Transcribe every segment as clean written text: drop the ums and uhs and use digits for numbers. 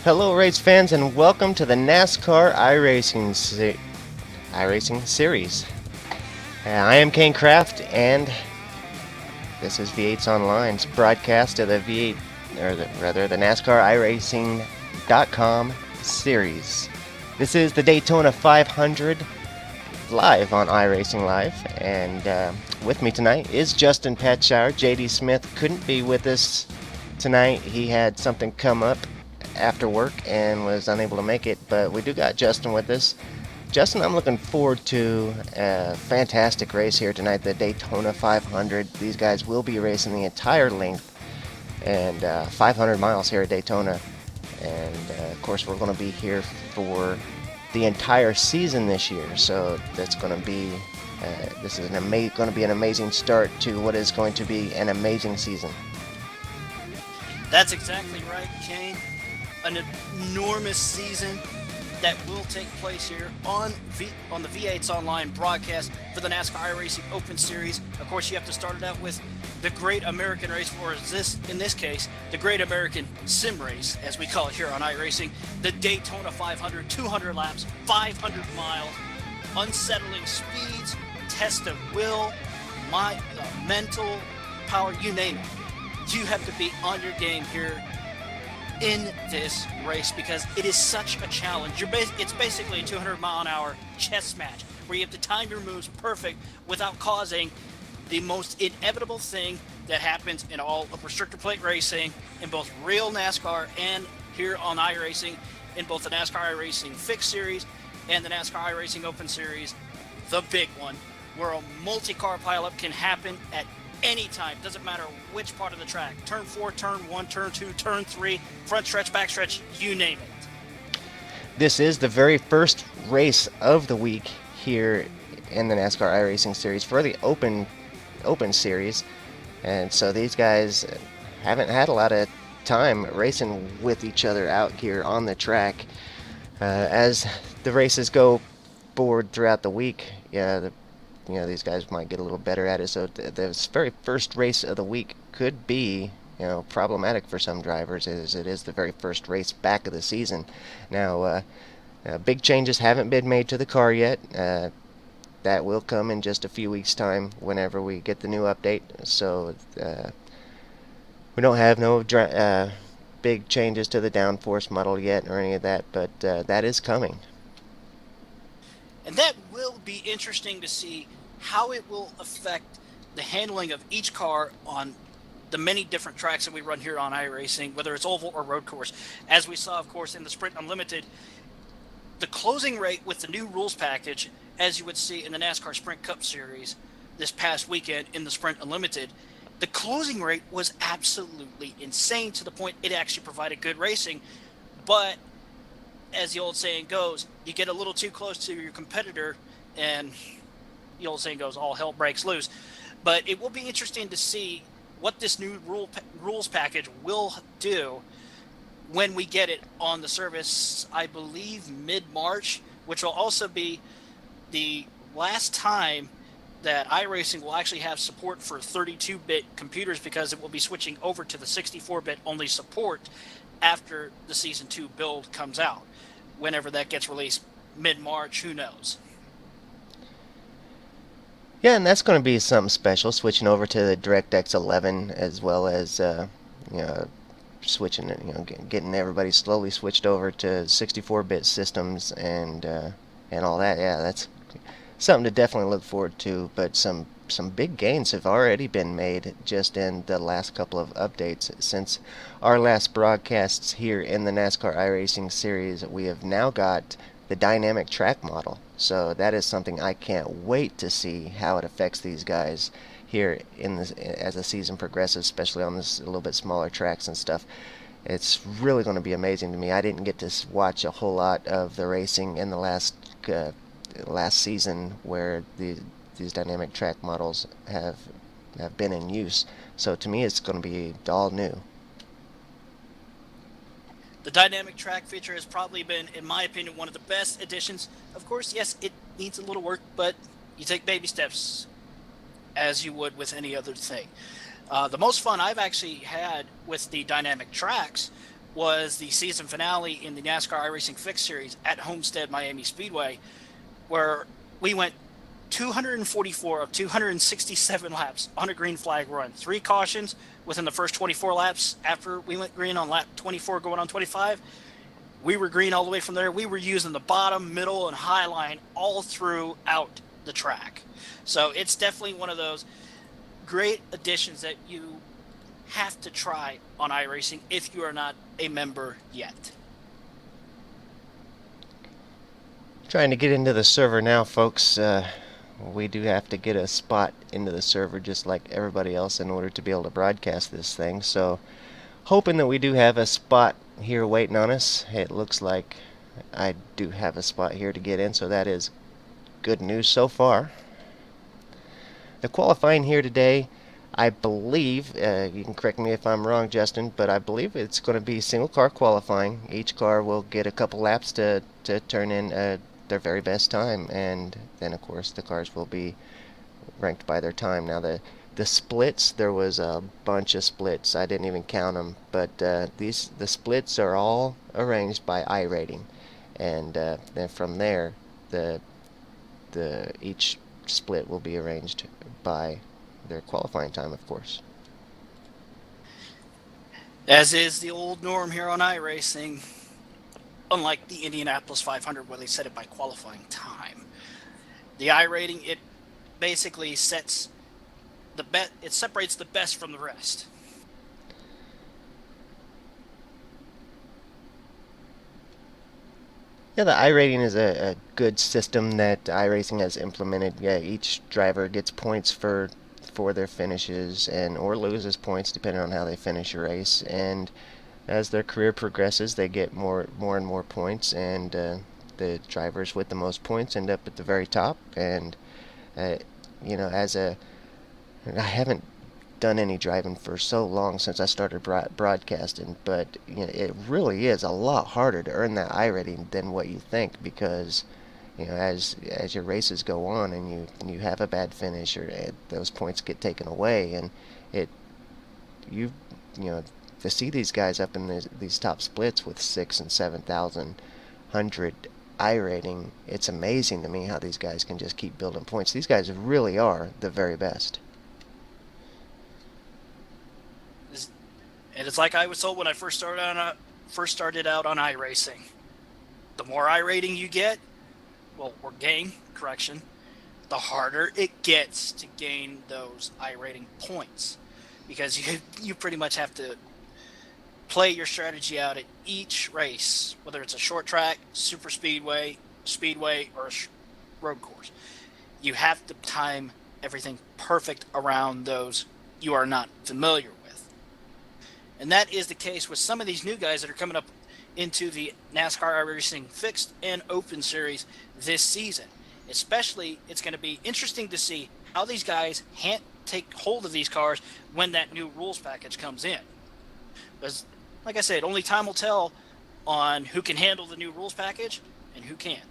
Hello, race fans, and welcome to the NASCAR iRacing series. I am Kane Kraft, and this is V8's Online's broadcast of the V8, the NASCAR iRacing.com series. This is the Daytona 500 live on iRacing Live, and with me tonight is Justin Patshire. JD Smith couldn't be with us tonight. He had something come up after work and was unable to make it, but we do got Justin with us. Justin, I'm looking forward to a fantastic race here tonight, the Daytona 500. These guys will be racing the entire length and 500 miles here at Daytona. And of course, we're going to be here for the entire season this year. So that's going to be this is going to be an amazing start to what is going to be an amazing season. That's exactly right, Kane. An enormous season that will take place here on the V8's online broadcast for the NASCAR iRacing Open Series. Of course, you have to start it out with the Great American Race, or in this case, the Great American Sim Race, as we call it here on iRacing. The Daytona 500, 200 laps, 500 miles, unsettling speeds, test of will, mental power, you name it. You have to be on your game here in this race because it is such a challenge. It's basically a 200-mile-an-hour chess match where you have to time your moves perfect without causing the most inevitable thing that happens in all of restrictor plate racing, in both real NASCAR and here on iRacing, in both the NASCAR iRacing Fixed Series and the NASCAR iRacing Open Series, the big one, where a multi-car pileup can happen at any time. Doesn't matter which part of the track. Turn 4, turn 1, turn 2, turn 3, front stretch, back stretch, you name it. This is the very first race of the week here in the NASCAR iRacing series for the Open Series. And so these guys haven't had a lot of time racing with each other out here on the track. As the races go forward throughout the week, these guys might get a little better at it. So this very first race of the week could be, problematic for some drivers, as it is the very first race back of the season. Now, big changes haven't been made to the car yet. That will come in just a few weeks' time whenever we get the new update. So we don't have no big changes to the downforce model yet or any of that, but that is coming. And that will be interesting to see how it will affect the handling of each car on the many different tracks that we run here on iRacing, whether it's oval or road course. As we saw, of course, in the Sprint Unlimited, the closing rate with the new rules package, as you would see in the NASCAR Sprint Cup Series this past weekend in the Sprint Unlimited, the closing rate was absolutely insane to the point it actually provided good racing. But as the old saying goes, you get a little too close to your competitor and the old saying goes, all hell breaks loose. But it will be interesting to see what this new rules package will do when we get it on the service, I believe mid-March, which will also be the last time that iRacing will actually have support for 32-bit computers, because it will be switching over to the 64-bit only support after the Season 2 build comes out. Whenever that gets released, mid-March, who knows? Yeah, and that's going to be something special, switching over to the DirectX 11, as well as switching it, getting everybody slowly switched over to 64-bit systems and all that. Yeah, that's something to definitely look forward to. But some big gains have already been made just in the last couple of updates since our last broadcasts here in the NASCAR iRacing series. We have now got the dynamic track model, so that is something I can't wait to see how it affects these guys here as the season progresses, especially on this a little bit smaller tracks and stuff. It's really going to be amazing to me. I didn't get to watch a whole lot of the racing in the last season where these dynamic track models have been in use. So to me, it's going to be all new. The dynamic track feature has probably been, in my opinion, one of the best additions. Of course, yes, it needs a little work, but you take baby steps as you would with any other thing. The most fun I've actually had with the dynamic tracks was the season finale in the NASCAR iRacing Fixed Series at Homestead Miami Speedway, where we went 244 of 267 laps on a green flag run. 3 cautions within the first 24 laps after we went green on lap 24 going on 25. We were green all the way from there. We were using the bottom, middle, and high line all throughout the track. So it's definitely one of those great additions that you have to try on iRacing if you are not a member yet. Trying to get into the server now, folks. We do have to get a spot into the server just like everybody else in order to be able to broadcast this thing. So, hoping that we do have a spot here waiting on us. It looks like I do have a spot here to get in, so that is good news so far. The qualifying here today, I believe, you can correct me if I'm wrong, Justin, but I believe it's going to be single car qualifying. Each car will get a couple laps to turn in their very best time, and then of course the cars will be ranked by their time. Now the splits, there was a bunch of splits. I didn't even count them, but the splits are all arranged by iRating, and then from there the each split will be arranged by their qualifying time, of course. As is the old norm here on iRacing, unlike the Indianapolis 500 where they set it by qualifying time. The iRating, it basically sets the bet. It separates the best from the rest. Yeah, the iRating is a good system that iRacing has implemented. Yeah, each driver gets points for their finishes and or loses points depending on how they finish a race. And as their career progresses, they get more and more points, and the drivers with the most points end up at the very top. And as I haven't done any driving for so long since I started broadcasting, but it really is a lot harder to earn that iRating than what you think, because as your races go on and you have a bad finish, or those points get taken away, and you know to see these guys up in these top splits with 6,000 and 7,100 iRating, it's amazing to me how these guys can just keep building points. These guys really are the very best. And it's like I was told when I first started out on iRacing. The more iRating you get, or gain, correction, the harder it gets to gain those iRating points, because you pretty much have to play your strategy out at each race, whether it's a short track, super speedway, or a road course. You have to time everything perfect around those you are not familiar with. And that is the case with some of these new guys that are coming up into the NASCAR iRacing Fixed and Open Series this season. Especially, it's going to be interesting to see how these guys take hold of these cars when that new rules package comes in. Because, like I said, only time will tell on who can handle the new rules package and who can't.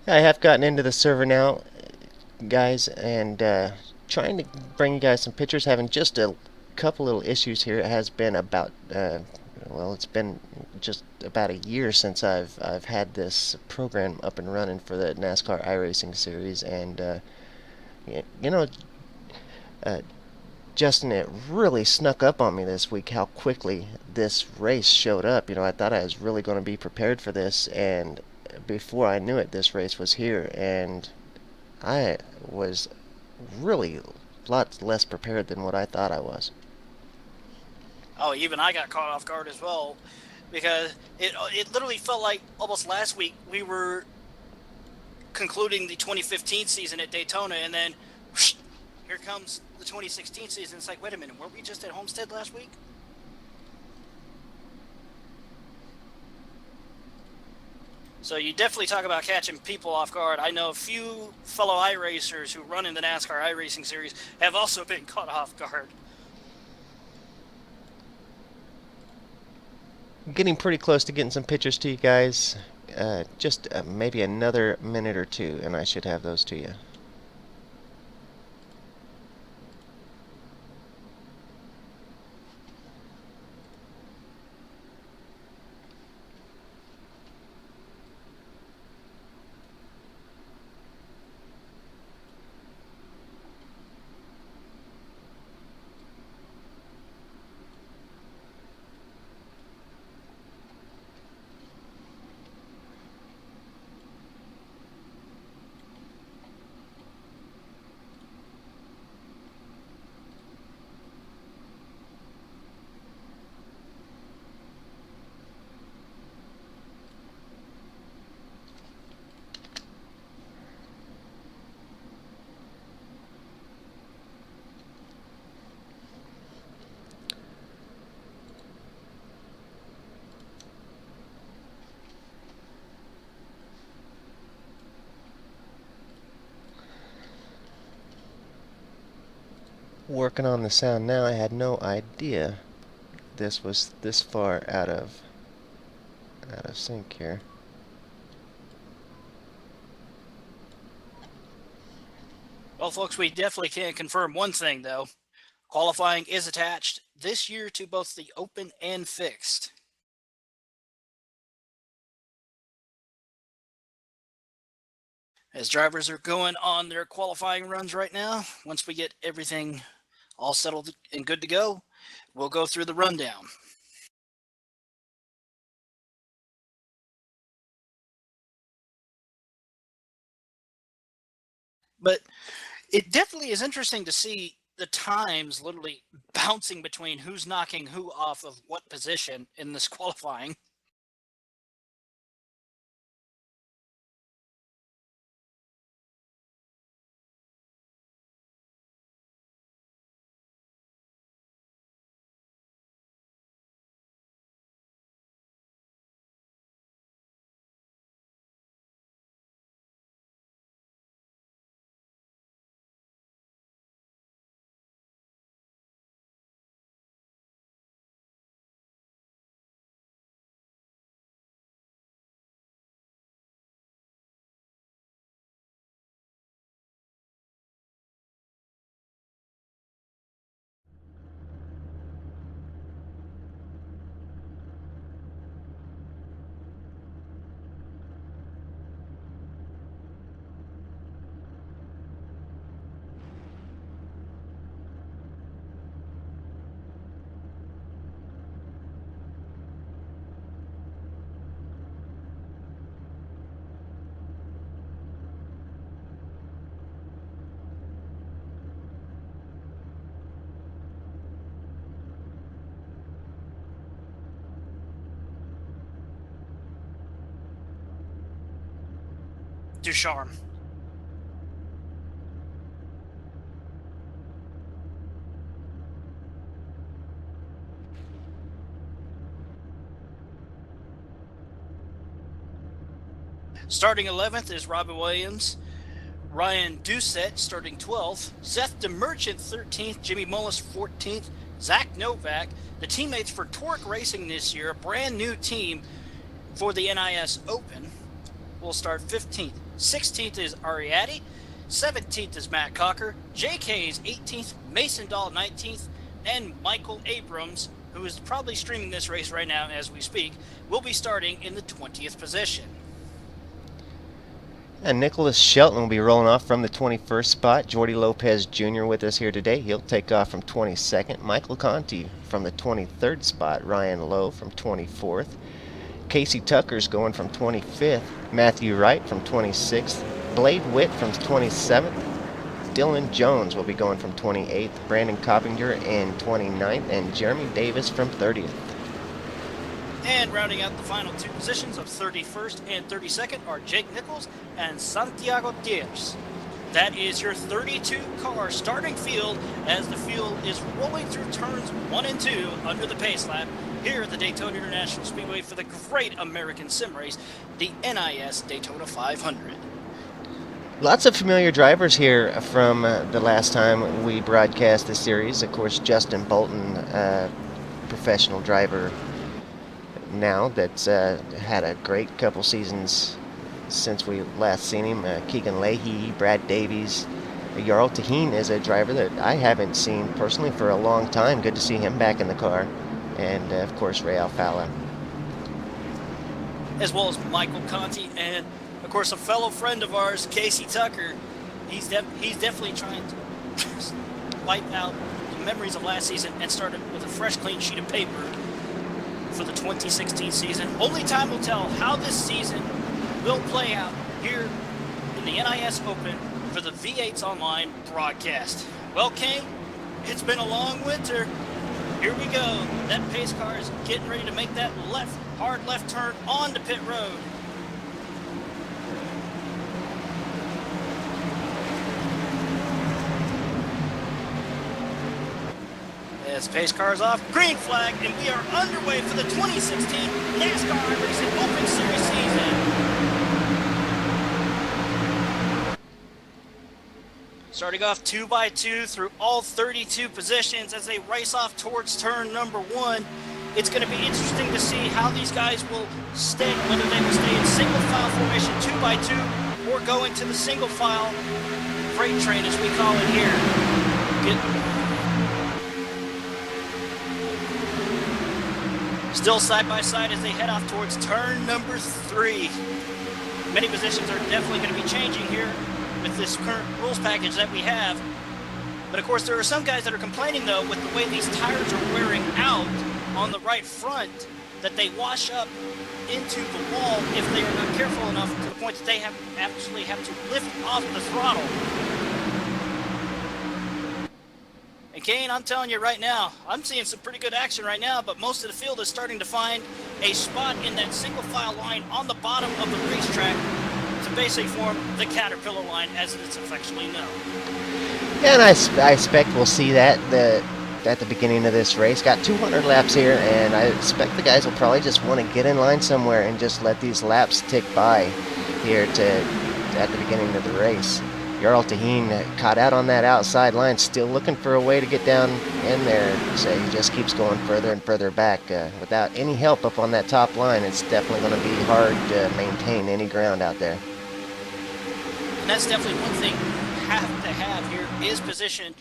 I have gotten into the server now, guys, and trying to bring you guys some pictures. Having just a couple little issues here. It has been about it's been just about a year since I've had this program up and running for the NASCAR iRacing series, and Justin, it really snuck up on me this week how quickly this race showed up. I thought I was really going to be prepared for this, and before I knew it, this race was here, and I was really a lot less prepared than what I thought I was. Oh, even I got caught off guard as well, because it literally felt like almost last week we were concluding the 2015 season at Daytona, and then whoosh, here comes the 2016 season. It's like, wait a minute, weren't we just at Homestead last week? So you definitely talk about catching people off guard. I know a few fellow iRacers who run in the NASCAR iRacing series have also been caught off guard. Getting pretty close to getting some pictures to you guys. Just maybe another minute or two, and I should have those to you. Working on the sound now. I had no idea this was this far out of sync here. Well, folks, we definitely can confirm one thing, though. Qualifying is attached this year to both the Open and Fixed. As drivers are going on their qualifying runs right now, once we get everything all settled and good to go, we'll go through the rundown. But it definitely is interesting to see the times literally bouncing between who's knocking who off of what position in this qualifying. Ducharme. Starting 11th is Robin Williams. Ryan Doucette starting 12th. Seth DeMerchant 13th. Jimmy Mullis 14th. Zach Novak, the teammates for Torque Racing this year, a brand new team for the NIS Open, will start 15th. 16th is Ariadne. 17th is Matt Cocker. JK is 18th. Mason Dahl 19th. And Michael Abrams, who is probably streaming this race right now as we speak, will be starting in the 20th position. And Nicholas Shelton will be rolling off from the 21st spot. Jordy Lopez Jr. with us here today. He'll take off from 22nd. Michael Conti from the 23rd spot. Ryan Lowe from 24th. Casey Tucker's going from 25th. Matthew Wright from 26th. Blade Witt from 27th. Dylan Jones will be going from 28th. Brandon Coppinger in 29th. And Jeremy Davis from 30th. And rounding out the final two positions of 31st and 32nd are Jake Nichols and Santiago Diaz. That is your 32-car starting field as the field is rolling through turns 1 and 2 under the pace lap here at the Daytona International Speedway for the great American sim race, the NIS Daytona 500. Lots of familiar drivers here from the last time we broadcast the series. Of course, Justin Bolton, professional driver now that's had a great couple seasons since we last seen him. Keegan Leahy, Brad Davies. Jarl Taheen is a driver that I haven't seen personally for a long time. Good to see him back in the car. And, of course, Ray Alfala. As well as Michael Conti and, of course, a fellow friend of ours, Casey Tucker. He's definitely trying to wipe out the memories of last season and start it with a fresh, clean sheet of paper for the 2016 season. Only time will tell how this season will play out here in the NIS Open for the V8s Online broadcast. Well, Kane, it's been a long winter. Here we go. That pace car is getting ready to make that hard left turn onto pit road. As pace car's off, green flag, and we are underway for the 2016 NASCAR Racing Open Series season. Starting off 2 by 2 through all 32 positions as they race off towards turn number 1. It's going to be interesting to see how these guys will stay, whether they will stay in single file formation 2 by 2 or go into the single file freight train as we call it here. Still side by side as they head off towards turn number 3. Many positions are definitely going to be changing here with this current rules package that we have. But of course there are some guys that are complaining though with the way these tires are wearing out on the right front that they wash up into the wall if they are not careful enough to the point that they actually have to lift off the throttle. And Kane, I'm telling you right now, I'm seeing some pretty good action right now, but most of the field is starting to find a spot in that single file line on the bottom of the racetrack to basically form the Caterpillar line as it's affectionately known. Yeah, and I expect we'll see that at the beginning of this race. Got 200 laps here, and I expect the guys will probably just want to get in line somewhere and just let these laps tick by here at the beginning of the race. Jarl Taheen caught out on that outside line, still looking for a way to get down in there. So he just keeps going further and further back. Without any help up on that top line, it's definitely going to be hard to maintain any ground out there. And that's definitely one thing you have to have here is position,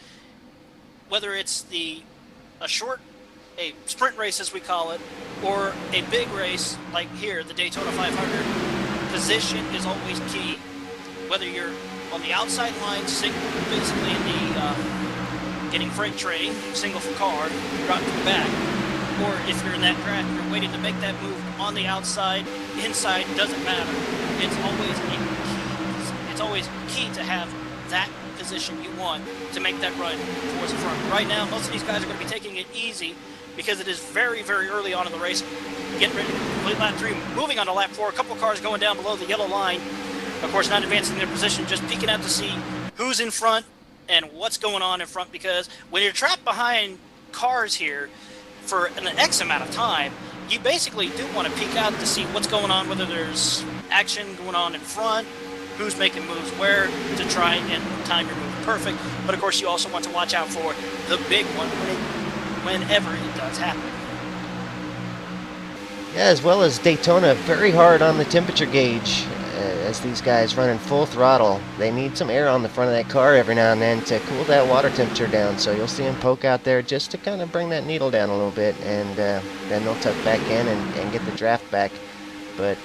whether it's a sprint race as we call it, or a big race like here, the Daytona 500, position is always key. Whether you're on the outside line, basically in the getting freight train, single car, drop to the back, or if you're in that track, you're waiting to make that move on the outside, inside, doesn't matter. It's always key to have that position you want to make that run towards the front. Right now, most of these guys are going to be taking it easy because it is very, very early on in the race. Getting ready to complete lap 3, moving on to lap 4. A couple cars going down below the yellow line. Of course, not advancing their position, just peeking out to see who's in front and what's going on in front, because when you're trapped behind cars here for an X amount of time, you basically do want to peek out to see what's going on, whether there's action going on in front, who's making moves where to try and time your move perfect. But of course, you also want to watch out for the big one whenever it does happen. Yeah, as well as Daytona, very hard on the temperature gauge as these guys running full throttle. They need some air on the front of that car every now and then to cool that water temperature down. So you'll see them poke out there just to kind of bring that needle down a little bit, and then they'll tuck back in and get the draft back. But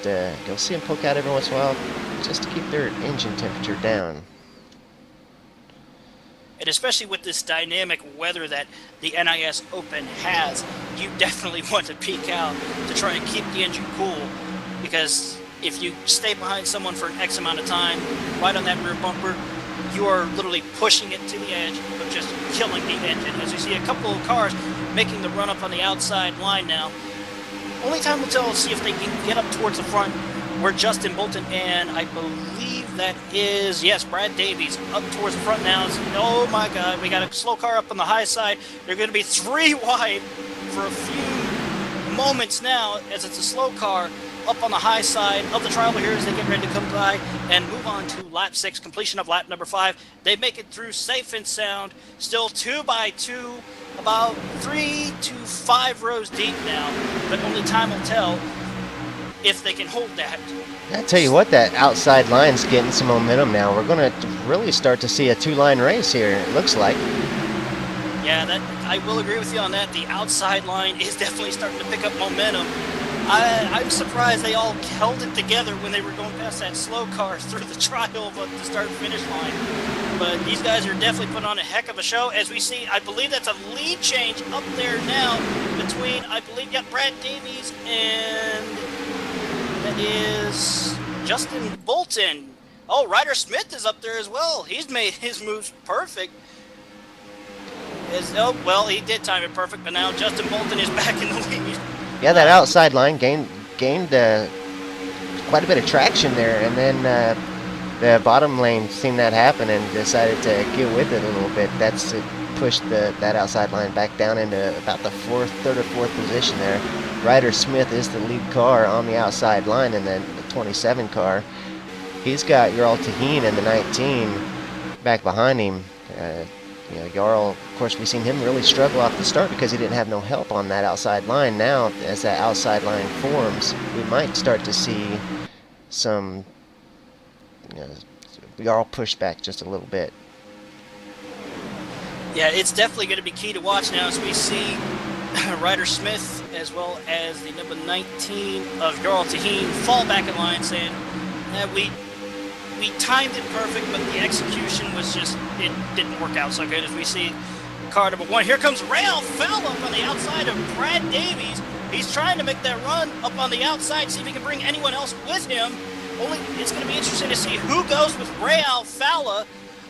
you'll see them poke out every once in a while just to keep their engine temperature down. And especially with this dynamic weather that the NIS Open has, you definitely want to peek out to try and keep the engine cool, because if you stay behind someone for an X amount of time, right on that rear bumper, you are literally pushing it to the edge of just killing the engine. As you see a couple of cars making the run up on the outside line now. Only time will tell to see if they can get up towards the front where Justin Bolton and I believe that is, yes, Brad Davies up towards the front now. Oh my God, we got a slow car up on the high side. They're going to be 3 wide for a few moments now as it's a slow car up on the high side of the trial here as they get ready to come by and move on to lap 6, completion of lap number 5. They make it through safe and sound, still 2 by 2, about 3 to 5 rows deep now, but only time will tell if they can hold that. I tell you what, that outside line's getting some momentum now. We're going to really start to see a 2-line race here, it looks like. Yeah, I will agree with you on that. The outside line is definitely starting to pick up momentum. I'm surprised they all held it together when they were going past that slow car through the trial of the start-finish line. But these guys are definitely putting on a heck of a show. As we see, I believe that's a lead change up there now between, I believe, Brad Davies and that is Justin Bolton. Oh, Ryder Smith is up there as well. He's made his moves perfect. Well, he did time it perfect, but now Justin Bolton is back in the lead. Yeah, that outside line gained quite a bit of traction there, and then the bottom lane seen that happen and decided to get with it a little bit. That's it, pushed that outside line back down into about the third or fourth position there. Ryder Smith is the lead car on the outside line, and then the 27 car. He's got Jarl Taheen in the 19. back behind him. Jarl, of course, we've seen him really struggle off the start because he didn't have no help on that outside line. Now, as that outside line forms, we might start to see some Jarl push back just a little bit. Yeah, it's definitely going to be key to watch now as we see Ryder Smith as well as the number 19 of Jarl Taheen fall back in line, saying that we timed it perfect, but the execution was just, it didn't work out so good. As we see car number 1, here comes Ray Alfalla up on the outside of Brad Davies. He's trying to make that run up on the outside, see if he can bring anyone else with him. Only it's going to be interesting to see who goes with Ray Alfalla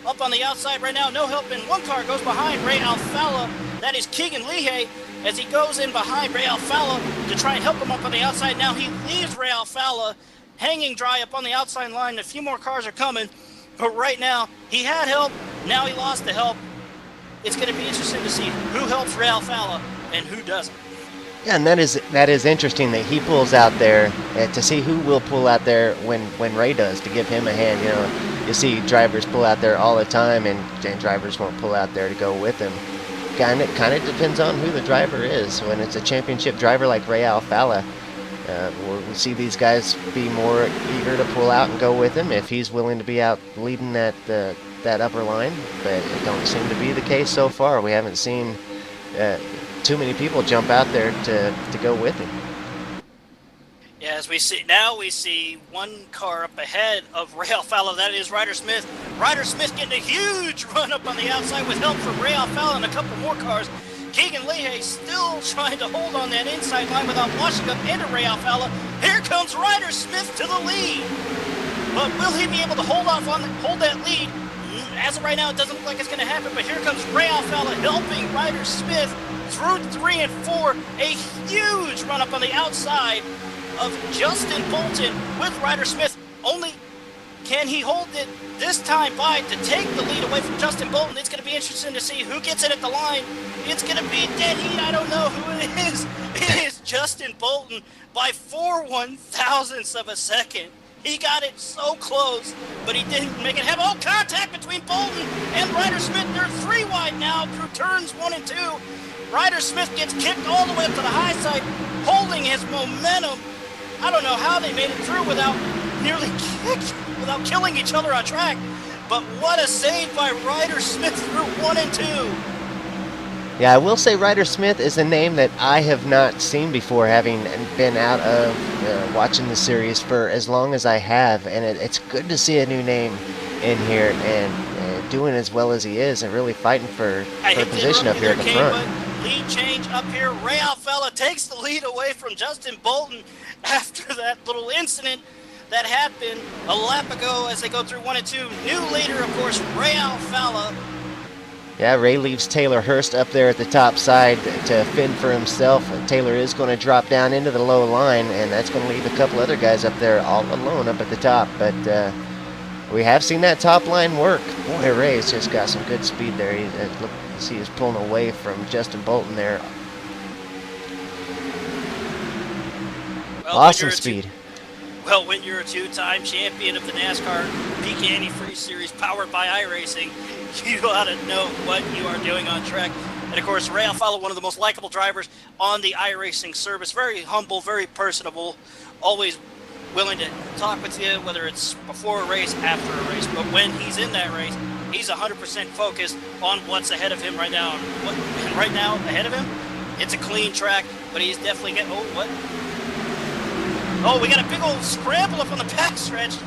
up on the outside right now. No help in one car, goes behind Ray Alfalla. That is Keegan Lehigh as he goes in behind Ray Alfalla to try and help him up on the outside. Now he leaves Ray Alfalla hanging dry up on the outside line. A few more cars are coming, but right now he had help. Now he lost the help. It's going to be interesting to see who helps Ray Alfalla and who doesn't. Yeah, and that is interesting that he pulls out there to see who will pull out there when Ray does, to give him a hand. You see drivers pull out there all the time, and drivers won't pull out there to go with him. Kind of depends on who the driver is. When it's a championship driver like Ray Alfalla, we'll see these guys be more eager to pull out and go with him if he's willing to be out leading that upper line. But it don't seem to be the case so far. We haven't seen too many people jump out there to go with him. Yeah, as we see one car up ahead of Ray Alfalla. That is Ryder Smith. Ryder Smith getting a huge run up on the outside with help from Ray Alfalla and a couple more cars. Keegan Lehigh still trying to hold on that inside line without washing up into Ray Alfalla. Here comes Ryder Smith to the lead. But will he be able to hold that lead? As of right now, it doesn't look like it's going to happen, but here comes Ray Alfalla helping Ryder Smith through 3 and 4. A huge run up on the outside of Justin Bolton with Ryder Smith. Only can he hold it this time by to take the lead away from Justin Bolton? It's going to be interesting to see who gets it at the line. It's going to be dead heat. I don't know who it is. It is Justin Bolton by 4/1000ths of a second. He got it so close, but he didn't make it happen. Oh, contact between Bolton and Ryder Smith. They're 3 wide now through turns 1 and 2. Ryder Smith gets kicked all the way up to the high side, holding his momentum. I don't know how they made it through without killing each other on track. But what a save by Ryder Smith through 1 and 2. Yeah, I will say Ryder Smith is a name that I have not seen before, having been out of watching the series for as long as I have, and it's good to see a new name in here and doing as well as he is and really fighting for position up here at the front. Lead change up here. Ray Alfalla takes the lead away from Justin Bolton after that little incident that happened a lap ago as they go through 1 and 2. New leader, of course, Ray Alfalla. Yeah, Ray leaves Taylor Hurst up there at the top side to fend for himself. Taylor is going to drop down into the low line, and that's going to leave a couple other guys up there all alone up at the top. But we have seen that top line work. Boy, Ray's just got some good speed there. He's pulling away from Justin Bolton there. Well, awesome speed. Well, when you're a 2-time champion of the NASCAR Peak Antifreeze Series powered by Iracing, you ought to know what you are doing on track. And of course, Ray Alfalla, one of the most likable drivers on the Iracing service. Very humble, very personable, always willing to talk with you, whether it's before a race, after a race. But when he's in that race, he's 100% focused on what's ahead of him right now. And right now, ahead of him, it's a clean track, but he's definitely getting... Oh, what? Oh, we got a big old scramble up on the backstretch.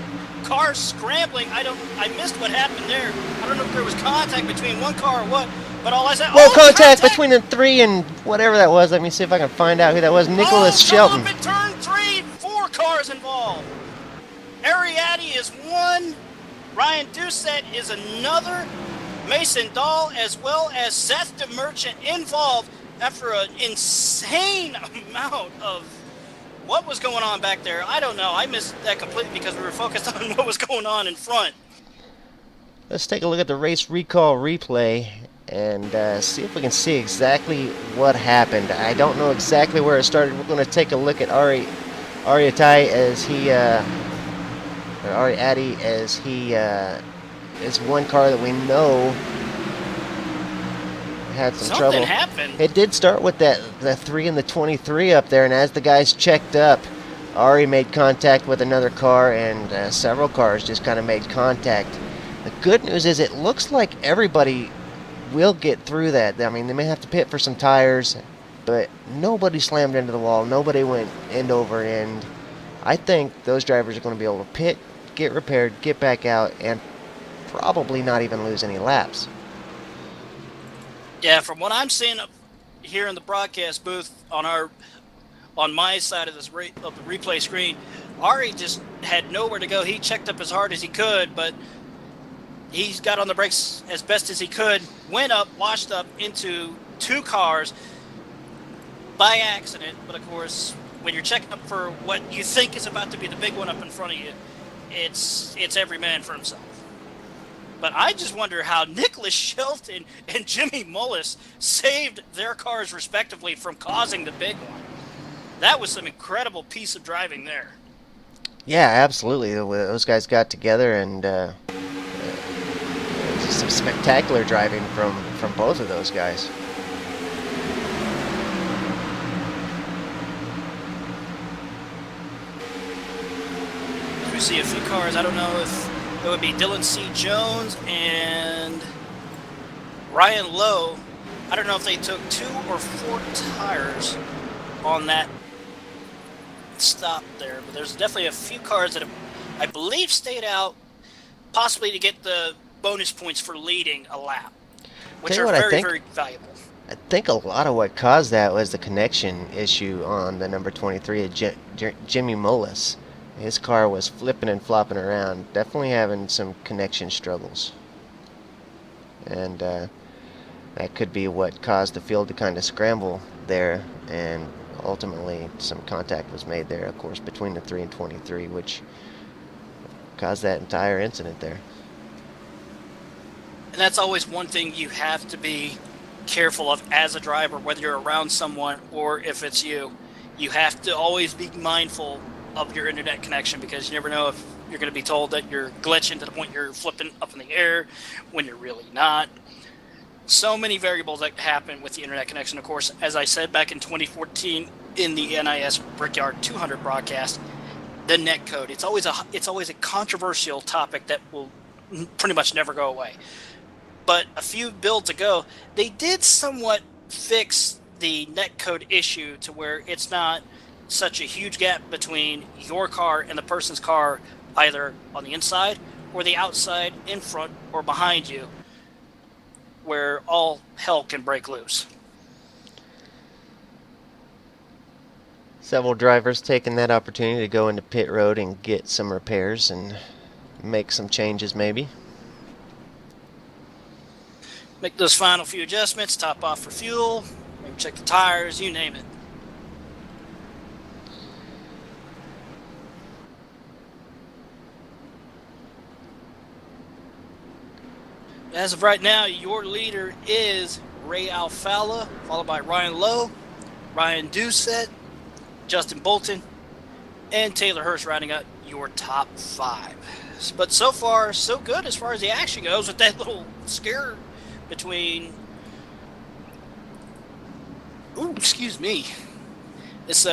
Cars scrambling. I missed what happened there. I don't know if there was contact between one car or what, but all I said... Well, contact between the 3 and whatever that was. Let me see if I can find out who that was. Nicholas Shelton. Up in turn 3, 4 cars involved. Ariadne is 1. Ryan Doucette is another. Mason Dahl as well as Seth DeMerchant involved after an insane amount of... What was going on back there? I don't know. I missed that completely because we were focused on what was going on in front. Let's take a look at the race recall replay and see if we can see exactly what happened. I don't know exactly where it started. We're going to take a look at Ariadne as he is one car that we know had some Something trouble. happened. It did start with the 3 and the 23 up there, and as the guys checked up, Ari made contact with another car, and several cars just kind of made contact. The good news is it looks like everybody will get through that. I mean, they may have to pit for some tires, but nobody slammed into the wall. Nobody went end over end. I think those drivers are going to be able to pit, get repaired, get back out, and probably not even lose any laps. Yeah, from what I'm seeing up here in the broadcast booth on my side of of the replay screen, Ari just had nowhere to go. He checked up as hard as he could, but he's got on the brakes as best as he could. Went up, washed up into two cars by accident. But of course, when you're checking up for what you think is about to be the big one up in front of you, it's every man for himself. But I just wonder how Nicholas Shelton and Jimmy Mullis saved their cars respectively from causing the big one. That was some incredible piece of driving there. Yeah, absolutely. Those guys got together, and some spectacular driving from both of those guys. We see a few cars. I don't know if it would be Dylan C. Jones and Ryan Lowe. I don't know if they took 2 or 4 tires on that stop there, but there's definitely a few cars that have, I believe, stayed out, possibly to get the bonus points for leading a lap, which are very valuable. I think a lot of what caused that was the connection issue on the number 23 of Jimmy Mullis. His car was flipping and flopping around, definitely having some connection struggles. And that could be what caused the field to kind of scramble there, and ultimately some contact was made there, of course, between the 3 and 23, which caused that entire incident there. And that's always one thing you have to be careful of as a driver, whether you're around someone or if it's you. You have to always be mindful of your internet connection, because you never know if you're going to be told that you're glitching to the point you're flipping up in the air when you're really not. So many variables that happen with the internet connection. Of course, as I said back in 2014 in the NIS Brickyard 200 broadcast, the net code. It's always a controversial topic that will pretty much never go away. But a few builds ago, they did somewhat fix the net code issue to where it's not such a huge gap between your car and the person's car, either on the inside or the outside, in front or behind you, where all hell can break loose. Several drivers taking that opportunity to go into pit road and get some repairs and make some changes maybe. Make those final few adjustments, top off for fuel, maybe check the tires, you name it. As of right now, your leader is Ray Alfala, followed by Ryan Lowe, Ryan Doucette, Justin Bolton, and Taylor Hurst rounding out your top 5. But so far, so good as far as the action goes, with that little scare between... Ooh, excuse me. This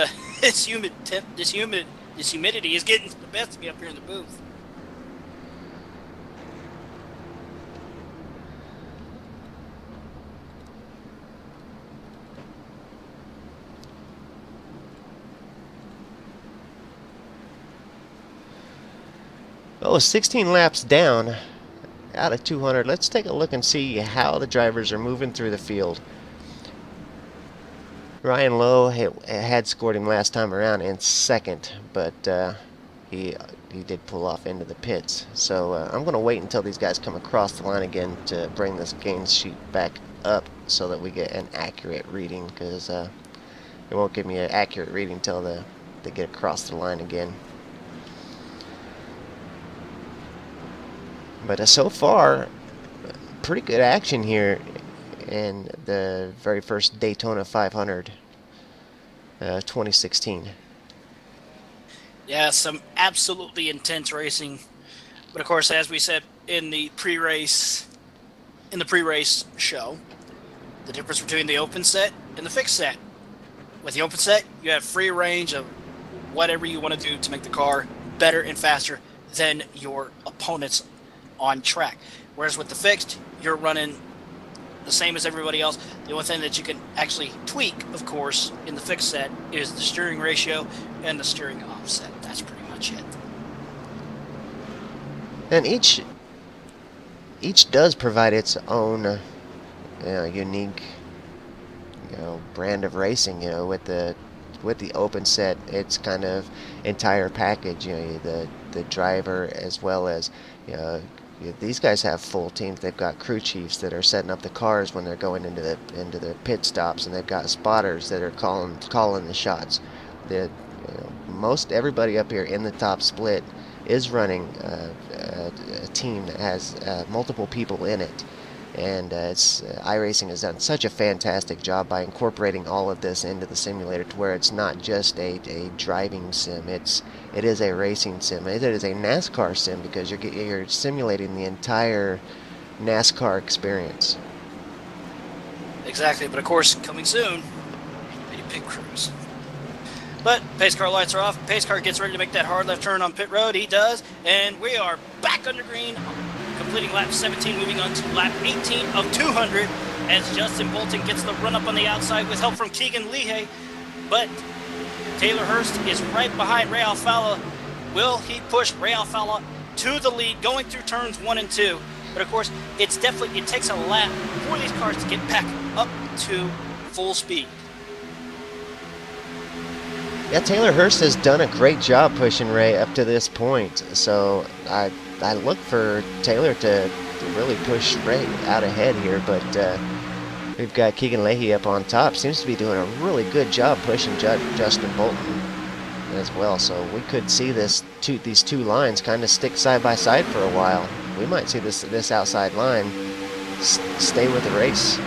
humidity is getting the best of me up here in the booth. Well, 16 laps down out of 200. Let's take a look and see how the drivers are moving through the field. Ryan Lowe had scored him last time around in second, but he did pull off into the pits. So I'm going to wait until these guys come across the line again to bring this gains sheet back up so that we get an accurate reading, because it won't give me an accurate reading until they get across the line again. But so far, pretty good action here in the very first Daytona 500 2016. Yeah, some absolutely intense racing. But of course, as we said in the pre-race show, the difference between the open set and the fixed set. With the open set, you have free range of whatever you want to do to make the car better and faster than your opponents on track. Whereas with the fixed, you're running the same as everybody else. The only thing that you can actually tweak, of course, in the fixed set is the steering ratio and the steering offset. That's pretty much it. And each does provide its own unique brand of racing. With the open set, it's kind of entire package. The driver, as well as these guys have full teams. They've got crew chiefs that are setting up the cars when they're going into the pit stops, and they've got spotters that are calling the shots. Most everybody up here in the top split is running a team that has multiple people in it. And iRacing has done such a fantastic job by incorporating all of this into the simulator, to where it's not just a driving sim. It is a racing sim. It is a NASCAR sim, because you're simulating the entire NASCAR experience. Exactly, but of course, coming soon, a pit crews. But pace car lights are off. Pace car gets ready to make that hard left turn on pit road. He does, and we are back under green, completing lap 17, moving on to lap 18 of 200, as Justin Bolton gets the run up on the outside with help from Keegan Lehigh. But Taylor Hurst is right behind Ray Alfala. Will he push Ray Alfala to the lead going through turns 1 and 2? But of course, it takes a lap for these cars to get back up to full speed. Yeah, Taylor Hurst has done a great job pushing Ray up to this point. So I look for Taylor to really push Ray out ahead here, but we've got Keegan Leahy up on top. Seems to be doing a really good job pushing Justin Bolton as well. So we could see these two lines kind of stick side by side for a while. We might see this outside line stay with the race.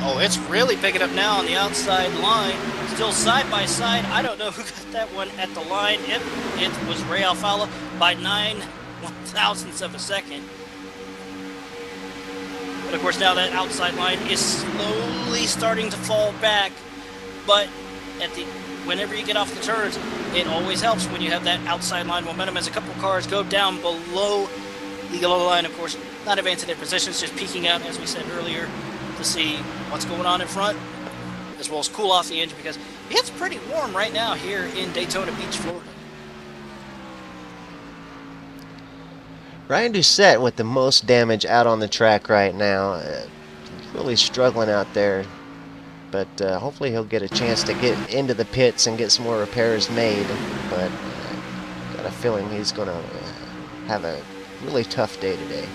Oh, it's really picking up now on the outside line. Still side by side. I don't know who got that one at the line. It was Ray Alfala by 9/1000ths of a second. But of course, now that outside line is slowly starting to fall back. But whenever you get off the turns, it always helps when you have that outside line momentum, as a couple cars go down below the yellow line. Of course, not advancing their positions, just peeking out, as we said earlier, to see what's going on in front, as well as cool off the engine, because it's pretty warm right now here in Daytona Beach, Florida. Ryan Doucette with the most damage out on the track right now. Really struggling out there, but hopefully he'll get a chance to get into the pits and get some more repairs made. But got a feeling he's going to have a really tough day today.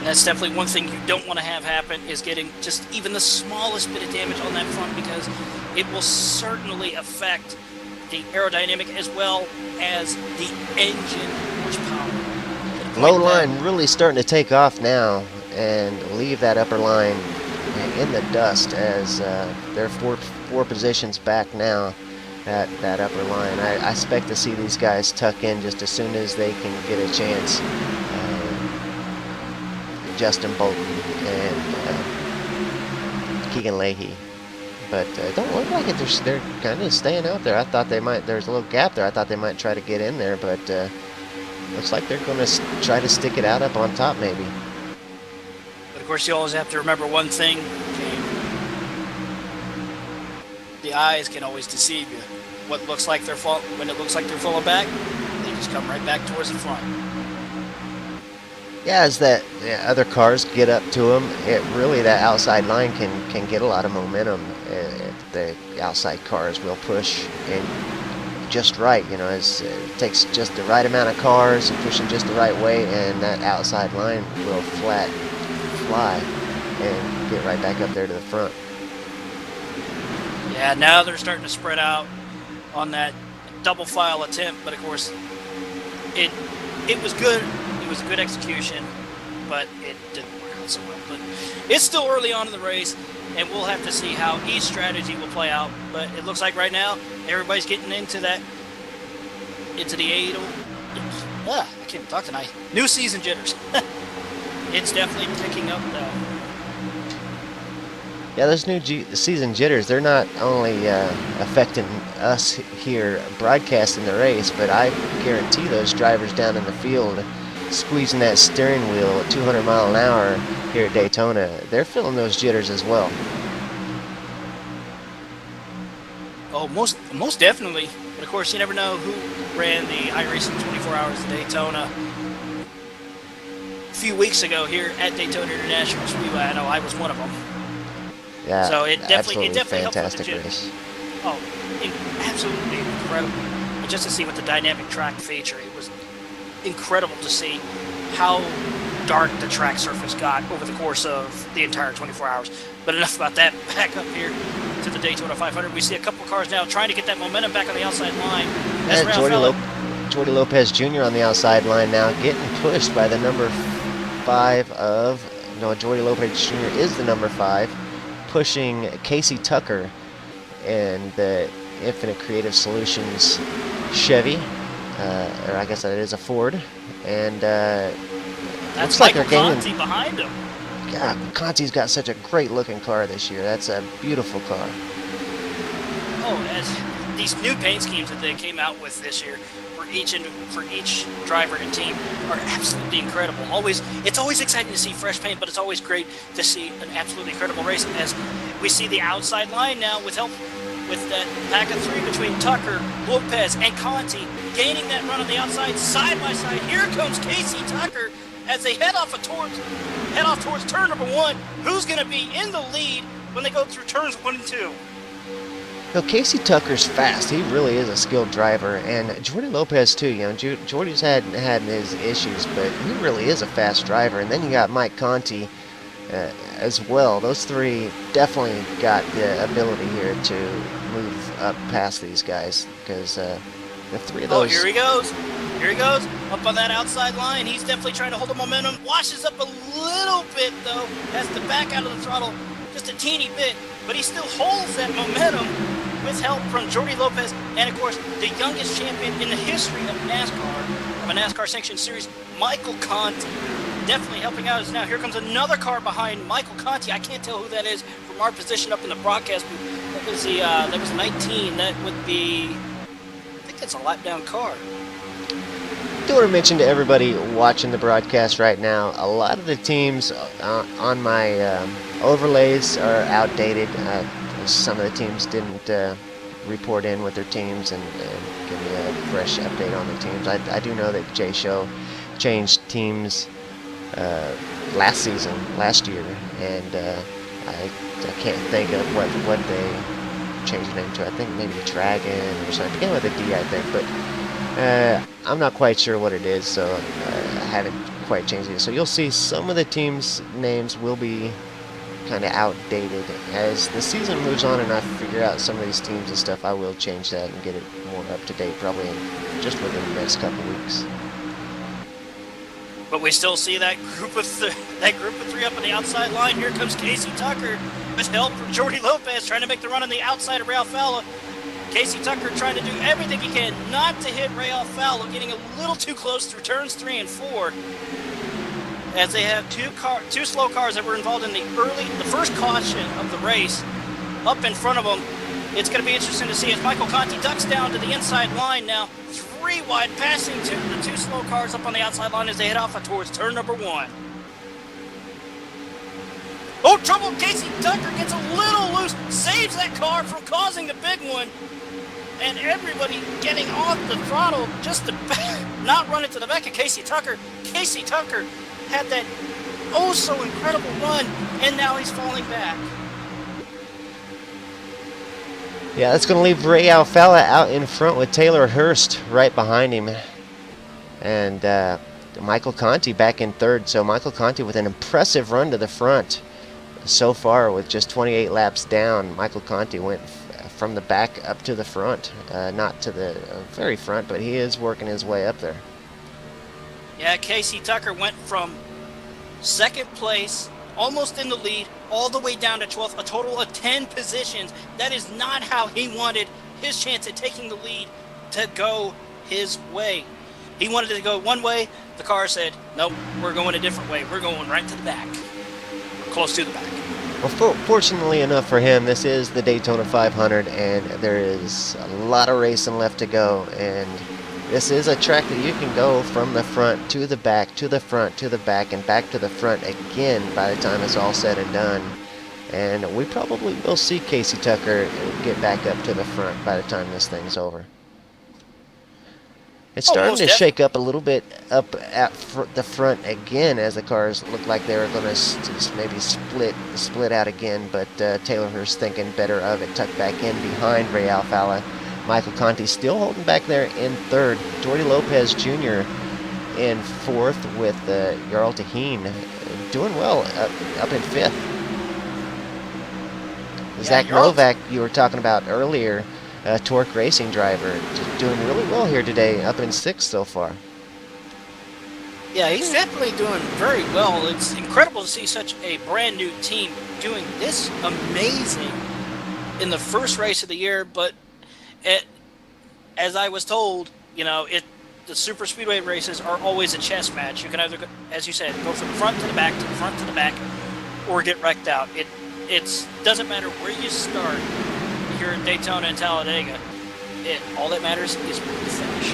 That's definitely one thing you don't want to have happen, is getting just even the smallest bit of damage on that front, because it will certainly affect the aerodynamic as well as the engine horsepower. Low line really starting to take off now and leave that upper line in the dust, as they're four positions back now at that upper line. I expect to see these guys tuck in just as soon as they can get a chance. Justin Bolton and Keegan Leahy, but don't look like it. They're kind of staying out there. I thought they might. There's a little gap there. I thought they might try to get in there, but looks like they're going to try to stick it out up on top, maybe. But of course, you always have to remember one thing: the eyes can always deceive you. When it looks like they're falling back, they just come right back towards the front. Yeah, as other cars get up to them, that outside line can get a lot of momentum. The outside cars will push in just right, as it takes just the right amount of cars and pushing just the right way, and that outside line will fly and get right back up there to the front. Yeah, now they're starting to spread out on that double file attempt, but of course, it was good. It was a good execution, but it didn't work out so well. But it's still early on in the race, and we'll have to see how each strategy will play out. But it looks like right now everybody's getting into the I can't even talk tonight. New season jitters. It's definitely picking up though. Yeah, those new season jitters, they're not only affecting us here broadcasting the race, but I guarantee those drivers down in the field squeezing that steering wheel at 200 mile an hour here at Daytona, they're feeling those jitters as well. Oh, most definitely. But of course, you never know who ran the iRacing 24 Hours of Daytona a few weeks ago here at Daytona International Speedway. I know I was one of them. Yeah, so it definitely fantastic helped race. Oh, absolutely incredible. And just to see with the dynamic track feature, it was incredible to see how dark the track surface got over the course of the entire 24 hours. But enough about that. Back up here to the Daytona 500. We see a couple of cars now trying to get that momentum back on the outside line. Jordy Lopez Jr. on the outside line now, getting pushed by the number 5 of... No, Jordy Lopez Jr. is the number 5. Pushing Casey Tucker and the Infinite Creative Solutions Chevy, or I guess that is a Ford, and that's like Michael Conti behind him. God, Conti's got such a great looking car this year. That's a beautiful car. Oh, as these new paint schemes that they came out with this year for each driver and team are absolutely incredible. It's always exciting to see fresh paint, but it's always great to see an absolutely incredible race. As we see the outside line now with help with that pack of 3 between Tucker, Lopez, and Conti, gaining that run on the outside, side by side. Here comes Casey Tucker as they head off towards turn number 1. Who's going to be in the lead when they go through turns 1 and 2? No, Casey Tucker's fast. He really is a skilled driver, and Jordy Lopez too. You know, Jordy's had his issues, but he really is a fast driver. And then you got Mike Conti as well. Those 3 definitely got the ability here to move up past these guys, because the 3 of those. Oh, here he goes. Here he goes, up on that outside line. He's definitely trying to hold the momentum. Washes up a little bit, though. Has to back out of the throttle just a teeny bit. But he still holds that momentum with help from Jordy Lopez. And, of course, the youngest champion in the history of NASCAR, of a NASCAR sanctioned series, Michael Conti. Definitely helping out. Now, here comes another car behind Michael Conti. I can't tell who that is from our position up in the broadcast booth. That was 19. That would be, I think that's a lap down car. I do want to mention to everybody watching the broadcast right now, a lot of the teams on my overlays are outdated. Some of the teams didn't report in with their teams and give me a fresh update on the teams. I do know that Jay Show changed teams last year, and I can't think of what they changed the name to. I think maybe Dragon or something. Began with a D, I think, but I'm not quite sure what it is, so I haven't quite changed it. So you'll see some of the teams' names will be kind of outdated. As the season moves on and I figure out some of these teams and stuff, I will change that and get it more up to date, probably just within the next couple weeks. But we still see that group of 3 up on the outside line. Here comes Casey Tucker with help from Jordy Lopez trying to make the run on the outside of Ray Alfalla. Casey Tucker trying to do everything he can not to hit Ray Alfalla, getting a little too close through turns 3 and 4. As they have two slow cars that were involved in the first caution of the race up in front of them. It's going to be interesting to see as Michael Conti ducks down to the inside line now. 3 wide, passing to the 2 slow cars up on the outside line as they head off towards turn number 1. Oh, trouble! Casey Tucker gets a little loose, saves that car from causing the big one. And everybody getting off the throttle just to not run into the back of Casey Tucker. Casey Tucker had that so incredible run, and now he's falling back. Yeah, that's going to leave Ray Alfalla out in front with Taylor Hurst right behind him. And Michael Conti back in 3rd. So Michael Conti with an impressive run to the front. So far, with just 28 laps down, Michael Conti went from the back up to the front. Not to the very front, but he is working his way up there. Yeah, Casey Tucker went from 2nd place, almost in the lead, all the way down to 12th, a total of 10 positions. That is not how he wanted his chance at taking the lead to go his way. He wanted to go one way. The car said, nope, we're going a different way. We're going right to the back. We're close to the back. Well, fortunately enough for him, this is the Daytona 500, and there is a lot of racing left to go. And this is a track that you can go from the front to the back, to the front, to the back, and back to the front again by the time it's all said and done. And we probably will see Casey Tucker get back up to the front by the time this thing's over. It's starting to shake up a little bit up at the front again, as the cars look like they were going to maybe split out again, but Taylor Hurst thinking better of it, tucked back in behind Ray Alfala. Michael Conti still holding back there in third. Jordy Lopez Jr. in fourth with Jarl Taheen doing well up in fifth. Yeah, Zach Novak, you were talking about earlier, Torque Racing driver, just doing really well here today, up in sixth so far. Yeah, he's definitely doing very well. It's incredible to see such a brand new team doing this amazing in the first race of the year, but as I was told, the super speedway races are always a chess match. You can either, as you said, go from the front to the back, to the front to the back, or get wrecked out. It doesn't matter where you start here in Daytona and Talladega. All that matters is where you finish.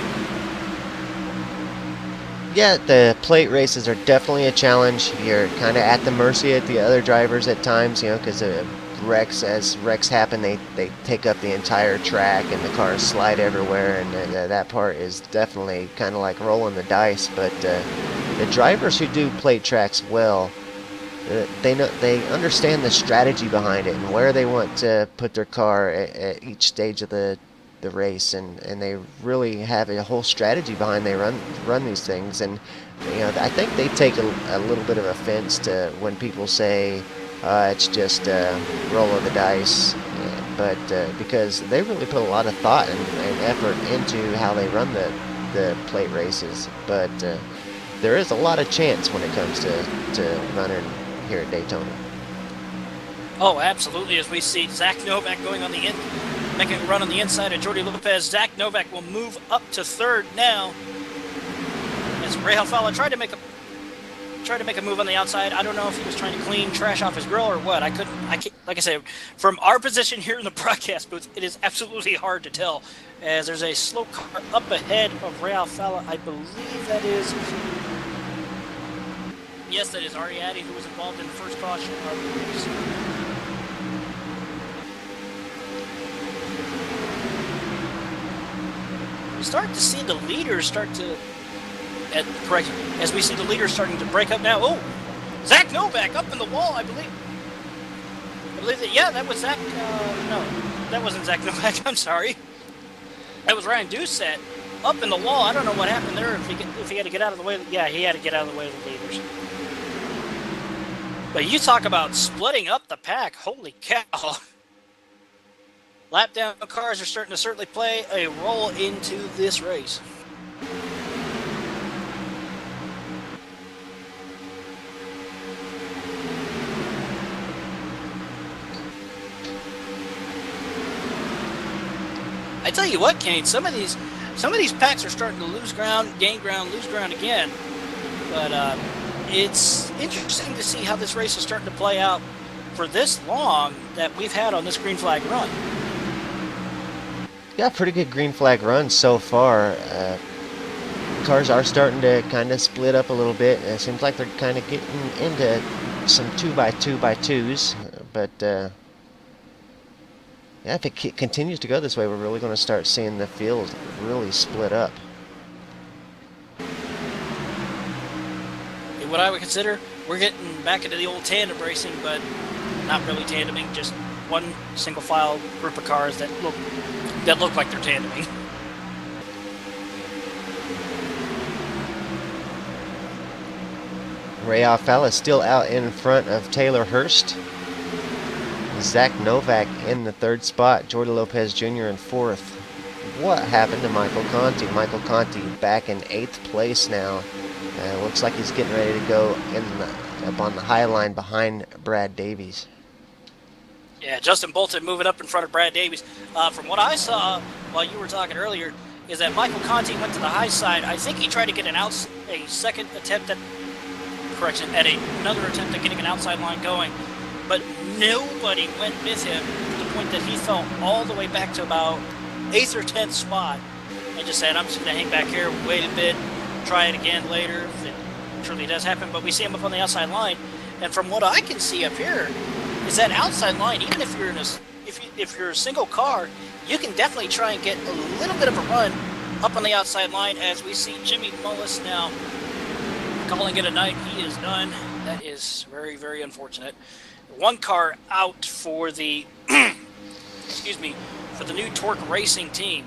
Yeah, the plate races are definitely a challenge. You're kind of at the mercy of the other drivers at times, because as wrecks happen, they take up the entire track and the cars slide everywhere, and that part is definitely kind of like rolling the dice. But the drivers who do plate tracks well, they understand the strategy behind it and where they want to put their car at each stage of the race, and they really have a whole strategy behind they run these things. And I think they take a little bit of offense to when people say it's just roll of the dice, but because they really put a lot of thought and effort into how they run the plate races. But there is a lot of chance when it comes to running here at Daytona. Oh, absolutely. As we see Zach Novak going on the end, making a run on the inside of Jordy Lopez. Zach Novak will move up to third now. As Ray Alfala tried to make a move on the outside. I don't know if he was trying to clean trash off his grill or what. I can't, like I said, from our position here in the broadcast booth, it is absolutely hard to tell. As there's a slow car up ahead of Ray Alfala. I believe that is. Yes, that is Ariadne, who was involved in the first caution of the race. We start to see the leaders as we see the leaders starting to break up now. Oh, Zach Novak up in the wall, I believe that was Zach. No, that wasn't Zach Novak. I'm sorry. That was Ryan Doucette up in the wall. I don't know what happened there. If he had to get out of the way. Yeah, he had to get out of the way of the leaders. But you talk about splitting up the pack. Holy cow. Lap down cars are starting to certainly play a role into this race. I tell you what, Kane, some of these packs are starting to lose ground, gain ground, lose ground again. But it's interesting to see how this race is starting to play out for this long that we've had on this green flag run. Yeah, pretty good green flag run so far. Cars are starting to kind of split up a little bit. It seems like they're kind of getting into some 2x2x2s, but yeah, if it continues to go this way, we're really going to start seeing the field really split up. What I would consider, we're getting back into the old tandem racing, but not really tandeming, just one single file group of cars that look like they're tandeming. Ray Alfala still out in front of Taylor Hurst. Zach Novak in the third spot. Jordy Lopez Jr. in fourth. What happened to Michael Conti? Michael Conti back in 8th place now. Looks like he's getting ready to go up on the high line behind Brad Davies. Yeah, Justin Bolton moving up in front of Brad Davies. From what I saw while you were talking earlier, is that Michael Conti went to the high side. I think he tried to get a second attempt at another attempt at getting an outside line going, but nobody went with him to the point that he fell all the way back to about 8th or 10th spot and just said, I'm just going to hang back here, wait a bit, try it again later. It truly does happen, but we see him up on the outside line, and from what I can see up here is that outside line, even if you're in if you're a single car, you can definitely try and get a little bit of a run up on the outside line, as we see Jimmy Mullis now calling it a night. He is done. That is very, very unfortunate. One car out for the excuse me, for the new Torque Racing team.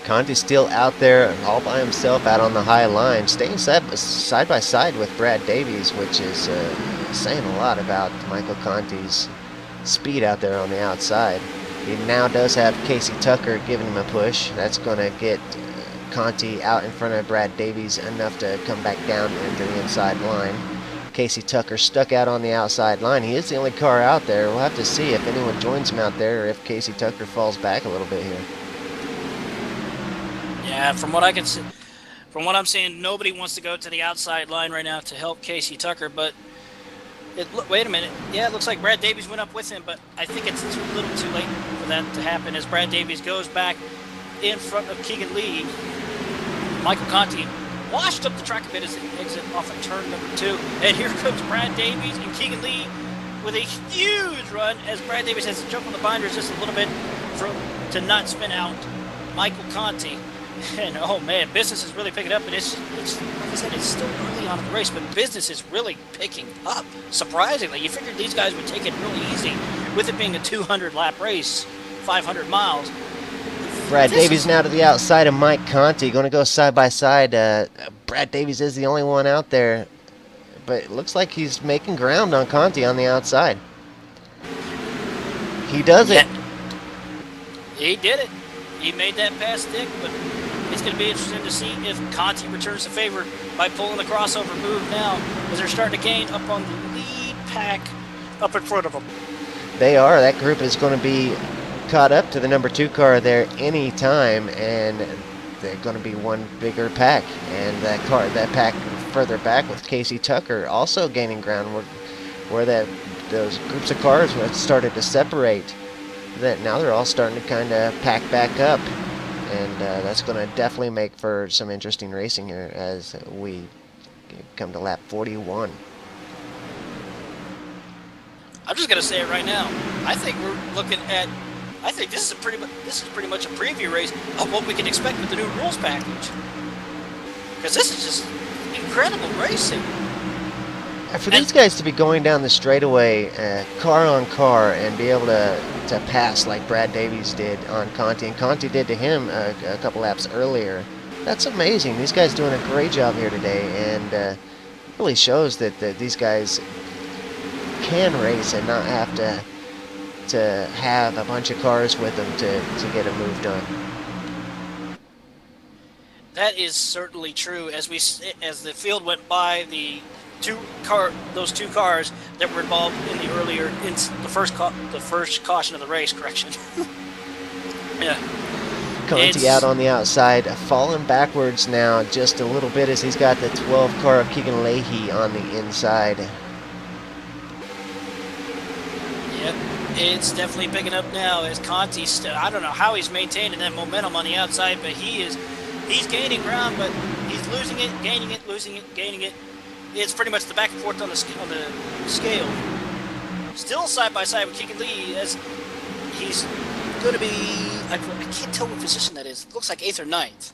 Conti's still out there all by himself out on the high line, staying side by side with Brad Davies, which is saying a lot about Michael Conti's speed out there on the outside. He now does have Casey Tucker giving him a push. That's going to get Conti out in front of Brad Davies enough to come back down into the inside line. Casey Tucker stuck out on the outside line. He is the only car out there. We'll have to see if anyone joins him out there or if Casey Tucker falls back a little bit here. Yeah, from what I can see, from what I'm seeing, nobody wants to go to the outside line right now to help Casey Tucker, but wait a minute. Yeah, it looks like Brad Davies went up with him, but I think it's a little too late for that to happen as Brad Davies goes back in front of Keegan Lee. Michael Conti washed up the track a bit as he exit off of turn number 2. And here comes Brad Davies and Keegan Lee with a huge run as Brad Davies has to jump on the binders just a little bit to not spin out Michael Conti. And oh man, business is really picking up, and it's like I said, it's still early on in the race, but business is really picking up. Surprisingly, you figured these guys would take it really easy with it being a 200 lap race, 500 miles. Brad Davies now to the outside of Mike Conti, going to go side by side. Brad Davies is the only one out there, but it looks like he's making ground on Conti on the outside. He does it. He did it. He made that pass stick, but it's going to be interesting to see if Conti returns the favor by pulling the crossover move now, as they're starting to gain up on the lead pack up in front of them. They are. That group is going to be caught up to the number 2 car there any time, and they're going to be one bigger pack. And that pack further back with Casey Tucker also gaining ground where those groups of cars have started to separate. That now they're all starting to kind of pack back up, and that's going to definitely make for some interesting racing here as we come to lap 41. I'm just going to say it right now. I think this is pretty much a preview race of what we can expect with the new rules package, because this is just incredible racing. For these guys to be going down the straightaway car on car and be able to pass like Brad Davies did on Conti, and Conti did to him a couple laps earlier, that's amazing. These guys doing a great job here today, and really shows that these guys can race and not have to have a bunch of cars with them to get a move done. That is certainly true. As the field went by, those two cars that were involved in the first caution of the race. Correction. Yeah. Conti out on the outside, falling backwards now just a little bit as he's got the 12 car of Keegan Leahy on the inside. Yep, it's definitely picking up now as Conti. I don't know how he's maintaining that momentum on the outside, but he's gaining ground, but he's losing it, gaining it, losing it, gaining it. It's pretty much the back and forth on the scale. Still side by side with Keegan Lee, as he's going to be, I can't tell what position that is. It looks like 8th or 9th.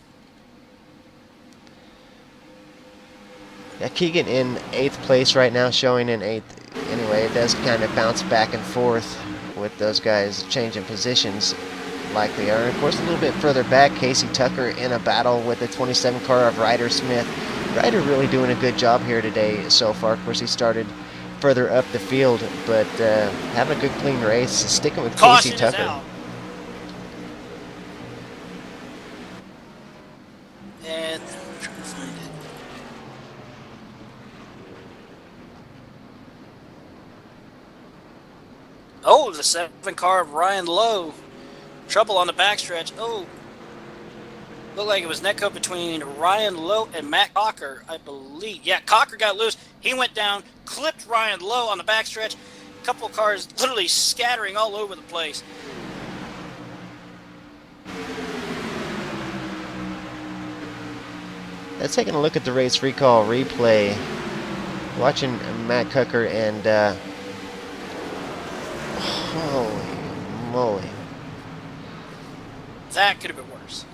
Yeah, Keegan in 8th place right now, showing in 8th. Anyway, it does kind of bounce back and forth with those guys changing positions like they are. And of course, a little bit further back, Casey Tucker in a battle with the 27 car of Ryder Smith. Ryder really doing a good job here today so far. Of course, he started further up the field, but having a good clean race, sticking with Casey Tucker. And I'm trying to find it. Oh, the 7 car of Ryan Lowe. Trouble on the backstretch. Oh, looked like it was neck up between Ryan Lowe and Matt Cocker, I believe. Yeah, Cocker got loose. He went down, clipped Ryan Lowe on the backstretch. A couple of cars literally scattering all over the place. Let's take a look at the race recall replay. Watching Matt Cucker and holy moly. That could have been worse.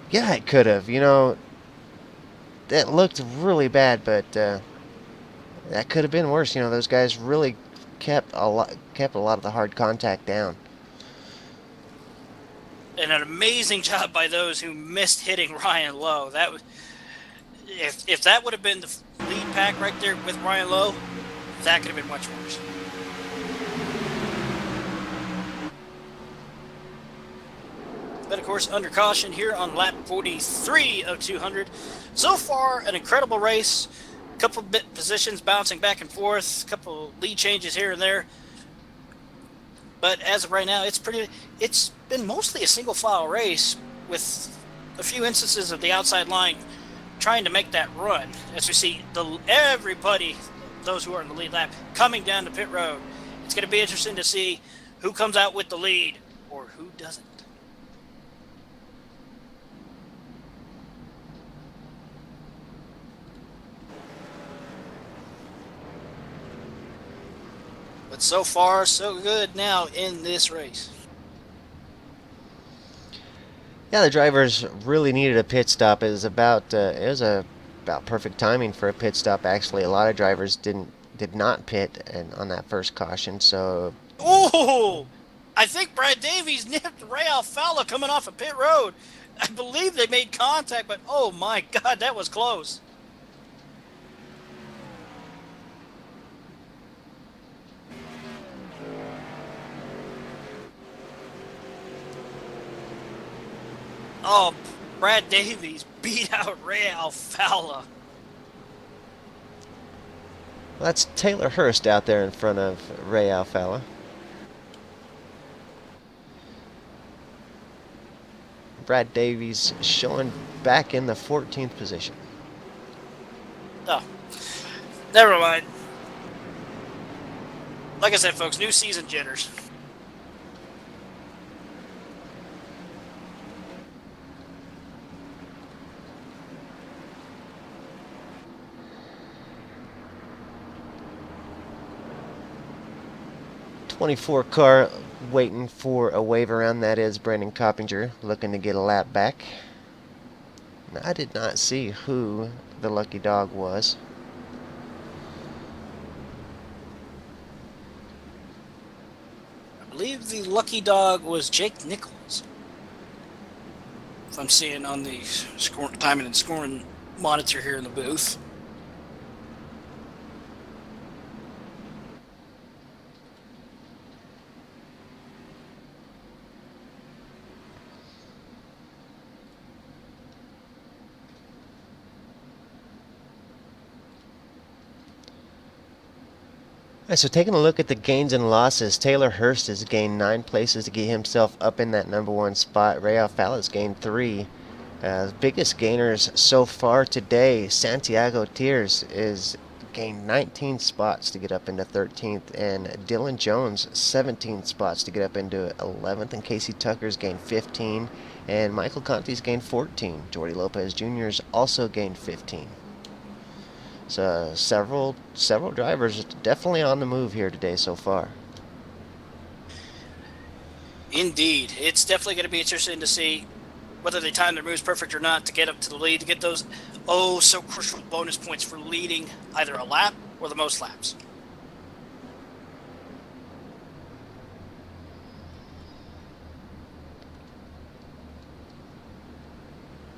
Yeah, it could have. You know, that looked really bad, but that could have been worse. You know, those guys really kept a lot of the hard contact down. And an amazing job by those who missed hitting Ryan Lowe. That was, if that would have been the lead pack right there with Ryan Lowe, that could have been much worse. But of course, under caution here on lap 43 of 200. So far, an incredible race. A couple bit positions bouncing back and forth. A couple lead changes here and there. But as of right now, it's been mostly a single file race with a few instances of the outside line trying to make that run. As we see everybody, those who are in the lead lap, coming down the pit road. It's going to be interesting to see who comes out with the lead or who doesn't. But so far, so good now in this race. Yeah, the drivers really needed a pit stop. It was about perfect timing for a pit stop. Actually, a lot of drivers did not pit on that first caution. So, Oh, I think Brad Davies nipped Ray Alfalla coming off of pit road. I believe they made contact, but oh my God, that was close. Oh, Brad Davies beat out Ray Alfalla. that's Taylor Hurst out there in front of Ray Alfalla. Brad Davies showing back in the 14th position. Oh, never mind. Like I said, folks, new season jitters. '24 car waiting for a wave around. That is Brandon Coppinger looking to get a lap back. Now, I did not see who the lucky dog was. I believe the lucky dog was Jake Nichols. If I'm seeing on the timing and scoring monitor here in the booth. Alright, so taking a look at the gains and losses, Taylor Hurst has gained 9 places to get himself up in that number 1 spot. Ray Alfalla has gained 3. Biggest gainers so far today, Santiago Tiers is gained 19 spots to get up into 13th, and Dylan Jones 17 spots to get up into 11th, and Casey Tucker's gained 15, and Michael Conti's gained 14. Jordy Lopez Jr.'s also gained 15. So several drivers definitely on the move here today so far. Indeed. It's definitely going to be interesting to see whether they time their moves perfect or not to get up to the lead, to get those so crucial bonus points for leading either a lap or the most laps.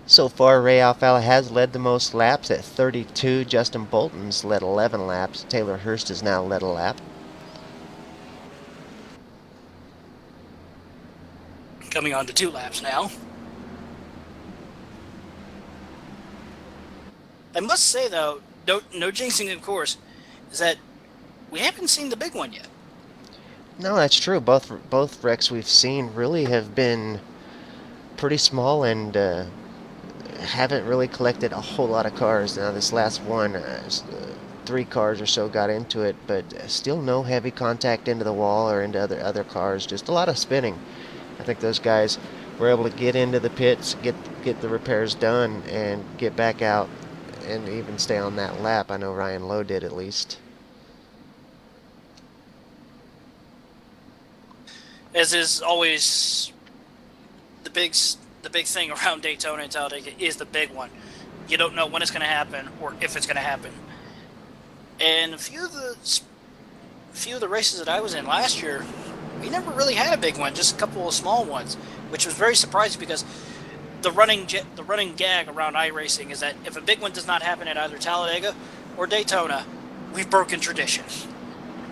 So far, Ray Alfalla has led the most laps at 32. Justin Bolton's led 11 laps. Taylor Hurst has now led a lap. Coming on to 2 laps now. I must say, though, no jinxing, of course, is that we haven't seen the big one yet. No, that's true. Both wrecks we've seen really have been pretty small and haven't really collected a whole lot of cars. Now this last one, 3 cars or so got into it, but still no heavy contact into the wall or into other cars. Just a lot of spinning. I think those guys were able to get into the pits, get the repairs done, and get back out and even stay on that lap. I know Ryan Lowe did at least. As is always the big thing around Daytona and Talladega is the big one. You don't know when it's going to happen or if it's going to happen. And a few of the races that I was in last year, we never really had a big one, just a couple of small ones, which was very surprising because the running gag around iRacing is that if a big one does not happen at either Talladega or Daytona, we've broken tradition.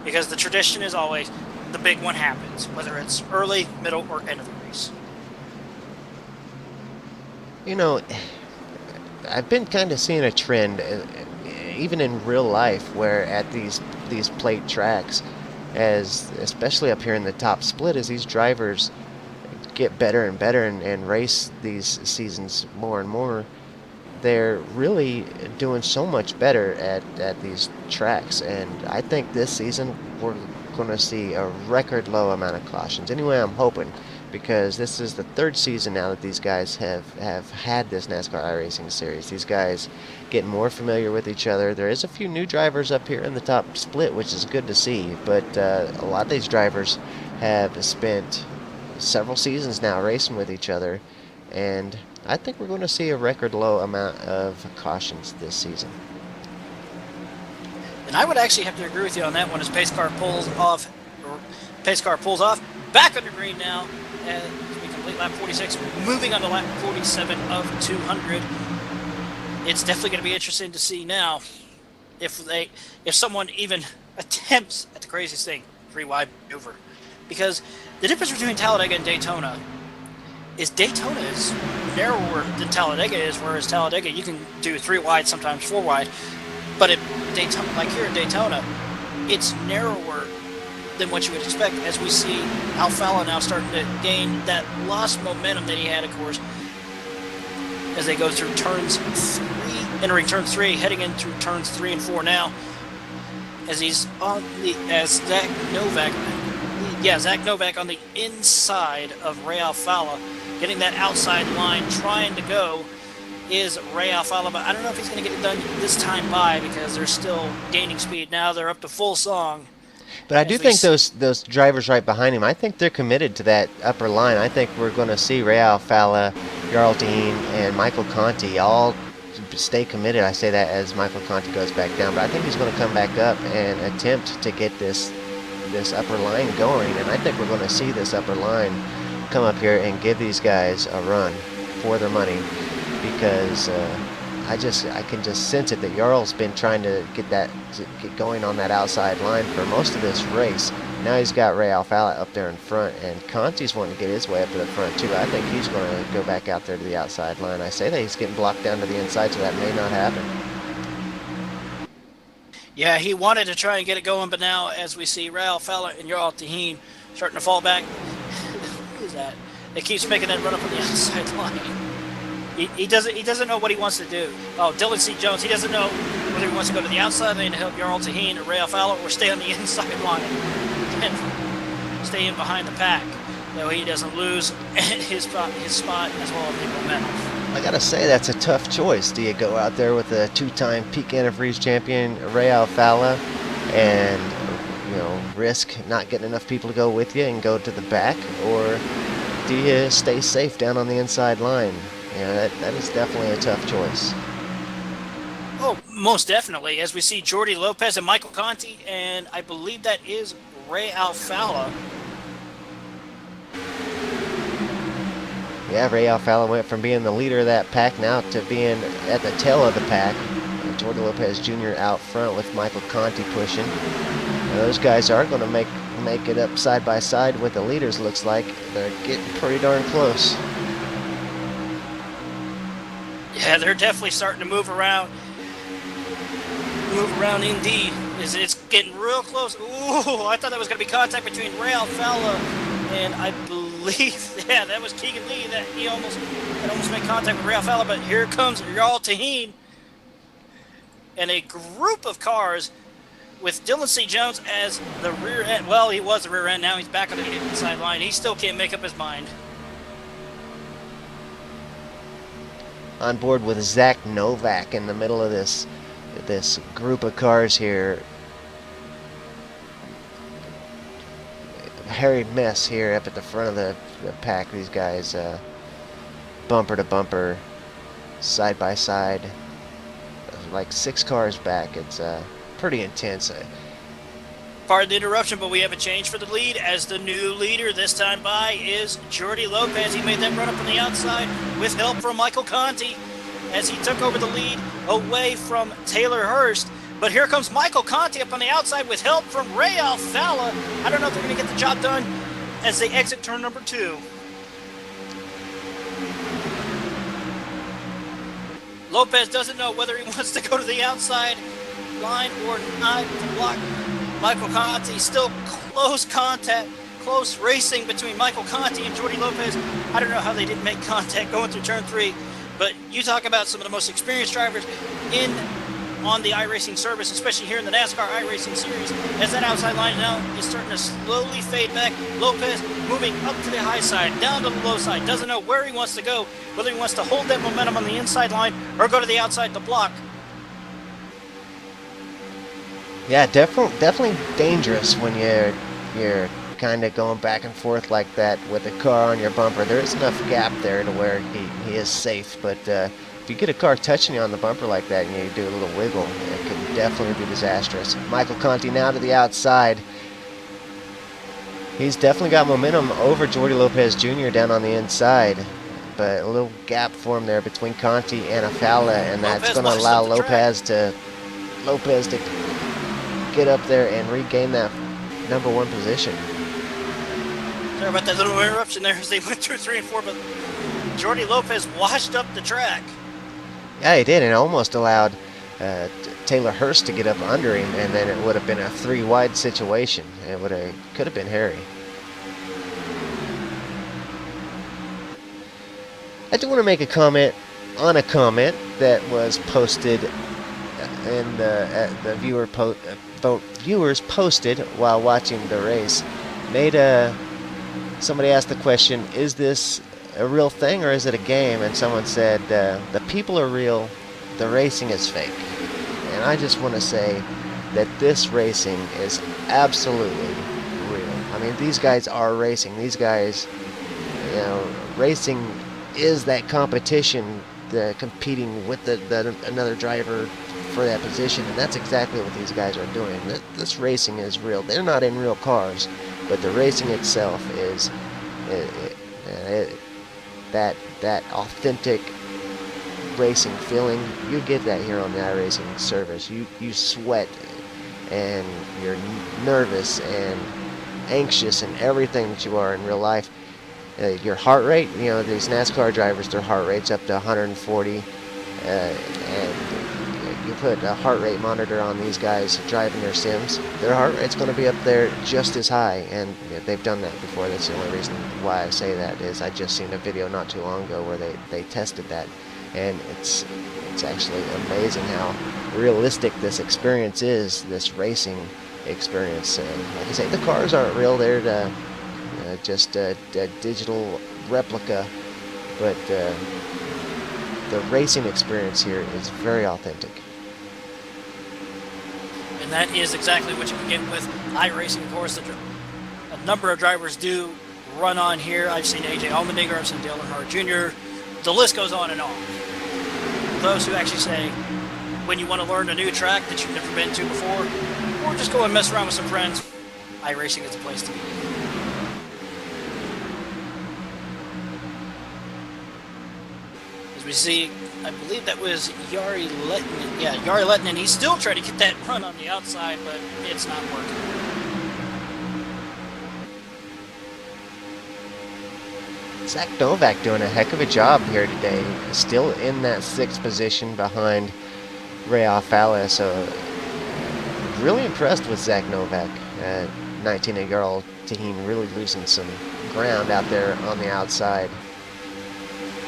Because the tradition is always the big one happens, whether it's early, middle, or end of the race. You know, I've been kind of seeing a trend, even in real life, where at these plate tracks, as especially up here in the top split, as these drivers get better and better and race these seasons more and more, they're really doing so much better at these tracks. And I think this season we're going to see a record low amount of cautions. Anyway, I'm hoping, because this is the 3rd season now that these guys have had this NASCAR iRacing series. These guys getting more familiar with each other. There is a few new drivers up here in the top split, which is good to see, but a lot of these drivers have spent several seasons now racing with each other, and I think we're going to see a record low amount of cautions this season. And I would actually have to agree with you on that one as pace car pulls off. Back under green now as we complete lap 46, moving on to lap 47 of 200. It's definitely going to be interesting to see now if someone even attempts at the craziest thing, 3-wide maneuver. Because the difference between Talladega and Daytona is Daytona is narrower than Talladega is, whereas Talladega you can do 3-wide, sometimes 4-wide. But at Daytona, like here in Daytona, it's narrower than what you would expect, as we see Alfala now starting to gain that lost momentum that he had, of course, as they go through entering turn 3, heading in through turns 3 and 4 now, as he's on Zach Novak on the inside of Ray Alfala, getting that outside line, trying to go is Ray Alfala, but I don't know if he's going to get it done this time because they're still gaining speed. Now they're up to full song. But I do think those drivers right behind him, I think they're committed to that upper line. I think we're going to see Ray Alfala, Jarl Dean, and Michael Conti all stay committed. I say that as Michael Conti goes back down, but I think he's going to come back up and attempt to get this upper line going. And I think we're going to see this upper line come up here and give these guys a run for their money, because I can just sense it that Jarl's been trying to get going on that outside line for most of this race. Now he's got Ray Alfala up there in front, and Conti's wanting to get his way up to the front too. I think he's going to go back out there to the outside line. I say that he's getting blocked down to the inside, so that may not happen. Yeah, he wanted to try and get it going, but now as we see Ray Alfala and Jarl Taheen starting to fall back, who is that? It keeps making that run up on the outside line. He doesn't know what he wants to do. Oh, Dylan C. Jones, he doesn't know whether he wants to go to the outside lane to help Jarl Taheen or Ray Alfala, or stay on the inside line and stay in behind the pack, though he doesn't lose his spot as well as the momentum. I gotta say, that's a tough choice. Do you go out there with a 2-time peak antifreeze champion Ray Alfala and risk not getting enough people to go with you and go to the back, or do you stay safe down on the inside line? That is definitely a tough choice. Oh, most definitely. As we see Jordi Lopez and Michael Conti, and I believe that is Ray Alfala. Yeah, Ray Alfala went from being the leader of that pack now to being at the tail of the pack. Jordi Lopez Jr. out front with Michael Conti pushing. Now, those guys are going to make it up side by side with the leaders, looks like. They're getting pretty darn close. Yeah, they're definitely starting to move move around indeed. It's getting real close. Ooh, I thought that was going to be contact between Ray Alfalla and I believe, yeah, that was Keegan Lee. That almost made contact with Ray Alfalla, but here comes Jarl Taheen and a group of cars with Dylan C. Jones as the rear end. Well, he was the rear end. Now he's back on the inside line. He still can't make up his mind. On board with Zach Novak in the middle of this group of cars here. Hairy mess here up at the front of the pack. These guys bumper to bumper, side by side, like 6 cars back. It's pretty intense. Pardon the interruption, but we have a change for the lead as the new leader this time by is Jordi Lopez. He made that run up on the outside with help from Michael Conti as he took over the lead away from Taylor Hurst. But here comes Michael Conti up on the outside with help from Ray Alfalla. I don't know if they're going to get the job done as they exit turn number 2. Lopez doesn't know whether he wants to go to the outside line or not to block Michael Conti. Still close contact, close racing between Michael Conti and Jordi Lopez. I don't know how they didn't make contact going through turn 3, but you talk about some of the most experienced drivers on the iRacing service, especially here in the NASCAR iRacing series, as that outside line now is starting to slowly fade back. Lopez moving up to the high side, down to the low side, doesn't know where he wants to go, whether he wants to hold that momentum on the inside line or go to the outside to block. Yeah, definitely dangerous when you're kind of going back and forth like that with a car on your bumper. There is enough gap there to where he is safe, but if you get a car touching you on the bumper like that and you do a little wiggle, it can definitely be disastrous. Michael Conti now to the outside. He's definitely got momentum over Jordi Lopez Jr. down on the inside, but a little gap formed there between Conti and Alfalla, and that's going to allow Lopez to get up there and regain that number 1 position. Sorry about that little interruption there as they went through 3 and 4, but Jordi Lopez washed up the track. Yeah, he did, and almost allowed Taylor Hurst to get up under him, and then it would have been a 3-wide situation. It could have been hairy. I do want to make a comment on a comment that was posted in the viewers posted while watching the race. Somebody asked the question, is this a real thing or is it a game? And someone said, the people are real, the racing is fake. And I just want to say that this racing is absolutely real. I mean, these guys are racing. These guys, racing is that competition, competing with another driver for that position, and that's exactly what these guys are doing. This racing is real. They're not in real cars, but the racing itself is that authentic racing feeling. You get that here on the iRacing service. You sweat and you're nervous and anxious and everything that you are in real life. Your heart rate, these NASCAR drivers, their heart rate's up to 140, and you put a heart rate monitor on these guys driving their sims, their heart rate's going to be up there just as high, and they've done that before. That's the only reason why I say that is I just seen a video not too long ago where they tested that, and it's actually amazing how realistic this experience is, this racing experience. Like I say, the cars aren't real. They're just a digital replica, but the racing experience here is very authentic. And that is exactly what you can get with iRacing. Of course, a number of drivers do run on here. I've seen AJ Allmendinger, I've seen Dale Earnhardt Jr. The list goes on and on. Those who actually say, when you want to learn a new track that you've never been to before, or just go and mess around with some friends, iRacing is the place to be. As we see, I believe that was Jari Lehtinen. Yeah, Jari Lehtinen. He's still trying to get that run on the outside, but it's not working. Zach Novak doing a heck of a job here today. Still in that 6th position behind Ray Alfalla. So really impressed with Zach Novak. 19-year-old Taheen really losing some ground out there on the outside.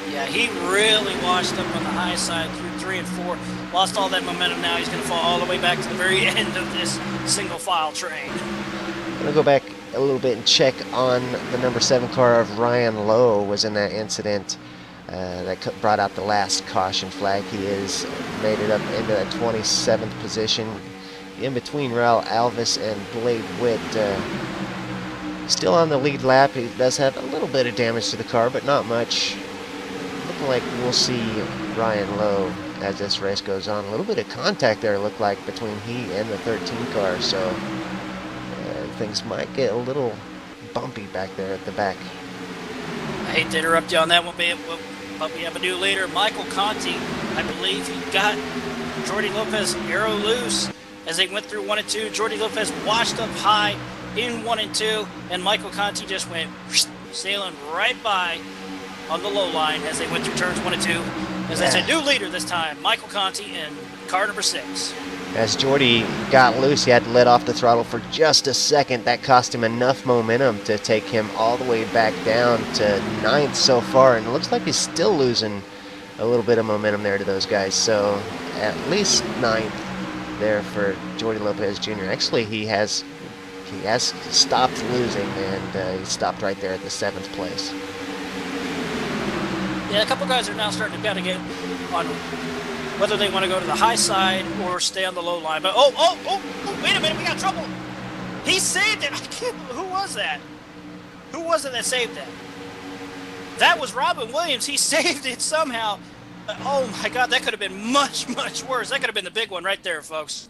Yeah, he really washed up on the high side through 3 and 4. Lost all that momentum. Now he's going to fall all the way back to the very end of this single file train. I'm going to go back a little bit and check on the number 7 car of Ryan Lowe. Was in that incident that brought out the last caution flag. He has made it up into that 27th position. In between Raul Alvis and Blade Witt. Still on the lead lap. He does have a little bit of damage to the car, but not much. Looking like we'll see Ryan Lowe as this race goes on. A little bit of contact there, looked like, between he and the 13 car, so things might get a little bumpy back there at the back. I hate to interrupt you on that one, but we have a new leader, Michael Conti. I believe he got Jordi Lopez arrow loose as they went through 1 and 2. Jordi Lopez washed up high in 1 and 2, and Michael Conti just went sailing right by on the low line as they went through turns 1 and 2. As I said, new leader this time, Michael Conti in car number 6. As Jordi got loose, he had to let off the throttle for just a second. That cost him enough momentum to take him all the way back down to 9th so far, and it looks like he's still losing a little bit of momentum there to those guys. So at least 9th there for Jordi Lopez Jr. Actually, he has stopped losing, and he stopped right there at the 7th place. Yeah, a couple guys are now starting to kind of get on whether they want to go to the high side or stay on the low line. But wait a minute, we got trouble. He saved it. Who was that? Who was it that saved that? That was Robin Williams. He saved it somehow. Oh my God, that could have been much, much worse. That could have been the big one right there, folks.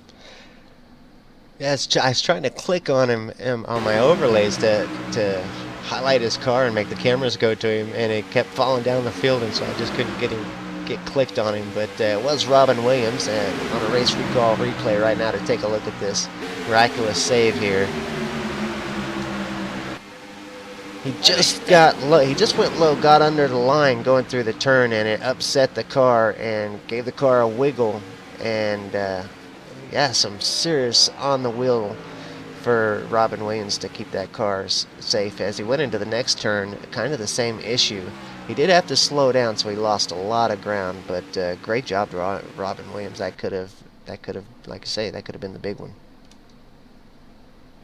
Yeah, I was trying to click on him on my overlays to highlight his car and make the cameras go to him, and it kept falling down the field, and so I just couldn't get clicked on him. But it was Robin Williams, and on a race recall replay right now to take a look at this miraculous save here. He just got low. He just went low, got under the line going through the turn, and it upset the car and gave the car a wiggle. And yeah, some serious on the wheel for Robin Williams to keep that car safe. As he went into the next turn, kind of the same issue. He did have to slow down, so he lost a lot of ground. But great job to Robin Williams. That could have, like I say, that could have been the big one.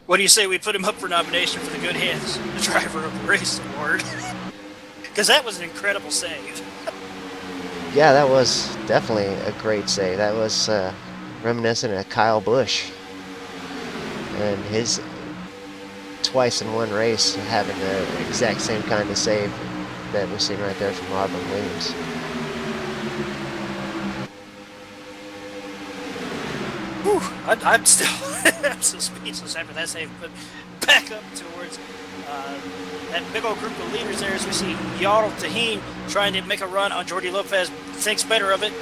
What do you say we put him up for nomination for the Good Hands Driver of the Race Award? Because that was an incredible save. Yeah, that was definitely a great save. That was reminiscent of Kyle Busch and his twice in one race having the exact same kind of save that we've seen right there from Robin Williams. Whew, I'm still I'm so speechless after that save. But back up towards that big old group of leaders there as we see Yarl Taheen trying to make a run on Jordi Lopez. Thinks better of it.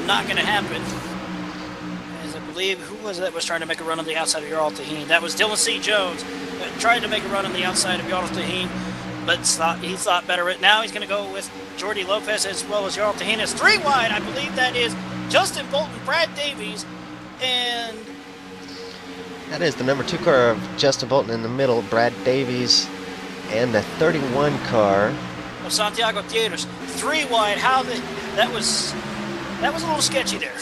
Not going to happen. As I believe, who was it that was trying to make a run on the outside of Yarl Taheen? That was Dylan C. Jones. Tried to make a run on the outside of Yarl Taheen, but he thought better of it. Now he's going to go with Jordi Lopez as well as Yarl Taheen. It's 3 wide. I believe that is Justin Bolton, Brad Davies, and that is the number 2 car of Justin Bolton in the middle, Brad Davies, and the 31 car of Santiago Theaters. 3 wide. That was a little sketchy there.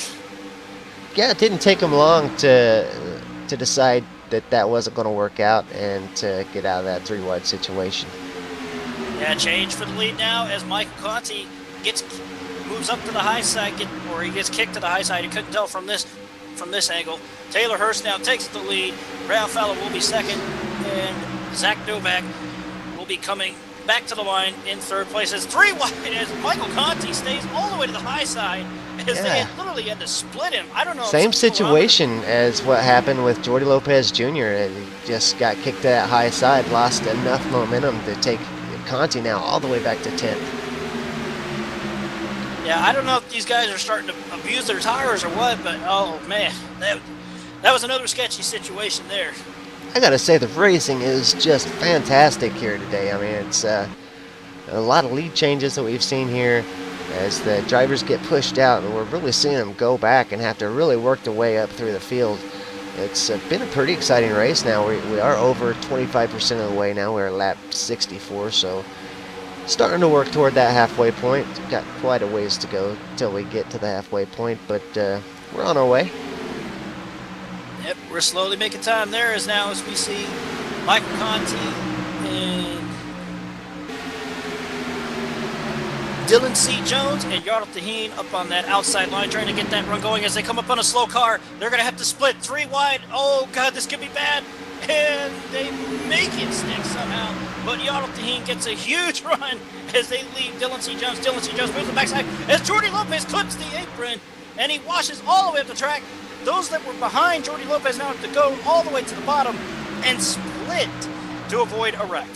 Yeah, it didn't take him long to decide that wasn't going to work out and to get out of that 3 wide situation. Yeah, change for the lead now as Michael Conti moves up to the high side, he gets kicked to the high side. You couldn't tell from this angle. Taylor Hurst now takes the lead. Ralph Fowler will be second, and Zach Novak will be coming back to the line in 3rd place. As 3 wide as Michael Conti stays all the way to the high side as they literally had to split him. I don't know. Same situation as what happened with Jordi Lopez Jr. He just got kicked to that high side, lost enough momentum to take Conti now all the way back to 10th. Yeah, I don't know if these guys are starting to abuse their tires or what, but oh man, that was another sketchy situation there. I gotta say, the racing is just fantastic here today. I mean, it's a lot of lead changes that we've seen here as the drivers get pushed out, and we're really seeing them go back and have to really work their way up through the field. it's been a pretty exciting race now. We are over 25% of the way now. We're at lap 64, so starting to work toward that halfway point. Got quite a ways to go till we get to the halfway point, but we're on our way. Yep, we're slowly making time there as we see Michael Conti and Dylan C. Jones and Yardle Taheen up on that outside line trying to get that run going as they come up on a slow car. They're going to have to split 3 wide. Oh, God, this could be bad. And they make it stick somehow. But Yardle Taheen gets a huge run as they leave Dylan C. Jones. Dylan C. Jones moves the backside as Jordy Lopez clips the apron and he washes all the way up the track. Those that were behind Jordy Lopez now have to go all the way to the bottom and split to avoid a wreck.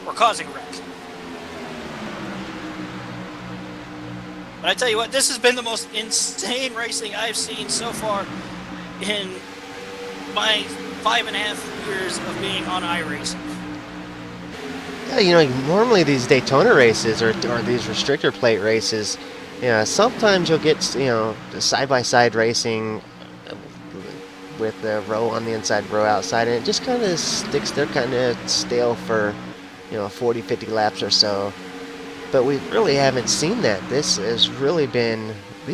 Or causing a wreck. But I tell you what, this has been the most insane racing I've seen so far in my 5.5 years of being on iRacing. Yeah, normally these Daytona races or these restrictor plate races, sometimes you'll get, side-by-side racing with a row on the inside, row outside, and it just kind of sticks there kind of stale for, 40, 50 laps or so. But we really haven't seen that. These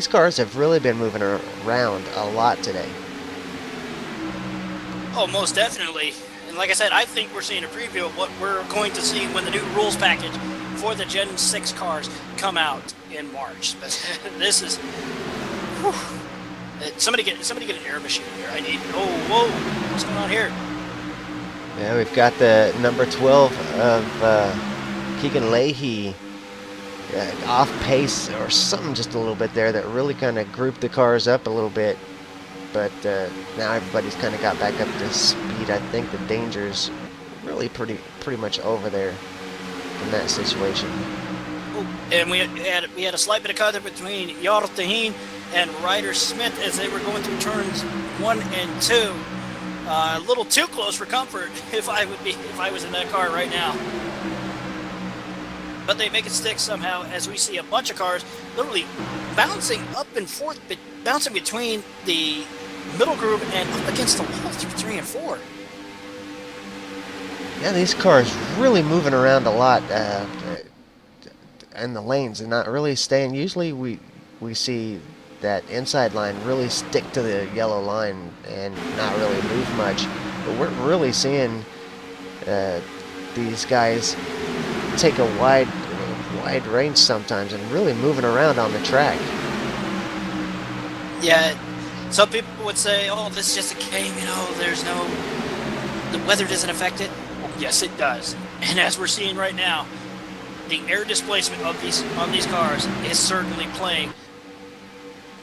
cars have really been moving around a lot today. Oh, most definitely. And like I said, I think we're seeing a preview of what we're going to see when the new rules package for the Gen 6 cars come out in March. But this is... Whew. Somebody get an air machine here. I need... Oh, whoa. What's going on here? Yeah, we've got the number 12 of Keegan Leahy off pace or something just a little bit there that really kind of grouped the cars up a little bit. But now everybody's kind of got back up to speed. I think the danger's really pretty much over there in that situation. Oh, and we had a slight bit of contact between Yardle Taheen and Ryder Smith as they were going through turns 1 and 2. A little too close for comfort if I was in that car right now. But they make it stick somehow as we see a bunch of cars literally bouncing up and forth, bouncing between the middle group and up against the wall through 3 and 4. Yeah, these cars really moving around a lot in the lanes and not really staying. Usually we see that inside line really stick to the yellow line and not really move much. But we're really seeing these guys take a wide range sometimes and really moving around on the track. Yeah, some people would say, oh, this is just a game, the weather doesn't affect it. Yes, it does. And as we're seeing right now, the air displacement of these cars is certainly playing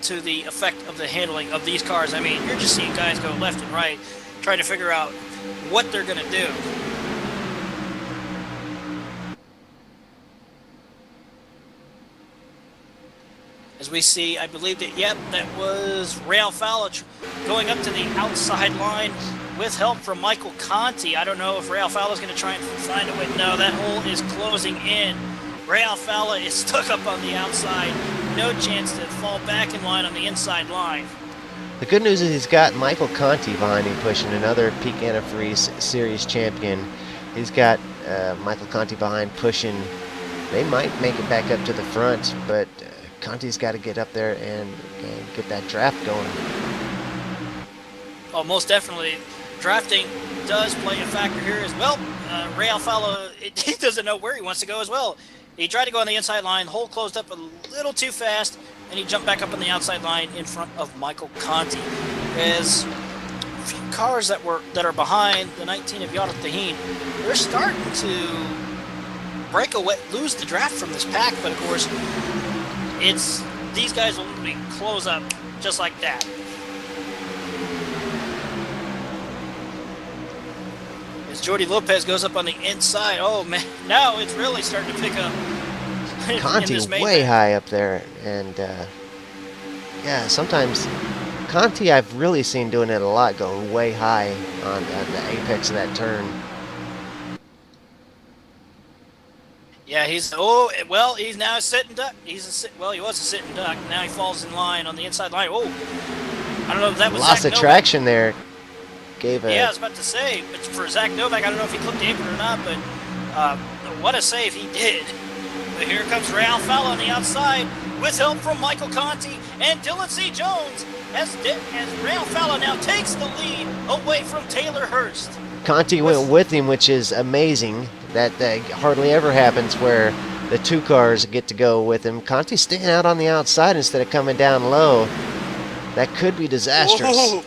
to the effect of the handling of these cars. I mean, you're just seeing guys go left and right, trying to figure out what they're going to do. As we see, I believe that was Ray Alfalla going up to the outside line with help from Michael Conti. I don't know if Ray Alfalla is going to try and find a way. No, that hole is closing in. Ray Alfalla is stuck up on the outside. No chance to fall back in line on the inside line. The good news is he's got Michael Conti behind him pushing, another Peak Antifreeze Series champion. He's got Michael Conti behind pushing. They might make it back up to the front, but Conti's got to get up there and get that draft going. Oh, most definitely. Drafting does play a factor here as well. Ray Alfalla, he doesn't know where he wants to go as well. He tried to go on the inside line, hole closed up a little too fast, and he jumped back up on the outside line in front of Michael Conti. As a few cars that are behind the 19 of Yardle Taheen, they're starting to break away, lose the draft from this pack, but of course, these guys will literally close up just like that. As Jordy Lopez goes up on the inside, oh man, now it's really starting to pick up. Conti way high up there, and yeah, sometimes Conti I've really seen doing it a lot, going way high on the apex of that turn. Yeah, he's now a sitting duck. He was a sitting duck. Now he falls in line on the inside line. Oh, I don't know if that was Lost Zach the Novak. traction there. Gave a Yeah, I was about to say, but for Zach Novak, I don't know if he clipped the apron or not, but what a save he did. But here comes Ray Alfalla on the outside with help from Michael Conti and Dylan C. Jones as Ray Alfalla now takes the lead away from Taylor Hurst. Conti went with him, which is amazing. That hardly ever happens where the two cars get to go with him. Conti's staying out on the outside instead of coming down low. That could be disastrous. Whoa.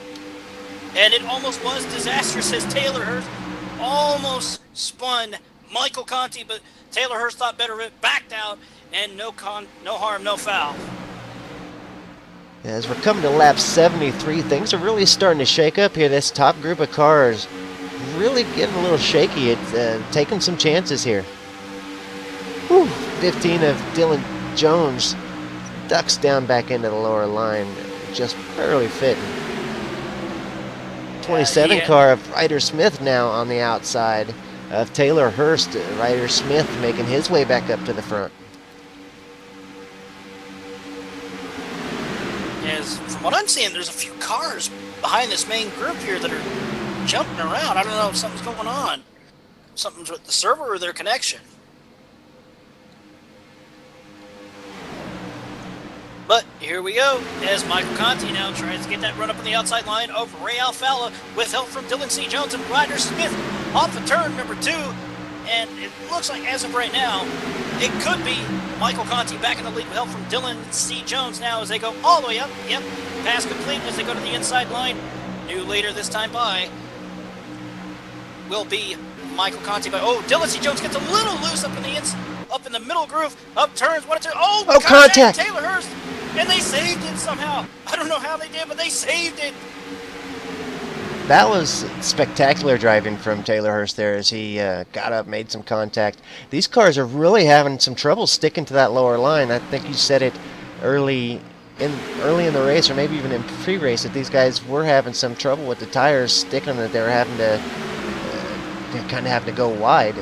And it almost was disastrous as Taylor Hurst almost spun Michael Conti, but Taylor Hurst thought better of it, backed out, and no harm, no foul. As we're coming to lap 73, things are really starting to shake up here. This top group of cars really getting a little shaky. It's taking some chances here. Whew. 15 of Dylan Jones ducks down back into the lower line, just barely fitting. 27 car of Ryder Smith now on the outside of Taylor Hurst. Ryder Smith making his way back up to the front. As from what I'm seeing, there's a few cars behind this main group here that are jumping around. I don't know if something's going on. Something's with the server or their connection. But here we go, as Michael Conti now tries to get that run up on the outside line of Ray Alfalla with help from Dylan C. Jones and Ryder Smith off of turn number 2. And it looks like, as of right now, it could be Michael Conti back in the lead with help from Dylan C. Jones now as they go all the way up. Yep, pass complete as they go to the inside line. New leader this time by will be Michael Conti. But Dylan C. Jones gets a little loose up in the middle groove, up turns, contact! Taylor Hurst, and they saved it somehow. I don't know how they did, but they saved it. That was spectacular driving from Taylor Hurst there as he got up, made some contact. These cars are really having some trouble sticking to that lower line. I think you said it early in the race, or maybe even in pre-race, that these guys were having some trouble with the tires sticking, that they were having to kind of have to go wide.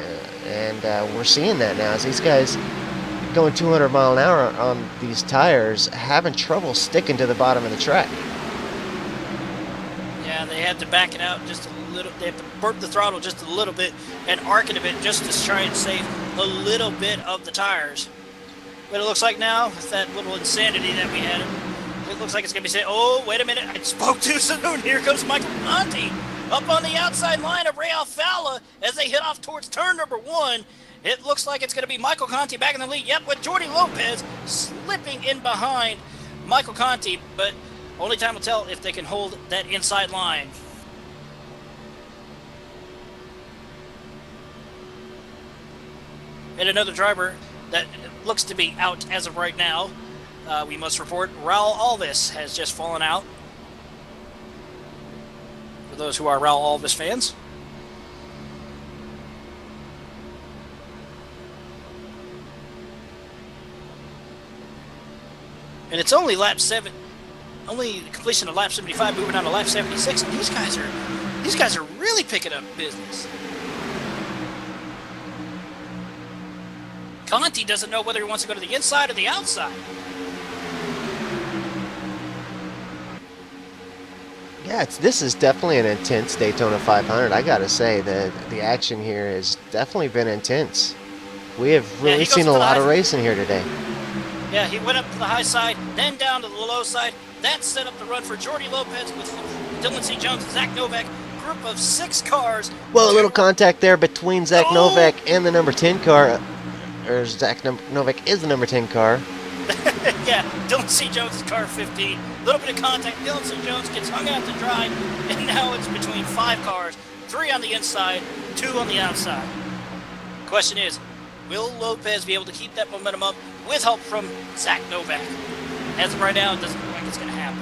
And we're seeing that now as these guys going 200 mile an hour on these tires, having trouble sticking to the bottom of the track. Yeah, they had to back it out just a little. They have to burp the throttle just a little bit and arc it a bit just to try and save a little bit of the tires. But it looks like now, with that little insanity that we had, it looks like it's going to be saying, oh, wait a minute, I spoke too soon. Here comes Michael Conti up on the outside line of Ray Alfalla as they hit off towards turn number 1. It looks like it's going to be Michael Conti back in the lead. Yep, with Jordi Lopez slipping in behind Michael Conti, but only time will tell if they can hold that inside line. And another driver that looks to be out as of right now, we must report, Raul Alves has just fallen out. For those who are Raul Alves fans. And it's only lap 7, only completion of lap 75, moving on to lap 76. And these guys are really picking up business. Conti doesn't know whether he wants to go to the inside or the outside. Yeah, this is definitely an intense Daytona 500. I gotta say that the action here has definitely been intense. We have really seen a lot of racing here today. Yeah, he went up to the high side, then down to the low side. That set up the run for Jordi Lopez with Dylan C. Jones and Zach Novak. Group of 6 cars. Well, a little contact there between Zach Novak and the number 10 car. Or Zach Novak is the number 10 car. Yeah, Dylan C. Jones' car 15. A little bit of contact. Dylan C. Jones gets hung out to dry. And now it's between 5 cars. 3 on the inside, 2 on the outside. Question is, will Lopez be able to keep that momentum up with help from Zach Novak? As of right now, it doesn't look like it's going to happen.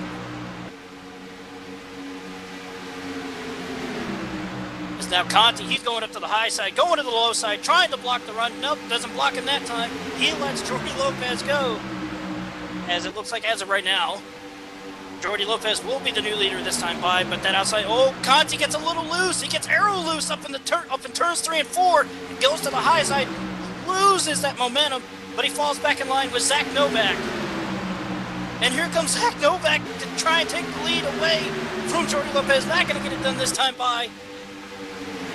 It's now Conti. He's going up to the high side, going to the low side, trying to block the run. Nope, doesn't block him that time. He lets Jordi Lopez go. As it looks like as of right now, Jordi Lopez will be the new leader this time by, but that outside, Conti gets a little loose. He gets arrow loose up in turns 3 and 4. He goes to the high side, loses that momentum, but he falls back in line with Zach Novak. And here comes Zach Novak to try and take the lead away from Jordi Lopez. Not going to get it done this time by.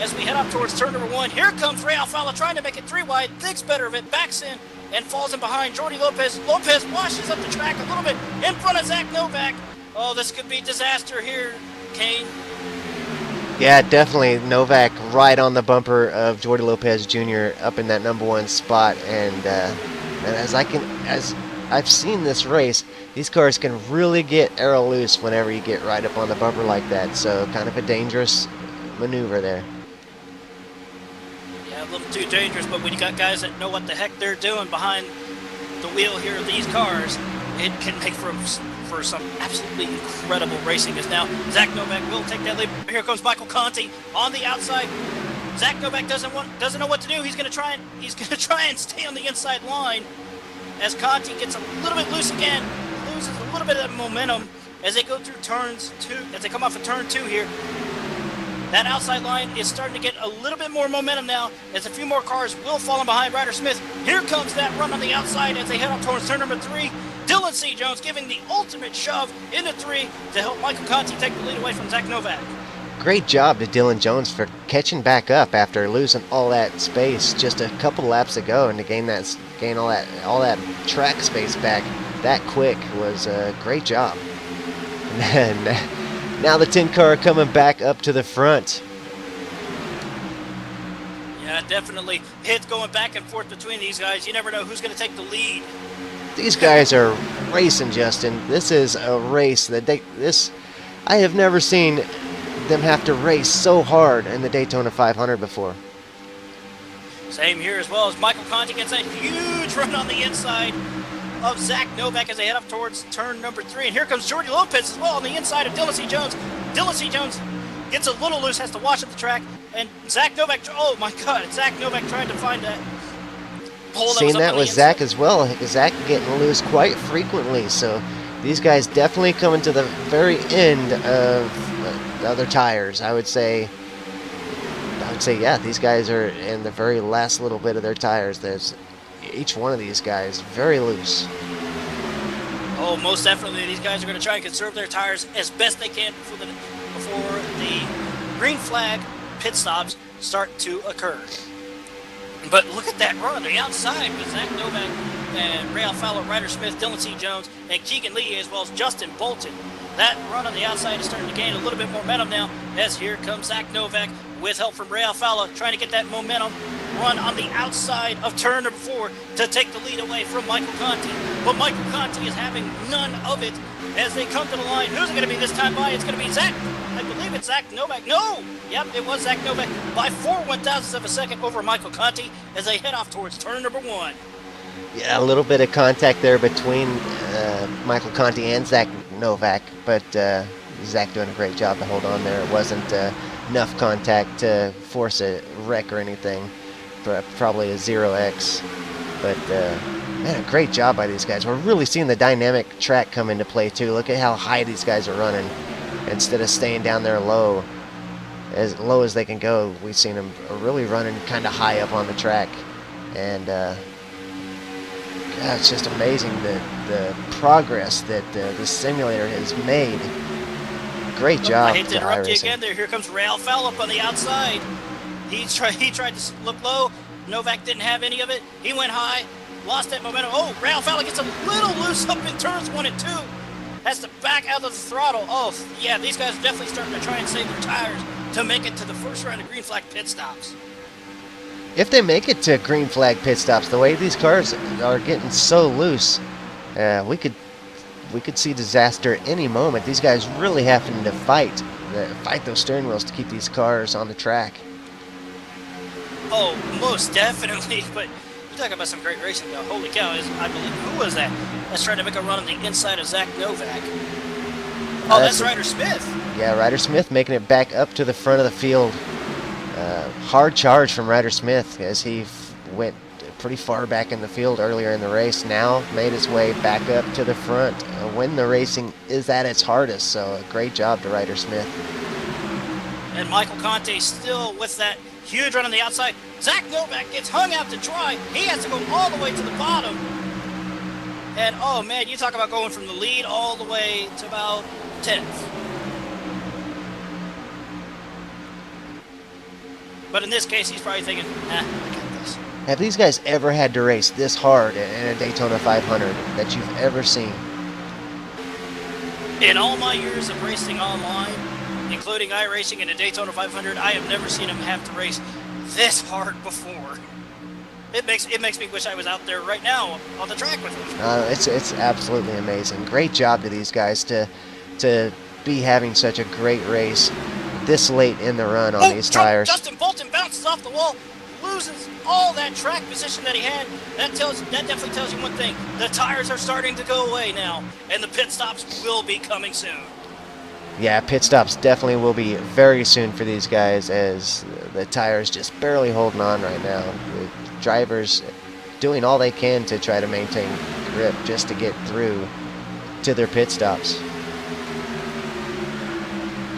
As we head up towards turn number 1, here comes Ray Alfala trying to make it 3 wide, thinks better of it, backs in, and falls in behind Jordi Lopez. Lopez washes up the track a little bit in front of Zach Novak. Oh, this could be disaster here, Kane. Yeah, definitely Novak right on the bumper of Jordi Lopez Jr. up in that number 1 spot, and as I've seen this race, these cars can really get aero loose whenever you get right up on the bumper like that. So kind of a dangerous maneuver there. Yeah, a little too dangerous, but when you got guys that know what the heck they're doing behind the wheel here of these cars, it can make for some absolutely incredible racing. As now Zach Novak will take that lead. Here comes Michael Conti on the outside. Zach Novak doesn't know what to do. He's gonna try and stay on the inside line. As Conti gets a little bit loose again, loses a little bit of momentum as they go through turns 2, as they come off of turn 2 here. That outside line is starting to get a little bit more momentum now, as a few more cars will fall in behind Ryder Smith. Here comes that run on the outside as they head up towards turn number 3. Dylan C. Jones giving the ultimate shove into 3 to help Michael Conti take the lead away from Zach Novak. Great job to Dylan Jones for catching back up after losing all that space just a couple laps ago, and to gain all that track space back that quick was a great job. And now the 10 car coming back up to the front. Yeah, definitely. Hits going back and forth between these guys. You never know who's going to take the lead. These guys are racing, Justin. This is a race that I have never seen them have to race so hard in the Daytona 500 before. Same here, as well as Michael Conti gets a huge run on the inside of Zach Novak as they head up towards turn number 3. And here comes Jordi Lopez as well on the inside of Dylan C. Jones. Dylan C. Jones gets a little loose, has to wash up the track. And Zach Novak, oh my God, Zach Novak trying to find that pole that Seen was up that on the with inside. Zach as well. Zach getting loose quite frequently. So these guys definitely coming to the very end of the other tires. I would say, yeah, these guys are in the very last little bit of their tires. There's each one of these guys very loose. Oh, most definitely. These guys are going to try and conserve their tires as best they can before the green flag pit stops start to occur. But look at that run on the outside with Zach Novak and Ray Alfala, Ryder Smith, Dylan C. Jones, and Keegan Lee, as well as Justin Bolton. That run on the outside is starting to gain a little bit more momentum now, as here comes Zach Novak with help from Ray Alfala, trying to get that momentum run on the outside of turn number 4 to take the lead away from Michael Conti. But Michael Conti is having none of it as they come to the line. Who's it going to be this time by? It's going to be Zach. I believe it's Zach Novak. No! Yep, it was Zach Novak by 4 1/1000ths of a second over Michael Conti as they head off towards turn number 1. Yeah, a little bit of contact there between Michael Conti and Zach Novak, but Zach doing a great job to hold on there. It wasn't enough contact to force a wreck or anything, probably a 0x. But man, a great job by these guys. We're really seeing the dynamic track come into play too. Look at how high these guys are running. Instead of staying down there low as they can go, we've seen them really running kind of high up on the track. And it's just amazing the progress that the simulator has made. Great job. I hate to interrupt you again there. Here comes Ray Alfala up on the outside. He tried to look low. Novak didn't have any of it. He went high, lost that momentum. Oh, Ray Alfala gets a little loose up in turns 1 and 2. Has to back out of the throttle. Oh, yeah, these guys are definitely starting to try and save their tires to make it to the first round of green flag pit stops. If they make it to green flag pit stops, the way these cars are getting so loose, we could see disaster at any moment. These guys really having to fight those steering wheels to keep these cars on the track. Oh, most definitely. But you're talking about some great racing, though. Holy cow! I believe, who was that? That's trying to make a run on the inside of Zach Novak. Oh, that's Ryder Smith. Yeah, Ryder Smith making it back up to the front of the field. Hard charge from Ryder Smith as he went pretty far back in the field earlier in the race. Now made his way back up to the front when the racing is at its hardest. So a great job to Ryder Smith. And Michael Conti still with that huge run on the outside. Zach Novak gets hung out to dry. He has to go all the way to the bottom. And oh man, you talk about going from the lead all the way to about 10th. But in this case, he's probably thinking, I got this. Have these guys ever had to race this hard in a Daytona 500 that you've ever seen? In all my years of racing online, including iRacing and a Daytona 500, I have never seen him have to race this hard before. It makes me wish I was out there right now on the track with him. It's absolutely amazing. Great job to these guys to be having such a great race this late in the run on these tires. Justin Bolton bounces off the wall, loses all that track position that he had. That definitely tells you one thing: the tires are starting to go away now, and the pit stops will be coming soon. Yeah, pit stops definitely will be very soon for these guys, as the tires just barely holding on right now. The drivers doing all they can to try to maintain grip just to get through to their pit stops.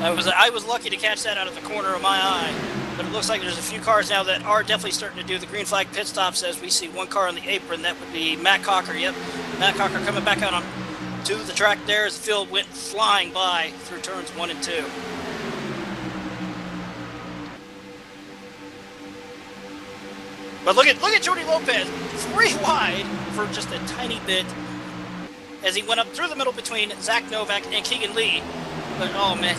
I was lucky to catch that out of the corner of my eye, but it looks like there's a few cars now that are definitely starting to do the green flag pit stops, as we see one car on the apron. That would be Matt Cocker. Yep, Matt Cocker coming back out to the track there as the field went flying by through turns 1 and 2. But look at Jordy Lopez, 3 wide for just a tiny bit as he went up through the middle between Zach Novak and Keegan Lee. But oh man,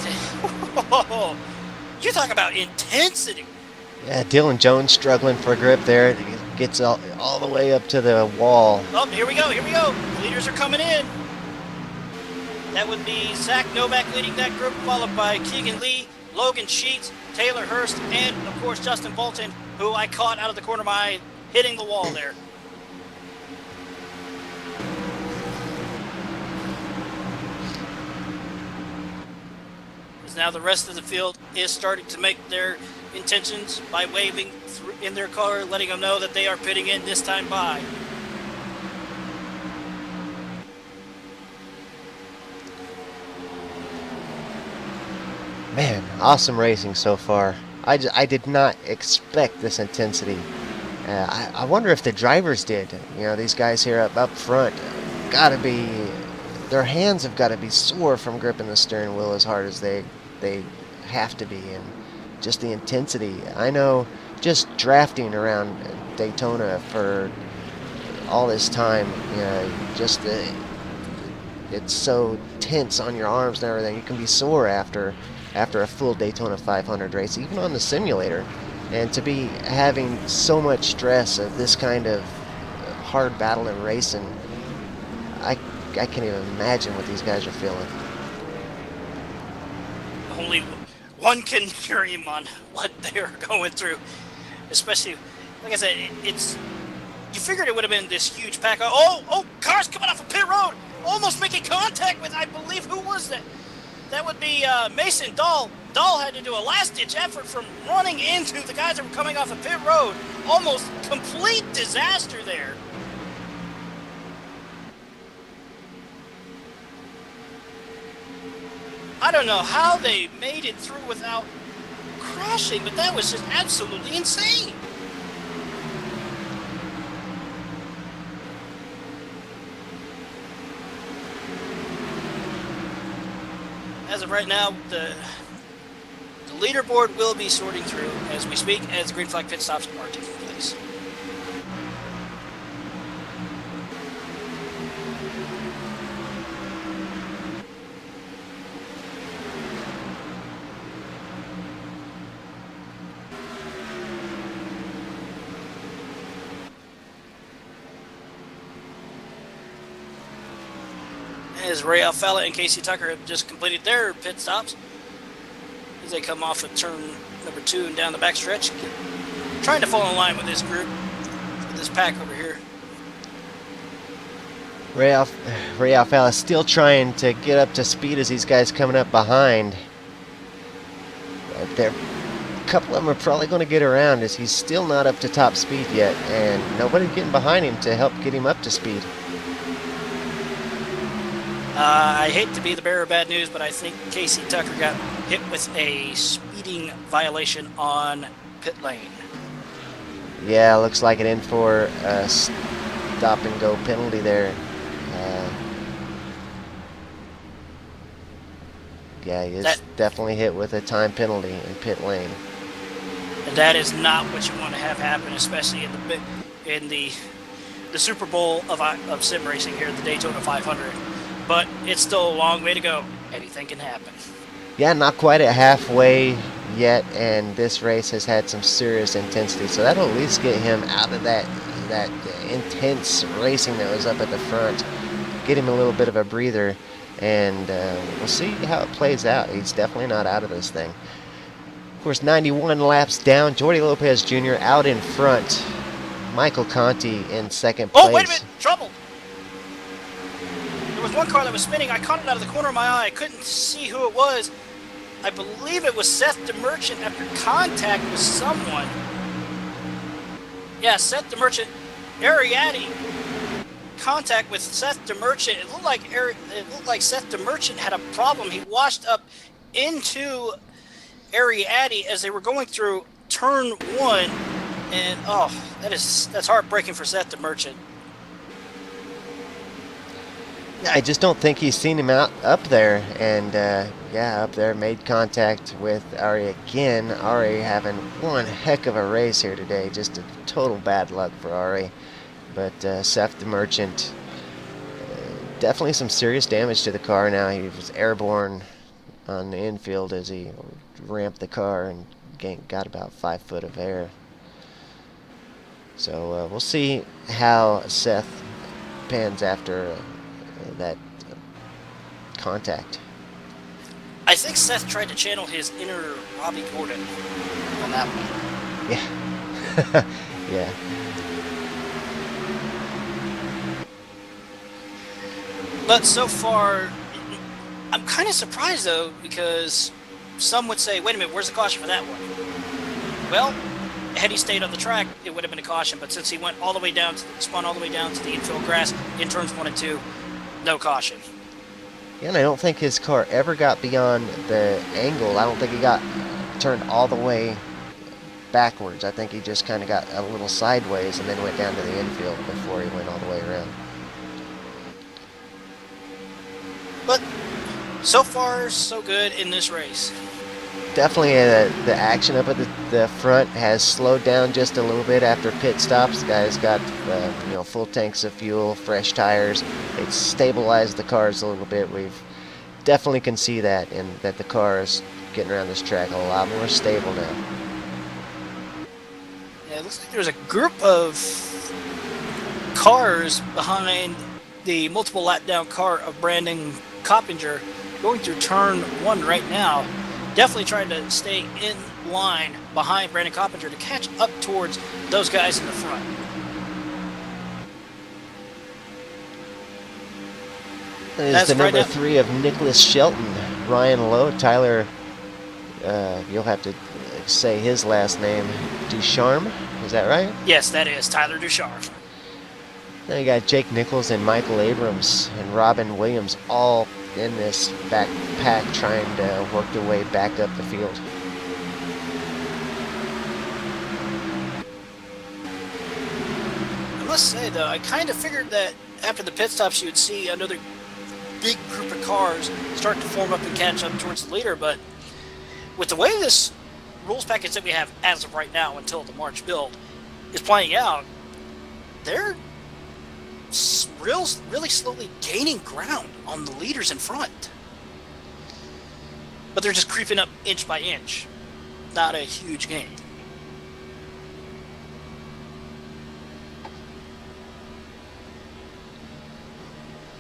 you talk about intensity. Yeah, Dylan Jones struggling for grip there. He gets all the way up to the wall. Oh, here we go. The leaders are coming in. That would be Zach Novak leading that group, followed by Keegan Lee, Logan Sheets, Taylor Hurst, and of course Justin Bolton, who I caught out of the corner of my eye, hitting the wall there. As now the rest of the field is starting to make their intentions by waving in their car, letting them know that they are pitting in this time by. Man, awesome racing so far. I did not expect this intensity. I wonder if the drivers did. You know, these guys here up front, their hands have got to be sore from gripping the steering wheel as hard as they have to be, and just the intensity. I know, just drafting around Daytona for all this time, you know, just it's so tense on your arms and everything. You can be sore after a full Daytona 500 race, even on the simulator. And to be having so much stress of this kind of hard battle and racing, I can't even imagine what these guys are feeling. Only one can dream on what they're going through, especially, like I said, you figured it would have been this huge pack. Oh, cars coming off of pit road, almost making contact with, I believe, who was that? That would be Mason Dahl. Dahl had to do a last-ditch effort from running into the guys that were coming off of pit road. Almost complete disaster there. I don't know how they made it through without crashing, but that was just absolutely insane. As of right now, the leaderboard will be sorting through as we speak, as green flag pit stops are taking place. As Ray Alfalla and Casey Tucker have just completed their pit stops as they come off of turn number 2 and down the backstretch, trying to fall in line with this group, with this pack over here. Ray Alfalla still trying to get up to speed as these guys coming up behind. A couple of them are probably going to get around, as he's still not up to top speed yet, and nobody's getting behind him to help get him up to speed. I hate to be the bearer of bad news, but I think Casey Tucker got hit with a speeding violation on pit lane. Yeah, looks like it in for a stop and go penalty there. Yeah, he is That definitely hit with a time penalty in pit lane. and that is not what you want to have happen, especially in the Super Bowl of sim racing here at the Daytona 500. But it's still a long way to go. Anything can happen. Yeah, not quite at halfway yet, and this race has had some serious intensity, so that'll at least get him out of that intense racing that was up at the front, get him a little bit of a breather, and we'll see how it plays out. He's definitely not out of this thing. Of course, 91 laps down, Jordi Lopez Jr. out in front, Michael Conti in second place. Oh, wait a minute! Trouble! There was one car that was spinning. I caught it out of the corner of my eye. I couldn't see who it was. I believe it was Seth DeMerchant after contact with someone. Yeah, Seth DeMerchant. Ariadne contact with Seth DeMerchant. It looked like Seth DeMerchant had a problem. He washed up into Ariadne as they were going through turn one, and that's heartbreaking for Seth DeMerchant. I just don't think he's seen him up there, and up there, made contact with Ari again. Ari having one heck of a race here today, just a total bad luck for Ari. But Seth DeMerchant, definitely some serious damage to the car now. He was airborne on the infield as he ramped the car and got about 5 foot of air. So we'll see how Seth pans after that contact. I think Seth tried to channel his inner Robbie Gordon on that one. Yeah. Yeah. But so far, I'm kind of surprised though, because some would say, wait a minute, where's the caution for that one? Well, had he stayed on the track, it would have been a caution, but since he went all the way down, spun all the way down to the infield grass in turns 1 and 2, no caution. Yeah, and I don't think his car ever got beyond the angle. I don't think he got turned all the way backwards. I think he just kind of got a little sideways and then went down to the infield before he went all the way around. But so far, so good in this race. Definitely the action up at the front has slowed down just a little bit after pit stops. The guys got full tanks of fuel, fresh tires. It's stabilized the cars a little bit. We've definitely can see that, and that the car is getting around this track a lot more stable now. Yeah, it looks like there's a group of cars behind the multiple lap down car of Brandon Coppinger going through turn 1 right now. Definitely trying to stay in line behind Brandon Coppinger to catch up towards those guys in the front. There's the number 3 of Nicholas Shelton, Ryan Lowe, Tyler, you'll have to say his last name, Ducharme, is that right? Yes, that is Tyler Ducharme. Then you got Jake Nichols and Michael Abrams and Robin Williams all in this back pack trying to work their way back up the field. I must say, though, I kind of figured that after the pit stops you would see another big group of cars start to form up and catch up towards the leader, but with the way this rules package that we have as of right now until the March build is playing out, they're really slowly gaining ground on the leaders in front. But they're just creeping up inch by inch. Not a huge gain.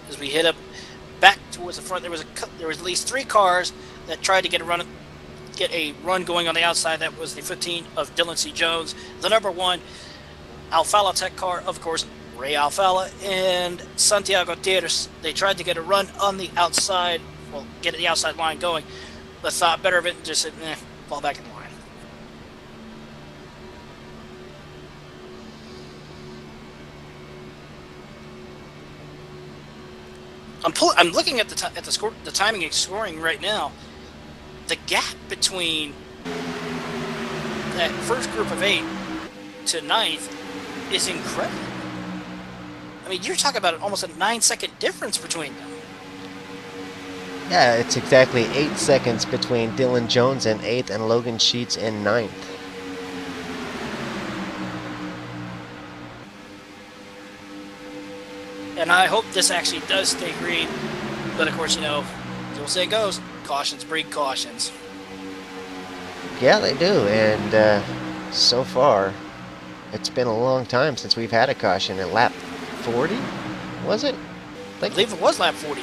As we hit up back towards the front, there was at least 3 cars that tried to get a run going on the outside. That was the 15 of Dylan C. Jones, the number 1 Alfala Tech car, of course, Ray Alfala and Santiago Tierres. They tried to get a run on the outside, get the outside line going, but thought better of it and just said, fall back in line. I'm looking at the timing and scoring right now. The gap between that first group of 8 to 9th is incredible. I mean, you're talking about almost a 9-second difference between them. Yeah, it's exactly 8 seconds between Dylan Jones in 8th and Logan Sheets in 9th. And I hope this actually does stay green. But of course, the old saying goes, cautions breed cautions. Yeah, they do, and so far, it's been a long time since we've had a caution at lap 40, was it? I believe it was lap 40.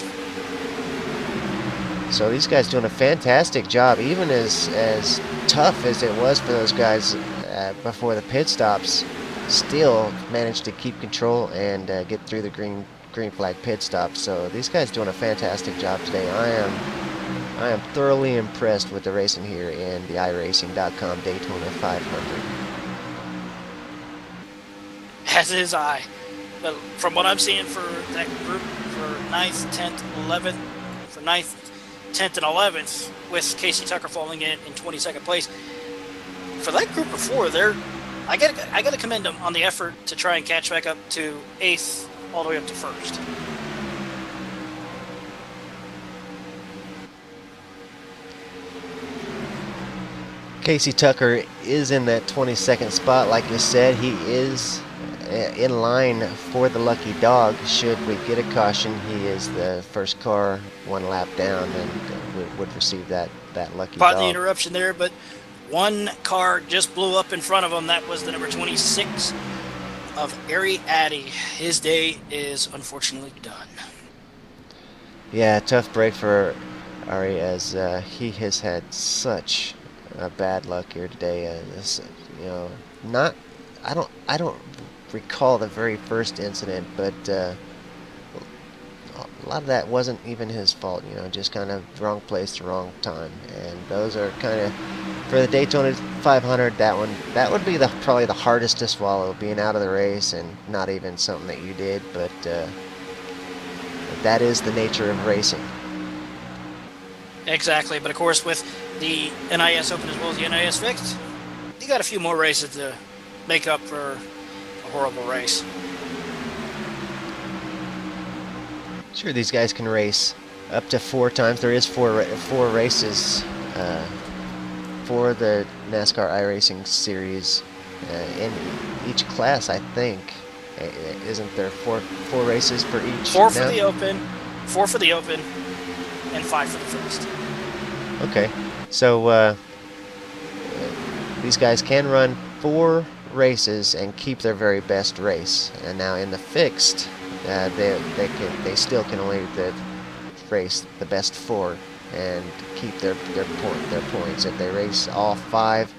So these guys doing a fantastic job, even as tough as it was for those guys before the pit stops. Still managed to keep control and get through the green flag pit stop. So these guys doing a fantastic job today. I am thoroughly impressed with the racing here in the Iracing.com Daytona 500. As is I. But from what I'm seeing for that group for 9th, 10th, 11th, for 9th, 10th, and 11th, with Casey Tucker falling in 22nd place, for that group of four, I gotta commend them on the effort to try and catch back up to 8th all the way up to 1st. Casey Tucker is in that 22nd spot, like you said. He is in line for the lucky dog. Should we get a caution, he is the first car one lap down and would receive that lucky Pardon dog. the interruption there, but one car just blew up in front of him. That was the number 26 of Iracing. His day is unfortunately done. Yeah, tough break for Ari, as he has had such bad luck here today. I don't recall the very first incident, but a lot of that wasn't even his fault. Just kind of wrong place, wrong time, and those are kind of, for the Daytona 500. That would be probably the hardest to swallow, being out of the race and not even something that you did, but that is the nature of racing. Exactly, but of course with the NIS Open as well as the NIS Fixed, you got a few more races to make up for a horrible race. Sure, these guys can race up to 4 times. There is four races for the NASCAR iRacing series in each class, I think. Isn't there four races for each? 4 for the Open, 4 for the Open, and 5 for the Fixed. Okay, so these guys can run 4 races and keep their very best race. And now in the Fixed, they still can only race the best 4 and keep their points. If they race all 5,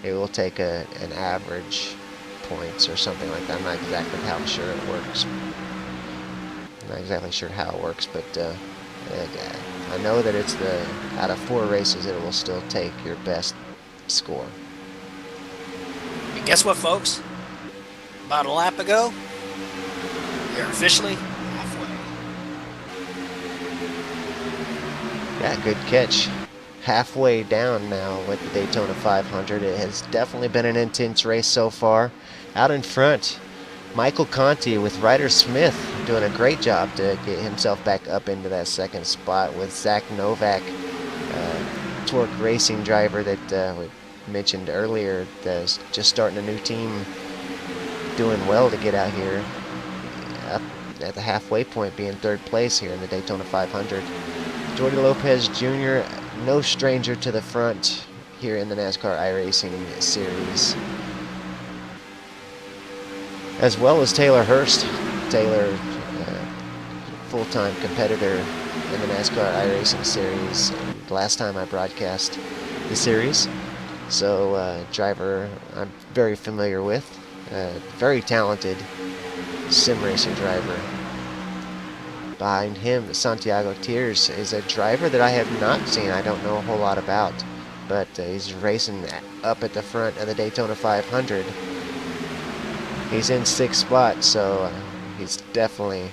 it will take an average points or something like that. I'm not exactly sure how it works, but I know that it's out of 4 races, it will still take your best score. And guess what, folks? About a lap ago, you're officially halfway. Yeah, good catch. Halfway down now with the Daytona 500. It has definitely been an intense race so far. Out in front, Michael Conti with Ryder Smith doing a great job to get himself back up into that 2nd spot, with Zach Novak, Torque Racing driver that we mentioned earlier, that's just starting a new team, doing well to get out here up at the halfway point, being 3rd place here in the Daytona 500. Jordy Lopez Jr., no stranger to the front here in the NASCAR iRacing series, as well as Taylor Hurst. Taylor, full-time competitor in the NASCAR iRacing series. The last time I broadcast the series, so driver I'm very familiar with, very talented sim racing driver. Behind him, Santiago Tiers is a driver that I have not seen. I don't know a whole lot about, but he's racing up at the front of the Daytona 500. He's in 6th spot, so he's definitely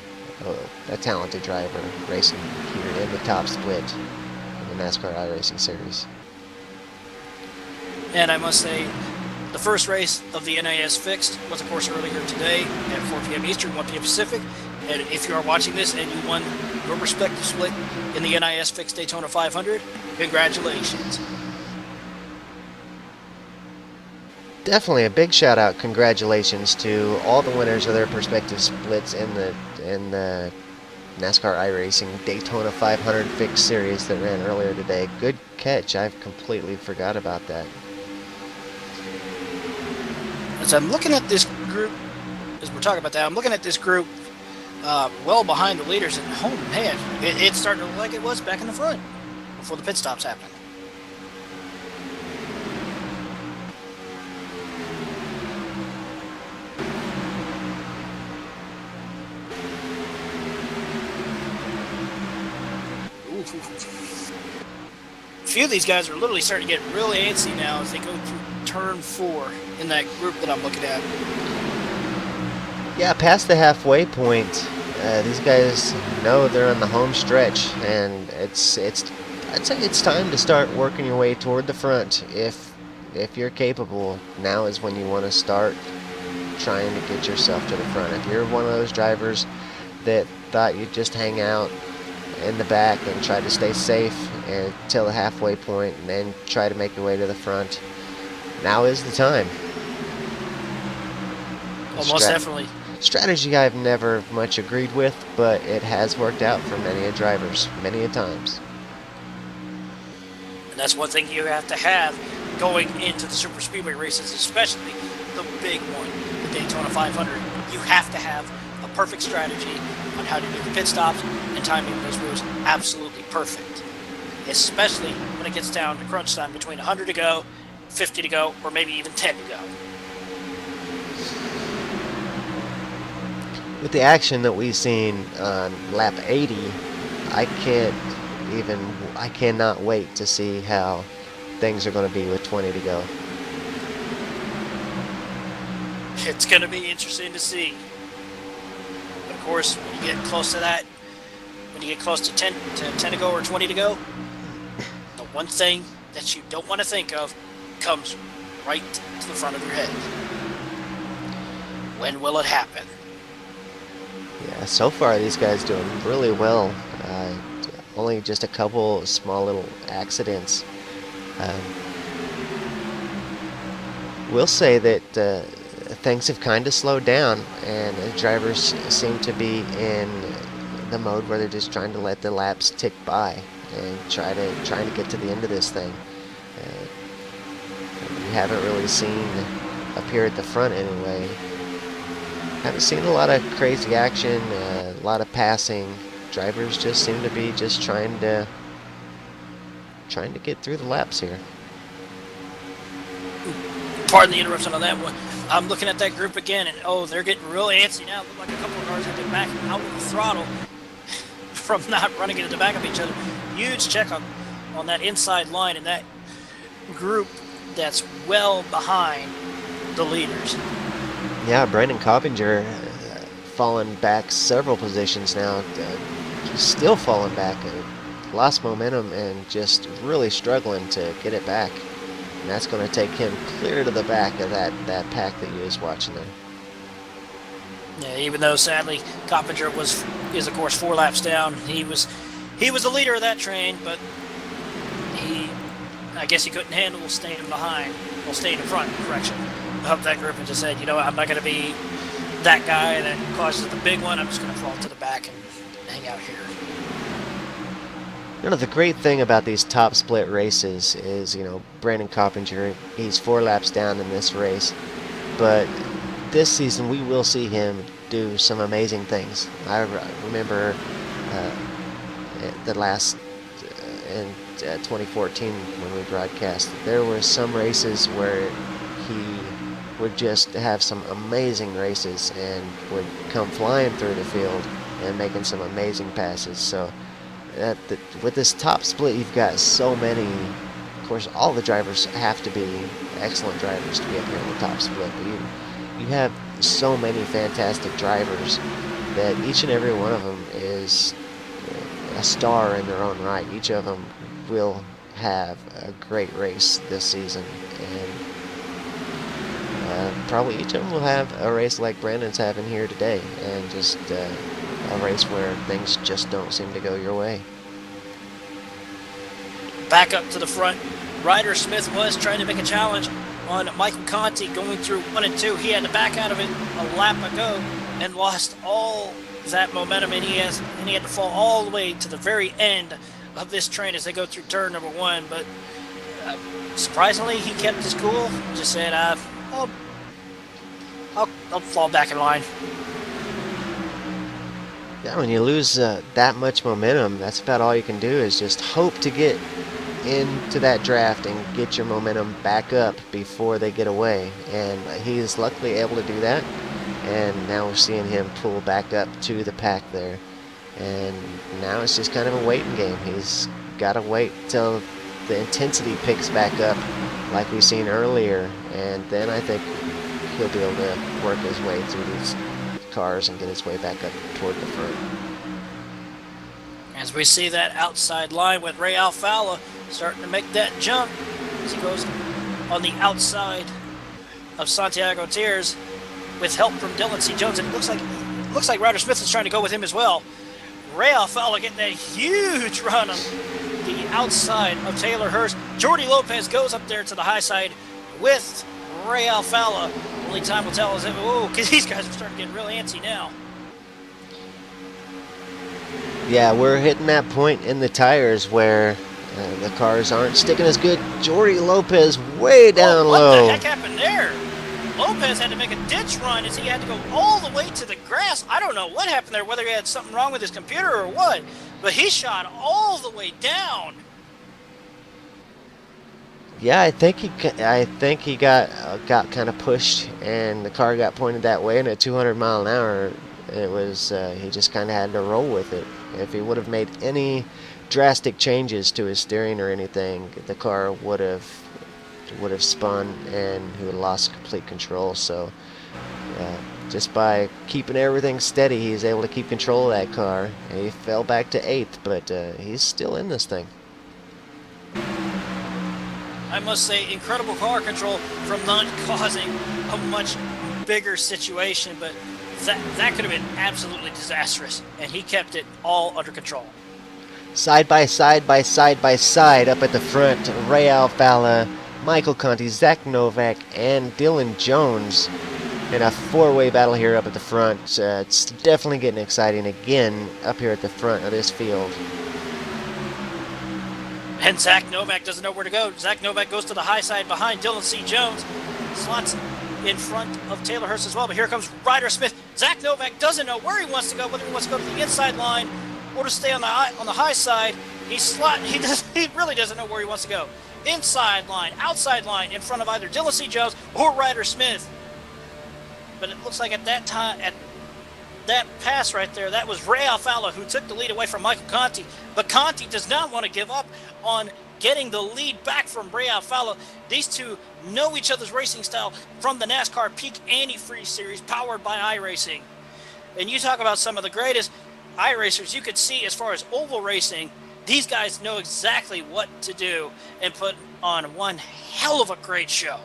a talented driver racing here in the top split in the NASCAR iRacing series. And I must say, the first race of the NIS Fixed was, of course, earlier today at 4 p.m. Eastern, 1 p.m. Pacific. And if you are watching this and you won your respective split in the NIS Fixed Daytona 500, congratulations. Definitely a big shout out, congratulations to all the winners of their respective splits in the NASCAR iRacing Daytona 500 Fixed Series that ran earlier today. Good catch. I've completely forgot about that. As I'm looking at this group, as we're talking about that, I'm looking at this group well behind the leaders, and oh man, it's starting to look like it was back in the front before the pit stops happened. A few of these guys are literally starting to get really antsy now as they go through turn 4 in that group that I'm looking at. Yeah, past the halfway point, these guys know they're on the home stretch, and I'd say it's time to start working your way toward the front. If you're capable, now is when you want to start trying to get yourself to the front. If you're one of those drivers that thought you'd just hang out in the back and try to stay safe until the halfway point and then try to make your way to the front, now is the time. Most definitely. Strategy I've never much agreed with, but it has worked out for many a drivers, many a times. And that's one thing you have to have going into the super speedway races, especially the big one, the Daytona 500. You have to have a perfect strategy on how to do the pit stops and timing those moves absolutely perfect, especially when it gets down to crunch time between 100 to go, 50 to go, or maybe even 10 to go. With the action that we've seen on lap 80, I cannot wait to see how things are going to be with 20 to go. It's going to be interesting to see. But of course, when you get close to that, when you get close to 10 to go or 20 to go, the one thing that you don't want to think of comes right to the front of your head. When will it happen? Yeah, so far these guys doing really well. Only just a couple small little accidents. We'll say that things have kind of slowed down, and the drivers seem to be in the mode where they're just trying to let the laps tick by and trying to get to the end of this thing. We haven't really seen up here at the front anyway. Haven't seen a lot of crazy action, a lot of passing. Drivers just seem to be just trying to get through the laps here. Pardon the interruption on that one. I'm looking at that group again, and they're getting real antsy now. Look like a couple of cars have been back out of the throttle from not running into the back of each other. Huge check on that inside line in that group that's well behind the leaders. Yeah, Brandon Coppinger fallen back several positions now. He's still falling back. Lost momentum and just really struggling to get it back. And that's going to take him clear to the back of that pack that you was watching there. Yeah, even though sadly Coppinger is of course 4 laps down. He was the leader of that train, but I guess he couldn't handle staying in front, correction, of that group, and just said, I'm not going to be that guy that causes the big one. I'm just going to fall to the back and hang out here. The great thing about these top split races is, Brandon Coppinger, he's 4 laps down in this race, but this season we will see him do some amazing things. I remember the last in 2014 when we broadcast, there were some races where he would just have some amazing races and would come flying through the field and making some amazing passes. So with this top split, you've got so many. Of course, all the drivers have to be excellent drivers to be up here in the top split, but you have so many fantastic drivers that each and every one of them is a star in their own right. Each of them will have a great race this season, and probably each of them will have a race like Brandon's having here today, and just a a race where things just don't seem to go your way. Back up to the front. Ryder Smith was trying to make a challenge on Michael Conti going through 1 and 2. He had to back out of it a lap ago and lost all that momentum, and he had to fall all the way to the very end of this train as they go through turn number 1. But surprisingly, he kept his cool. Just said, I'll fall back in line. Yeah, when you lose that much momentum, that's about all you can do is just hope to get into that draft and get your momentum back up before they get away. And he's luckily able to do that. And now we're seeing him pull back up to the pack there. And now it's just kind of a waiting game. He's got to wait till the intensity picks back up like we've seen earlier. And then I think he'll be able to work his way through these cars and get his way back up toward the front. As we see that outside line with Ray Alfala starting to make that jump as he goes on the outside of Santiago Tiers with help from Dylan C. Jones. And it looks like Ryder Smith is trying to go with him as well. Ray Alfala getting a huge run on the outside of Taylor Hurst. Jordy Lopez goes up there to the high side with Ray Alfala. Only time will tell because these guys are starting to get real antsy now. Yeah, we're hitting that point in the tires where the cars aren't sticking as good. Jordy Lopez way down low. What the heck happened there? Lopez had to make a ditch run as he had to go all the way to the grass. I don't know what happened there, whether he had something wrong with his computer or what, but he shot all the way down. Yeah, I think he got kind of pushed, and the car got pointed that way. And at 200 mile an hour, it was he just kind of had to roll with it. If he would have made any drastic changes to his steering or anything, the car would have spun and he would have lost complete control. So just by keeping everything steady, he's able to keep control of that car. And he fell back to 8th, but he's still in this thing. I must say, incredible car control from not causing a much bigger situation, but that could have been absolutely disastrous, and he kept it all under control. Side by side up at the front, Ray Alfala, Michael Conti, Zach Novak, and Dylan Jones in a four-way battle here up at the front. It's definitely getting exciting again up here at the front of this field. And Zach Novak doesn't know where to go. Zach Novak goes to the high side behind Dylan C. Jones. Slots in front of Taylor Hurst as well. But here comes Ryder Smith. Zach Novak doesn't know where he wants to go, whether he wants to go to the inside line or to stay on the high side. He really doesn't know where he wants to go. Inside line, outside line, in front of either Dylan C. Jones or Ryder Smith. But it looks like at that time, at that pass right there, that was Ray Alfala who took the lead away from Michael Conti. But Conti does not want to give up on getting the lead back from Ray Alfala. These two know each other's racing style from the NASCAR Peak Antifreeze Series powered by Iracing. And you talk about some of the greatest iRacers you could see as far as oval racing. These guys know exactly what to do and put on one hell of a great show.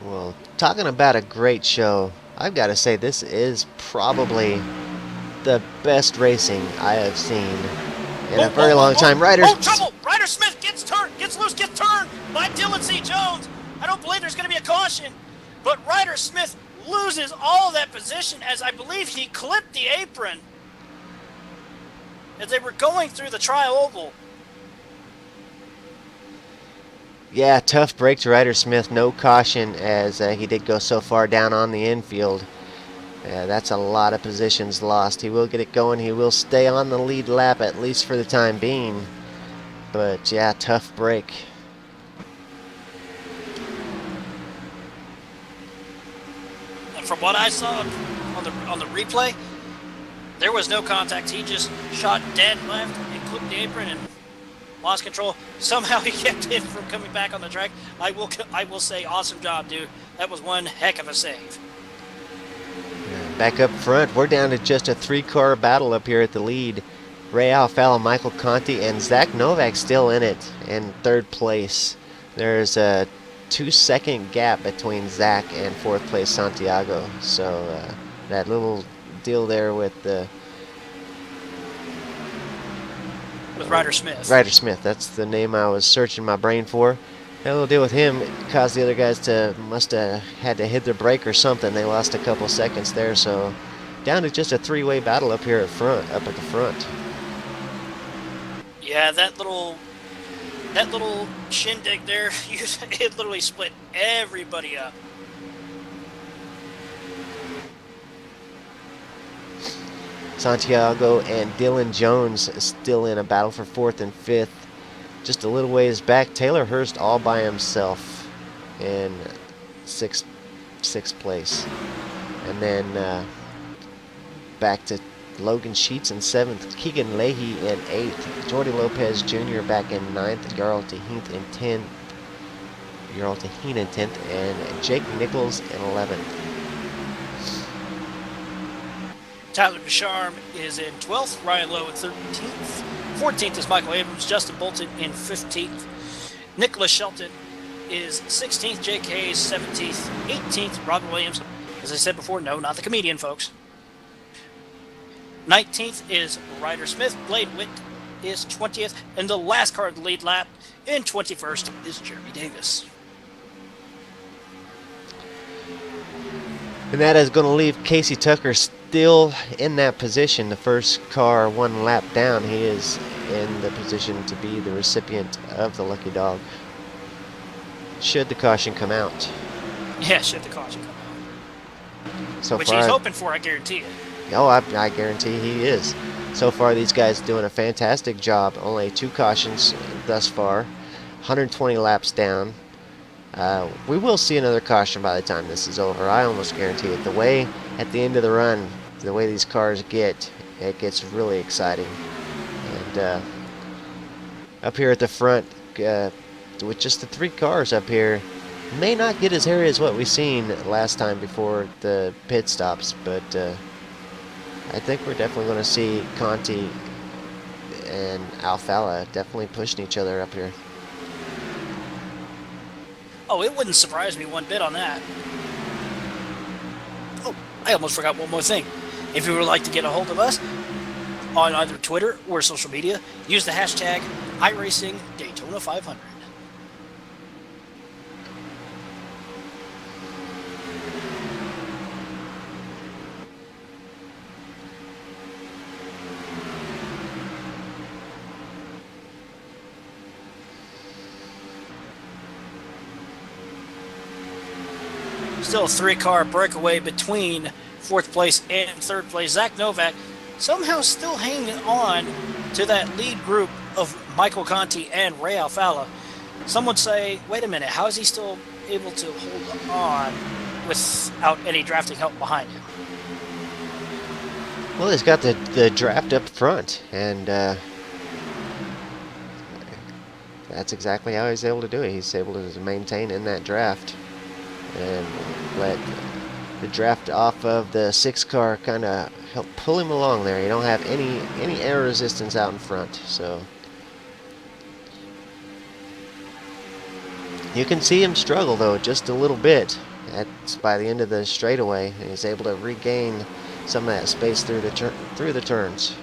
Well, talking about a great show, I've got to say this is probably the best racing I have seen in a very long time. Trouble! Ryder Smith gets turned by Dylan C. Jones. I don't believe there's going to be a caution, but Ryder Smith loses all of that position as I believe he clipped the apron as they were going through the tri-oval. Yeah, tough break to Ryder Smith. No caution as he did go so far down on the infield. That's a lot of positions lost. He will get it going. He will stay on the lead lap, at least for the time being. But, yeah, tough break. From what I saw on the replay, there was no contact. He just shot dead left and clipped the apron and lost control. Somehow he kept him from coming back on the track. I will say, awesome job, dude. That was one heck of a save. Back up front, we're down to just a three-car battle up here at the lead. Ray Alfala, Michael Conti, and Zach Novak still in it in third place. There's 2-second gap between Zach and fourth place Santiago. So that little deal there with Ryder Smith. Ryder Smith, that's the name I was searching my brain for. That little deal with him caused the other guys to must have had to hit their brake or something. They lost a couple seconds there, so down to just a three-way battle up here at the front. Yeah, that little shindig there, it literally split everybody up. Santiago and Dylan Jones still in a battle for fourth and fifth. Just a little ways back, Taylor Hurst all by himself in sixth place. And then back to Logan Sheets in seventh, Keegan Leahy in eighth, Jordy Lopez Jr. back in ninth, Jarl Taheen in 10th, and Jake Nichols in 11th. Tyler Ducharme is in 12th, Ryan Lowe in 13th, 14th is Michael Abrams, Justin Bolton in 15th, Nicholas Shelton is 16th, Jake Hayes 17th, 18th, Robin Williams, as I said before, no, not the comedian, folks. 19th is Ryder Smith, Blade Witt is 20th, and the last car of the lead lap in 21st is Jeremy Davis. And that is going to leave Casey Tucker still in that position. The first car one lap down, he is in the position to be the recipient of the lucky dog, should the caution come out. Yeah, should the caution come out. So which far, he's hoping for, I guarantee it. Oh, I guarantee he is. So far, these guys doing a fantastic job. Only 2 cautions thus far. 120 laps down. We will see another caution by the time this is over. I almost guarantee it. The way at the end of the run, the way these cars get, it gets really exciting. And up here at the front, with just the 3 cars up here, may not get as hairy as what we seen last time before the pit stops, but I think we're definitely going to see Conti and Alfala definitely pushing each other up here. Oh, it wouldn't surprise me one bit on that. Oh, I almost forgot one more thing. If you would like to get a hold of us on either Twitter or social media, use the hashtag Iracing Daytona 500. Still a 3-car breakaway between 4th place and 3rd place. Zach Novak somehow still hanging on to that lead group of Michael Conti and Ray Alfala. Some would say, wait a minute, how is he still able to hold on without any drafting help behind him? Well, he's got the draft up front, and that's exactly how he's able to do it. He's able to maintain in that draft and let the draft off of the 6-car kind of help pull him along there. You don't have any air resistance out in front, so you can see him struggle though just a little bit. That's by the end of the straightaway, and he's able to regain some of that space through the turns.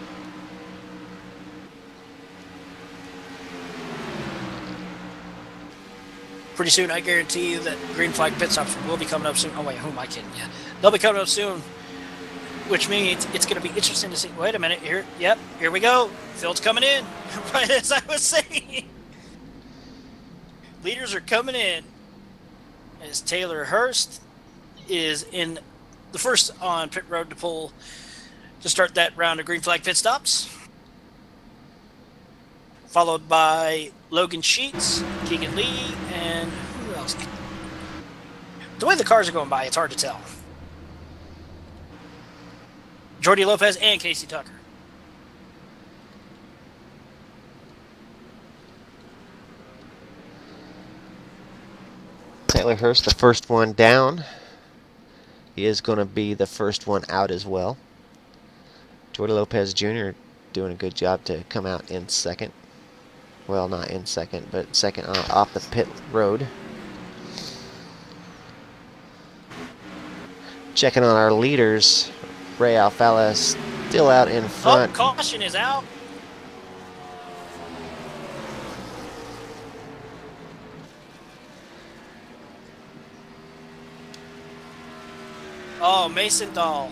Pretty soon, I guarantee you that green flag pit stops will be coming up soon. Oh, wait, who am I kidding? Yeah, they'll be coming up soon, which means it's going to be interesting to see. Wait a minute. Here we go. Phil's coming in, right as I was saying. Leaders are coming in as Taylor Hurst is in the first on pit road to start that round of green flag pit stops. Followed by Logan Sheets, Keegan Lee, and who else? The way the cars are going by, it's hard to tell. Jordy Lopez and Casey Tucker. Taylor Hurst, the first one down. He is going to be the first one out as well. Jordy Lopez Jr. doing a good job to come out in second. Well, not in second, but second off the pit road. Checking on our leaders, Ray Alfala still out in Oh, front. caution is out. Oh, Mason Dahl.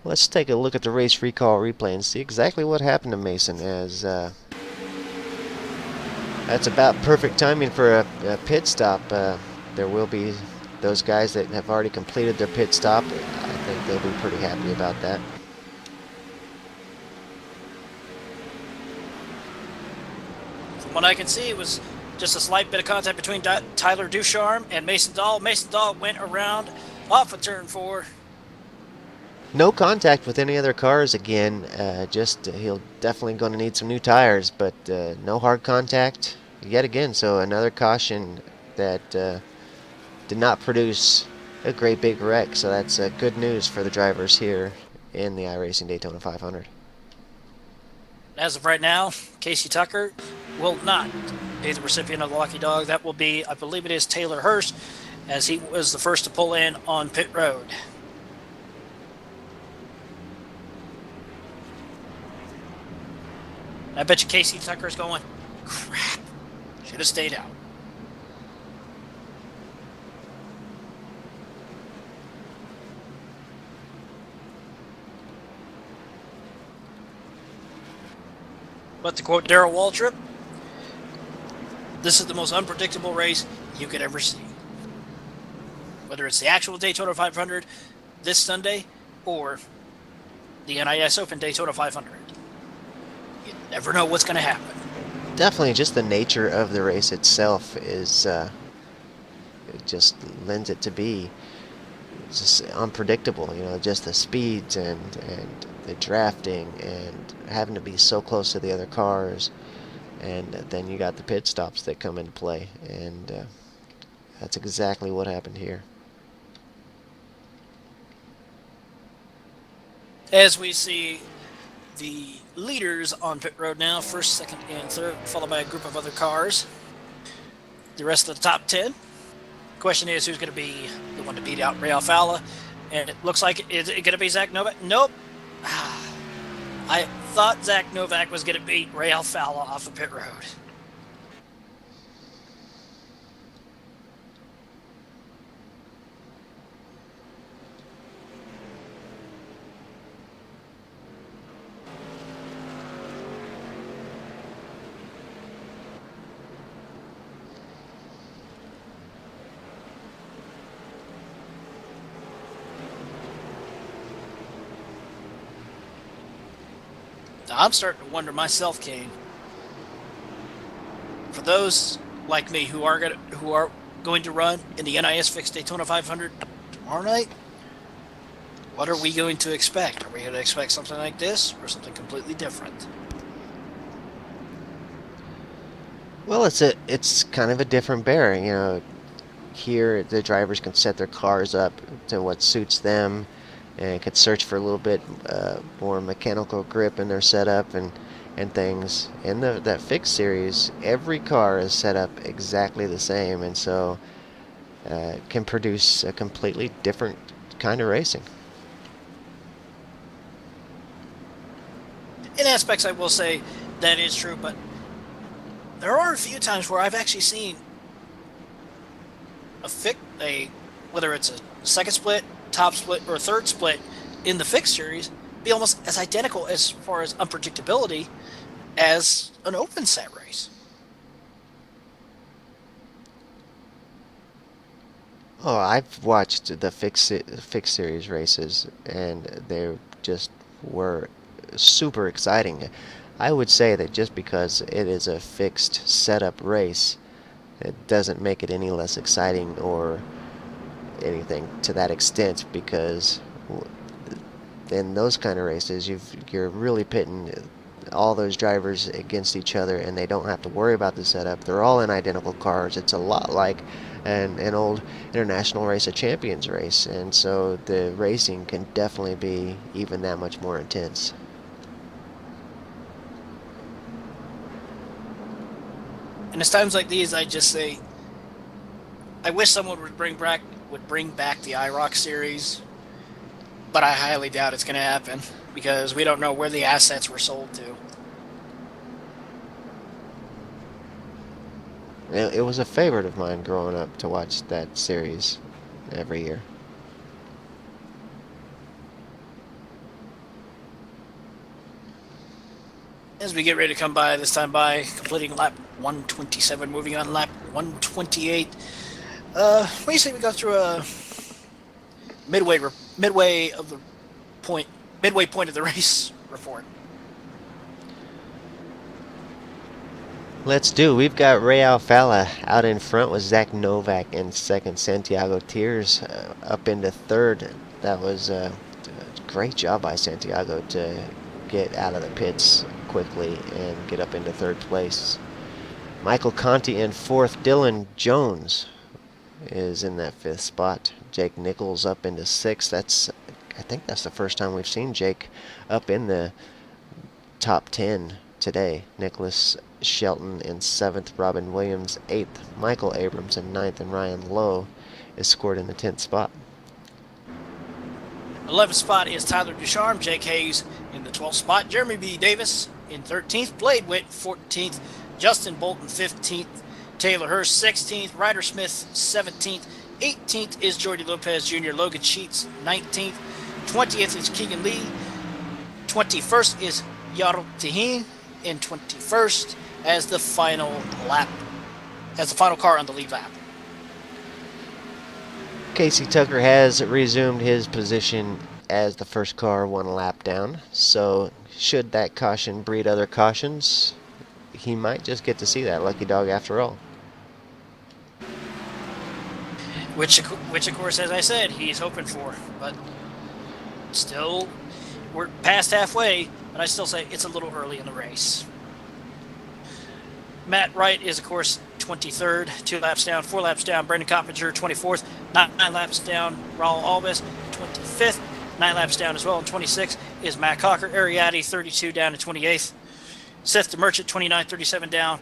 Let's take a look at the race recall replay and see exactly what happened to Mason, as that's about perfect timing for a pit stop. There will be those guys that have already completed their pit stop. I think they'll be pretty happy about that. From what I can see, it was just a slight bit of contact between Tyler Ducharme and Mason Dahl. Mason Dahl went around off of turn 4. No contact with any other cars again. He'll definitely going to need some new tires, but no hard contact yet again. So another caution that did not produce a great big wreck. So that's good news for the drivers here in the iRacing Daytona 500. As of right now, Casey Tucker will not be the recipient of the lucky dog. That will be, I believe it is Taylor Hurst, as he was the first to pull in on pit road. I bet you Casey Tucker's going, crap, should have stayed out. But to quote Darrell Waltrip, this is the most unpredictable race you could ever see. Whether it's the actual Daytona 500 this Sunday or the NIS Open Daytona 500. You never know what's going to happen. Definitely just the nature of the race itself is it just lends it to be just unpredictable. You know, just the speeds and the drafting and having to be so close to the other cars, and then you got the pit stops that come into play, and that's exactly what happened here. As we see the leaders on pit road now, first, second, and third, followed by a group of other cars. The rest of the top 10. Question is, who's going to be the one to beat out Ray Alfala? And it looks like it's going to be Zach Novak. Nope. I thought Zach Novak was going to beat Ray Alfala off of pit road. I'm starting to wonder myself, Kane. For those like me who are going to run in the NIS Fixed Daytona 500 tomorrow night, what are we going to expect? Are we going to expect something like this or something completely different? Well, it's kind of a different bear. You know, here the drivers can set their cars up to what suits them, and could search for a little bit more mechanical grip in their setup and things. In that fixed series, every car is set up exactly the same, and so can produce a completely different kind of racing. In aspects, I will say that is true, but there are a few times where I've actually seen whether it's a second split, top split, or third split in the fixed series be almost as identical as far as unpredictability as an open set race. Oh, I've watched the fixed series races, and they just were super exciting. I would say that just because it is a fixed setup race, it doesn't make it any less exciting or anything to that extent, because in those kind of races you're really pitting all those drivers against each other, and they don't have to worry about the setup. They're all in identical cars. It's a lot like an old International Race of Champions race, and so the racing can definitely be even that much more intense. And it's times like these I just say, I wish someone would bring back the IROC series, but I highly doubt it's going to happen because we don't know where the assets were sold to. It was a favorite of mine growing up to watch that series every year. As we get ready to come by, this time by completing lap 127, moving on lap 128. What do you say we go through a midway point of the race report? Let's do. We've got Ray Alfala out in front with Zach Novak in second. Santiago Tiers up into third. That was a great job by Santiago to get out of the pits quickly and get up into third place. Michael Conti in fourth. Dylan Jones is in that fifth spot. Jake Nichols up into sixth. I think that's the first time we've seen Jake up in the top 10 today. Nicholas Shelton in 7th, Robin Williams 8th, Michael Abrams in 9th, and Ryan Lowe is scored in the 10th spot. 11th spot is Tyler Ducharme, Jake Hayes in the 12th spot, Jeremy B. Davis in 13th, Blade Witt 14th, Justin Bolton 15th, Taylor Hurst 16th, Ryder Smith 17th, 18th is Jordy Lopez Jr., Logan Sheets 19th, 20th is Keegan Lee, 21st is Yarl Tahin in 21st as the final car on the lead lap. Casey Tucker has resumed his position as the first car one lap down, so should that caution breed other cautions, he might just get to see that lucky dog after all. Which of course, as I said, he's hoping for, but still, we're past halfway, but I still say it's a little early in the race. Matt Wright is, of course, 23rd, 2 laps down, 4 laps down. Brendan Coppinger, 24th, 9 laps down. Raul Alves, 25th, 9 laps down as well. And 26th is Matt Cocker. Ariadne, 32 down to 28th. Seth DeMerchant, 29, 37 down.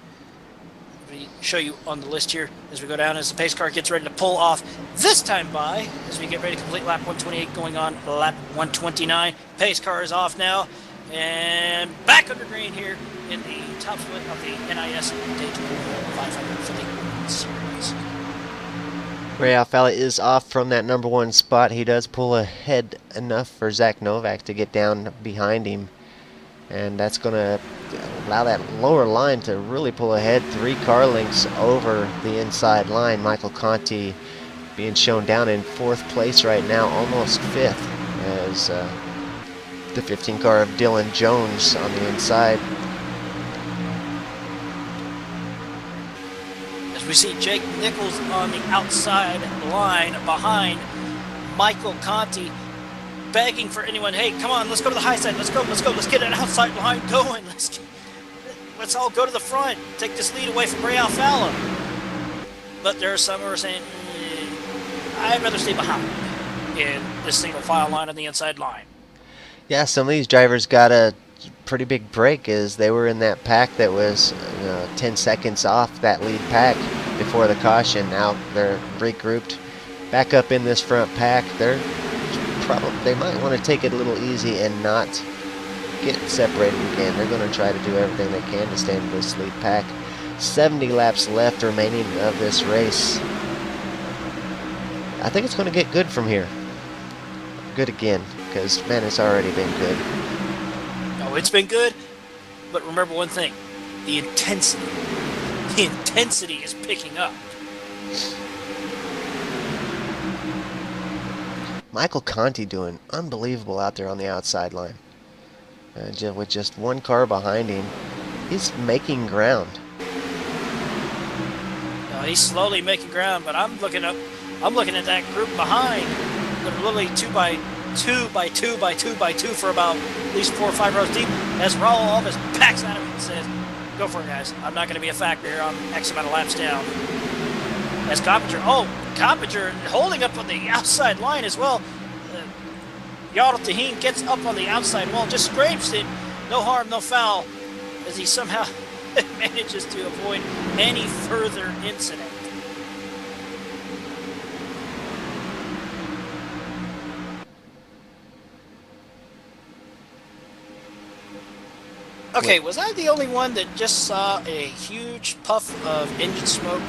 Let me show you on the list here as we go down as the pace car gets ready to pull off this time by as we get ready to complete lap 128 going on lap 129. Pace car is off now and back under green here in the top split of the NIS Daytona 500 for the series. Ray Alfala is off from that number 1 spot. He does pull ahead enough for Zach Novak to get down behind him, and that's going to allow that lower line to really pull ahead 3 car lengths over the inside line. Michael Conti being shown down in 4th place right now, almost 5th, as the 15 car of Dylan Jones on the inside. As we see Jake Nichols on the outside line behind Michael Conti, begging for anyone, hey, come on, let's go to the high side, let's go, let's get an outside line going, let's all go to the front, take this lead away from Ray Alfala. But there are some who are saying, I'd rather stay behind in this single file line on the inside line. Yeah, some of these drivers got a pretty big break as they were in that pack that was 10 seconds off that lead pack before the caution. Now they're regrouped back up in this front pack. They might want to take it a little easy and not get separated again. They're going to try to do everything they can to stay in this lead pack. 70 laps left remaining of this race. I think it's going to get good from here. Good again, because, man, it's already been good. No, it's been good, but remember one thing. The intensity is picking up. Michael Conti doing unbelievable out there on the outside line. With just 1 car behind him, he's making ground. No, he's slowly making ground, but I'm looking at that group behind. They're literally 2 by 2 by 2 by 2 by 2 for about at least 4 or 5 rows deep. As Raul Alves backs out of it and says, "Go for it, guys. I'm not going to be a factor here. I'm X amount of laps down." As Coppinger holding up on the outside line as well. Yarl Tahin gets up on the outside wall, just scrapes it. No harm, no foul, as he somehow manages to avoid any further incident. Okay, was I the only one that just saw a huge puff of engine smoke?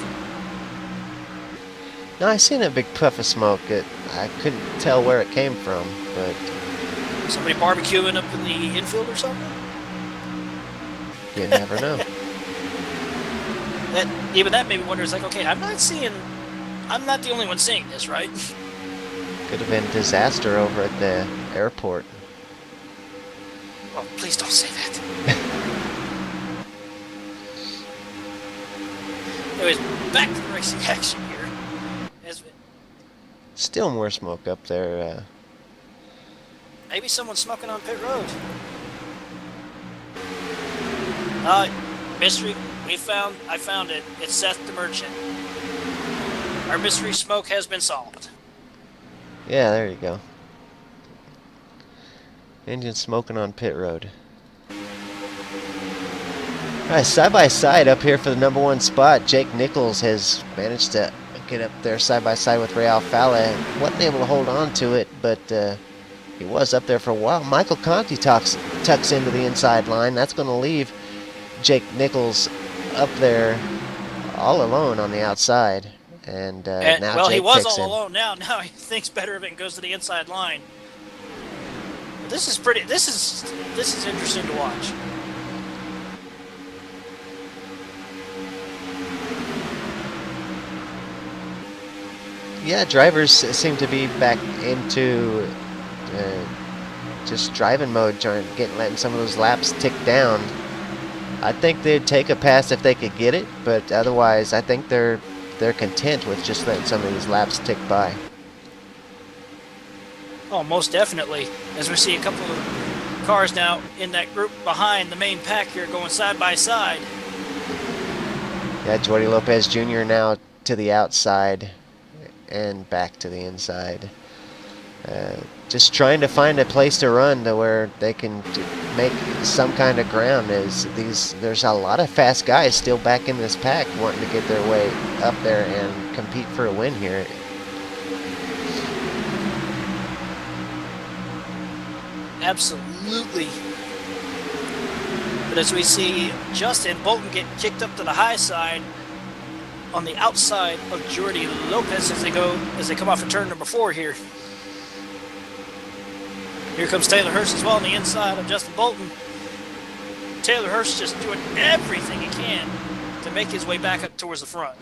No, I seen a big puff of smoke. I couldn't tell where it came from, but Somebody barbecuing up in the infield or something? you never know. Even that made me wonder. It's like, okay, I'm not the only one seeing this, right? Could have been disaster over at the airport. Oh, please don't say that. Anyways, back to the racing action here. Still more smoke up there. Maybe someone's smoking on pit road. Mystery. I found it. It's Seth the Merchant. Our mystery smoke has been solved. Yeah, there you go. Engine smoking on pit road. Alright, side by side up here for the number 1 spot. Jake Nichols has managed to get up there side by side with Ray Alfala. Wasn't able to hold on to it, but he was up there for a while. Michael Conti tucks into the inside line. That's going to leave Jake Nichols up there all alone on the outside. And now well, Jake he was kicks all in. alone. Now he thinks better of it and goes to the inside line. This is pretty. This is interesting to watch. Yeah, drivers seem to be back into just driving mode, letting some of those laps tick down. I think they'd take a pass if they could get it, but otherwise, I think they're content with just letting some of these laps tick by. Oh, most definitely. As we see a couple of cars now in that group behind the main pack here going side by side. Yeah, Jordi Lopez Jr. now to the outside and back to the inside. Just trying to find a place to run to where they can make some kind of ground. There's a lot of fast guys still back in this pack wanting to get their way up there and compete for a win here. Absolutely. But as we see Justin Bolton get kicked up to the high side on the outside of Jordi Lopez as they come off of turn number 4 here. Here comes Taylor Hurst as well on the inside of Justin Bolton. Taylor Hurst just doing everything he can to make his way back up towards the front.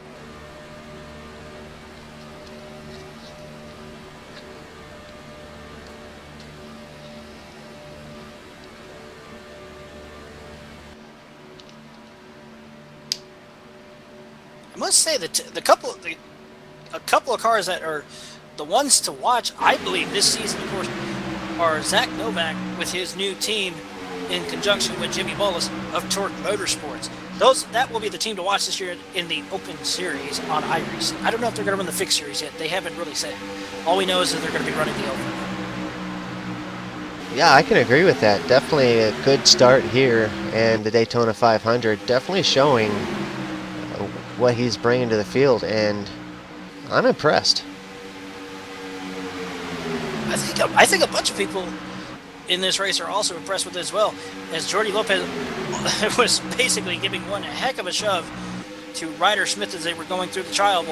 I must say that a couple of cars that are the ones to watch, I believe, this season, of course, are Zach Novak with his new team in conjunction with Jimmy Bullis of Torque Motorsports. That will be the team to watch this year in the Open Series on Iracing. I don't know if they're going to run the Fixed Series yet. They haven't really said. All we know is that they're going to be running the Open. Yeah, I can agree with that. Definitely a good start here, and the Daytona 500 definitely showing what he's bringing to the field, and I'm impressed. I think a bunch of people in this race are also impressed with it as well, as Jordi Lopez was basically giving one heck of a shove to Ryder Smith as they were going through the trial.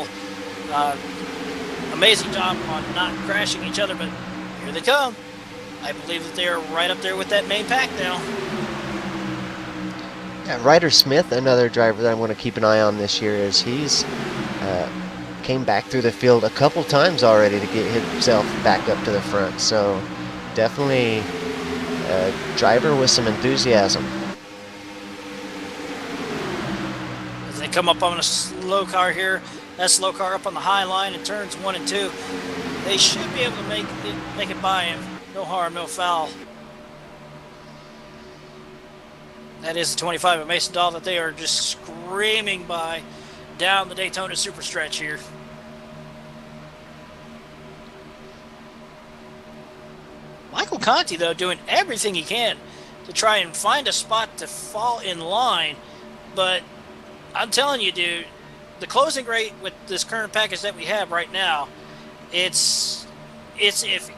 Amazing job on not crashing each other, but here they come. I believe that they are right up there with that main pack now. Yeah, Ryder Smith, another driver that I'm going to keep an eye on this year, as he's came back through the field a couple times already to get himself back up to the front. So definitely a driver with some enthusiasm. As they come up on a slow car here, that slow car up on the high line in turns 1 and 2, they should be able to make it by him. No harm, no foul. That is the 25 of Mason Dahl that they are just screaming by down the Daytona super stretch here. Michael Conti, though, doing everything he can to try and find a spot to fall in line. But I'm telling you, dude, the closing rate with this current package that we have right now, it's iffy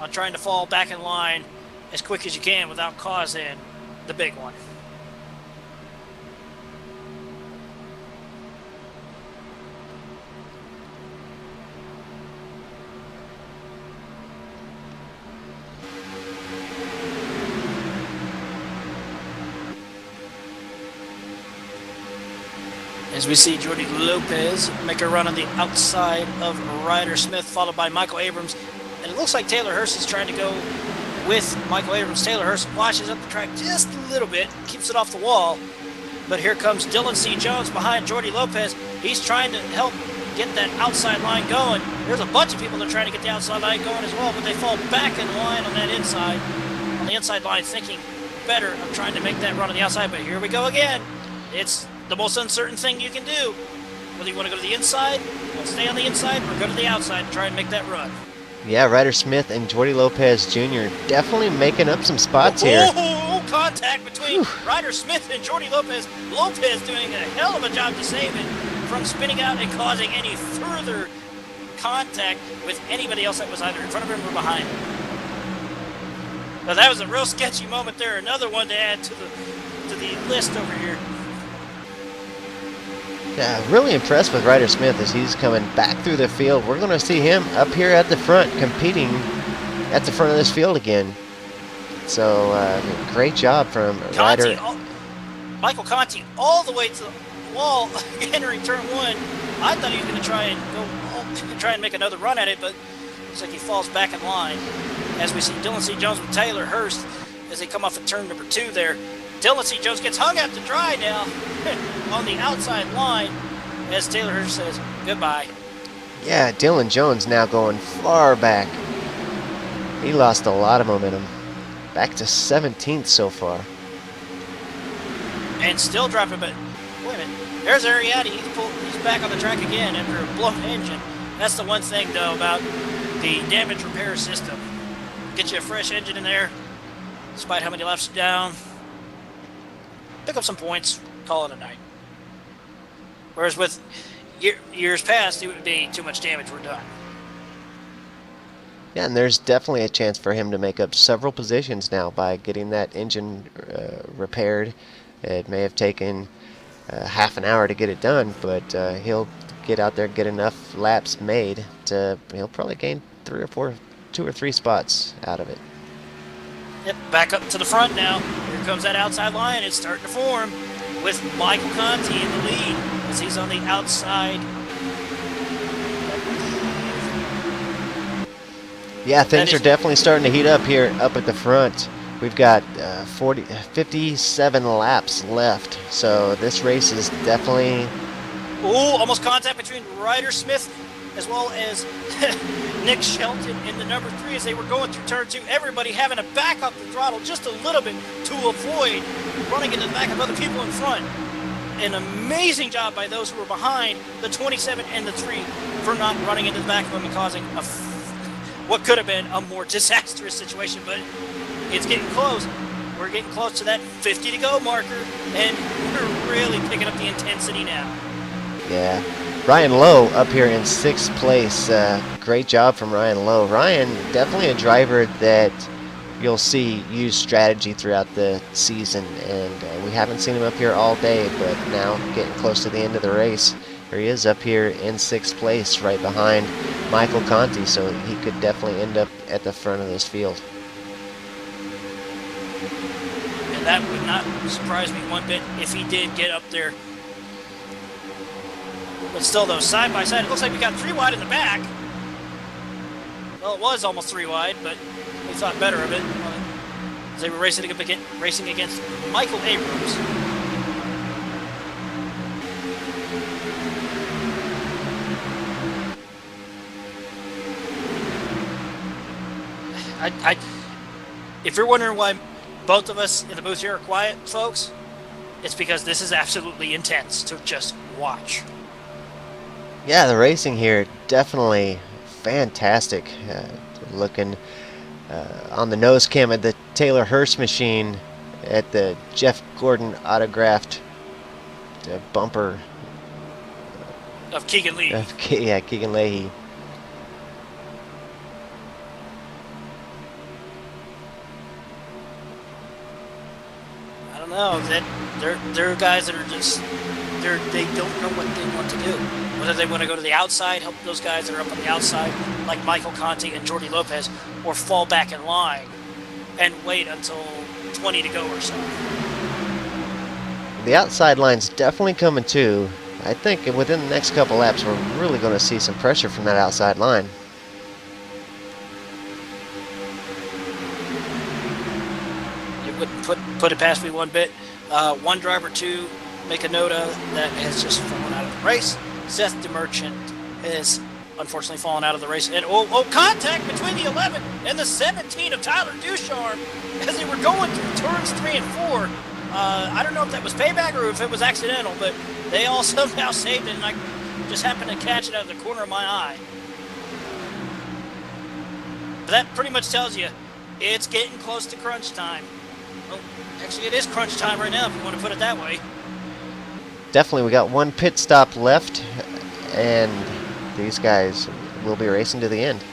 on trying to fall back in line as quick as you can without causing the big one. As we see Jordy Lopez make a run on the outside of Ryder Smith, followed by Michael Abrams. And it looks like Taylor Hurst is trying to go with Michael Abrams. Taylor Hurst washes up the track just a little bit, keeps it off the wall. But here comes Dylan C. Jones behind Jordy Lopez. He's trying to help get that outside line going. There's a bunch of people that are trying to get the outside line going as well, but they fall back in line on that inside. On the inside line, thinking better of trying to make that run on the outside. But here we go again. It's the most uncertain thing you can do. Whether you want to go to the inside, stay on the inside, or go to the outside and try and make that run. Yeah, Ryder Smith and Jordy Lopez Jr. definitely making up some spots here. Contact between Ryder Smith and Jordy Lopez. Lopez doing a hell of a job to save it from spinning out and causing any further contact with anybody else that was either in front of him or behind him. Now that was a real sketchy moment there. Another one to add to the list over here. Yeah, really impressed with Ryder Smith as he's coming back through the field. We're going to see him up here at the front competing at the front of this field again. So, great job from Ryder. Michael Conti all the way to the wall entering turn one. I thought he was going to try and make another run at it, but looks like he falls back in line. As we see Dylan C. Jones with Taylor Hurst as they come off of turn number 2 there. Dylan C. Jones gets hung out to dry now on the outside line as Taylor Hurst says goodbye. Yeah, Dylan Jones now going far back. He lost a lot of momentum. Back to 17th so far. And still dropping, but wait a minute. There's Ariadne. He's back on the track again after a blown engine. That's the one thing, though, about the damage repair system. Get you a fresh engine in there, despite how many laps down. Pick up some points, call it a night. Whereas with years past, it would be too much damage, we're done. Yeah, and there's definitely a chance for him to make up several positions now by getting that engine repaired. It may have taken half an hour to get it done, but he'll get out there, get enough laps made to, he'll probably gain 2 or 3 spots out of it. Yep, back up to the front now. Here comes that outside line. It's starting to form with Michael Conti in the lead as he's on the outside. Yeah, things are definitely starting to heat up here up at the front. We've got 57 laps left, so this race is definitely... Ooh, almost contact between Ryder Smith as well as Nick Shelton in the number 3 as they were going through turn 2. Everybody having to back up the throttle just a little bit to avoid running into the back of other people in front. An amazing job by those who were behind the 27 and the 3 for not running into the back of them and causing what could have been a more disastrous situation, but it's getting close. We're getting close to that 50 to go marker, and we're really picking up the intensity now. Yeah. Ryan Lowe up here in 6th place. Great job from Ryan Lowe. Ryan, definitely a driver that you'll see use strategy throughout the season, and we haven't seen him up here all day, but now getting close to the end of the race. Here he is up here in 6th place right behind Michael Conti, so he could definitely end up at the front of this field. And that would not surprise me one bit if he did get up there. But still, though, side by side, it looks like we got 3 wide in the back. Well, it was almost 3 wide, but we thought better of it as they were racing against Michael Abrams. If you're wondering why both of us in the booth here are quiet, folks, it's because this is absolutely intense to just watch. Yeah, the racing here definitely fantastic. Looking on the nose cam at the Taylor Hurst machine at the Jeff Gordon autographed bumper of Keegan Lee. Yeah, Keegan Leahy. don't know. They're guys that are just they don't know what they want to do. Whether they want to go to the outside, help those guys that are up on the outside, like Michael Conti and Jordi Lopez, or fall back in line and wait until 20 to go or so. The outside line's definitely coming too. I think within the next couple laps, we're really going to see some pressure from that outside line. It wouldn't put it past me one bit. One driver to make a note of that has just fallen out of the race. Seth DeMerchant has unfortunately fallen out of the race. And contact between the 11 and the 17 of Tyler Ducharme as they were going through turns 3 and 4. I don't know if that was payback or if it was accidental, but they all somehow saved it, and I just happened to catch it out of the corner of my eye. But that pretty much tells you it's getting close to crunch time. Well, actually, it is crunch time right now, if you want to put it that way. Definitely, we got one pit stop left, and these guys will be racing to the end.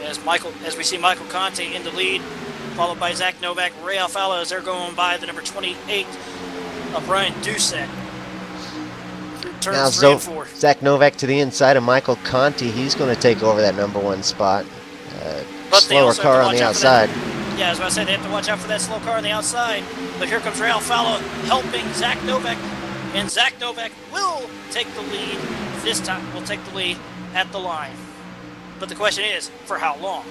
As we see Michael Conti in the lead, followed by Zach Novak, Ray Alfalo as they're going by the number 28 of Brian Doucette. Now Zach Novak to the inside of Michael Conti. He's going to take over that number 1 spot. Slower car on the outside. Yeah, I was about to say they have to watch out for that slow car on the outside. But here comes Ray Alfalo helping Zach Novak. And Zach Novak will take the lead this time. Will take the lead at the line. But the question is, for how long?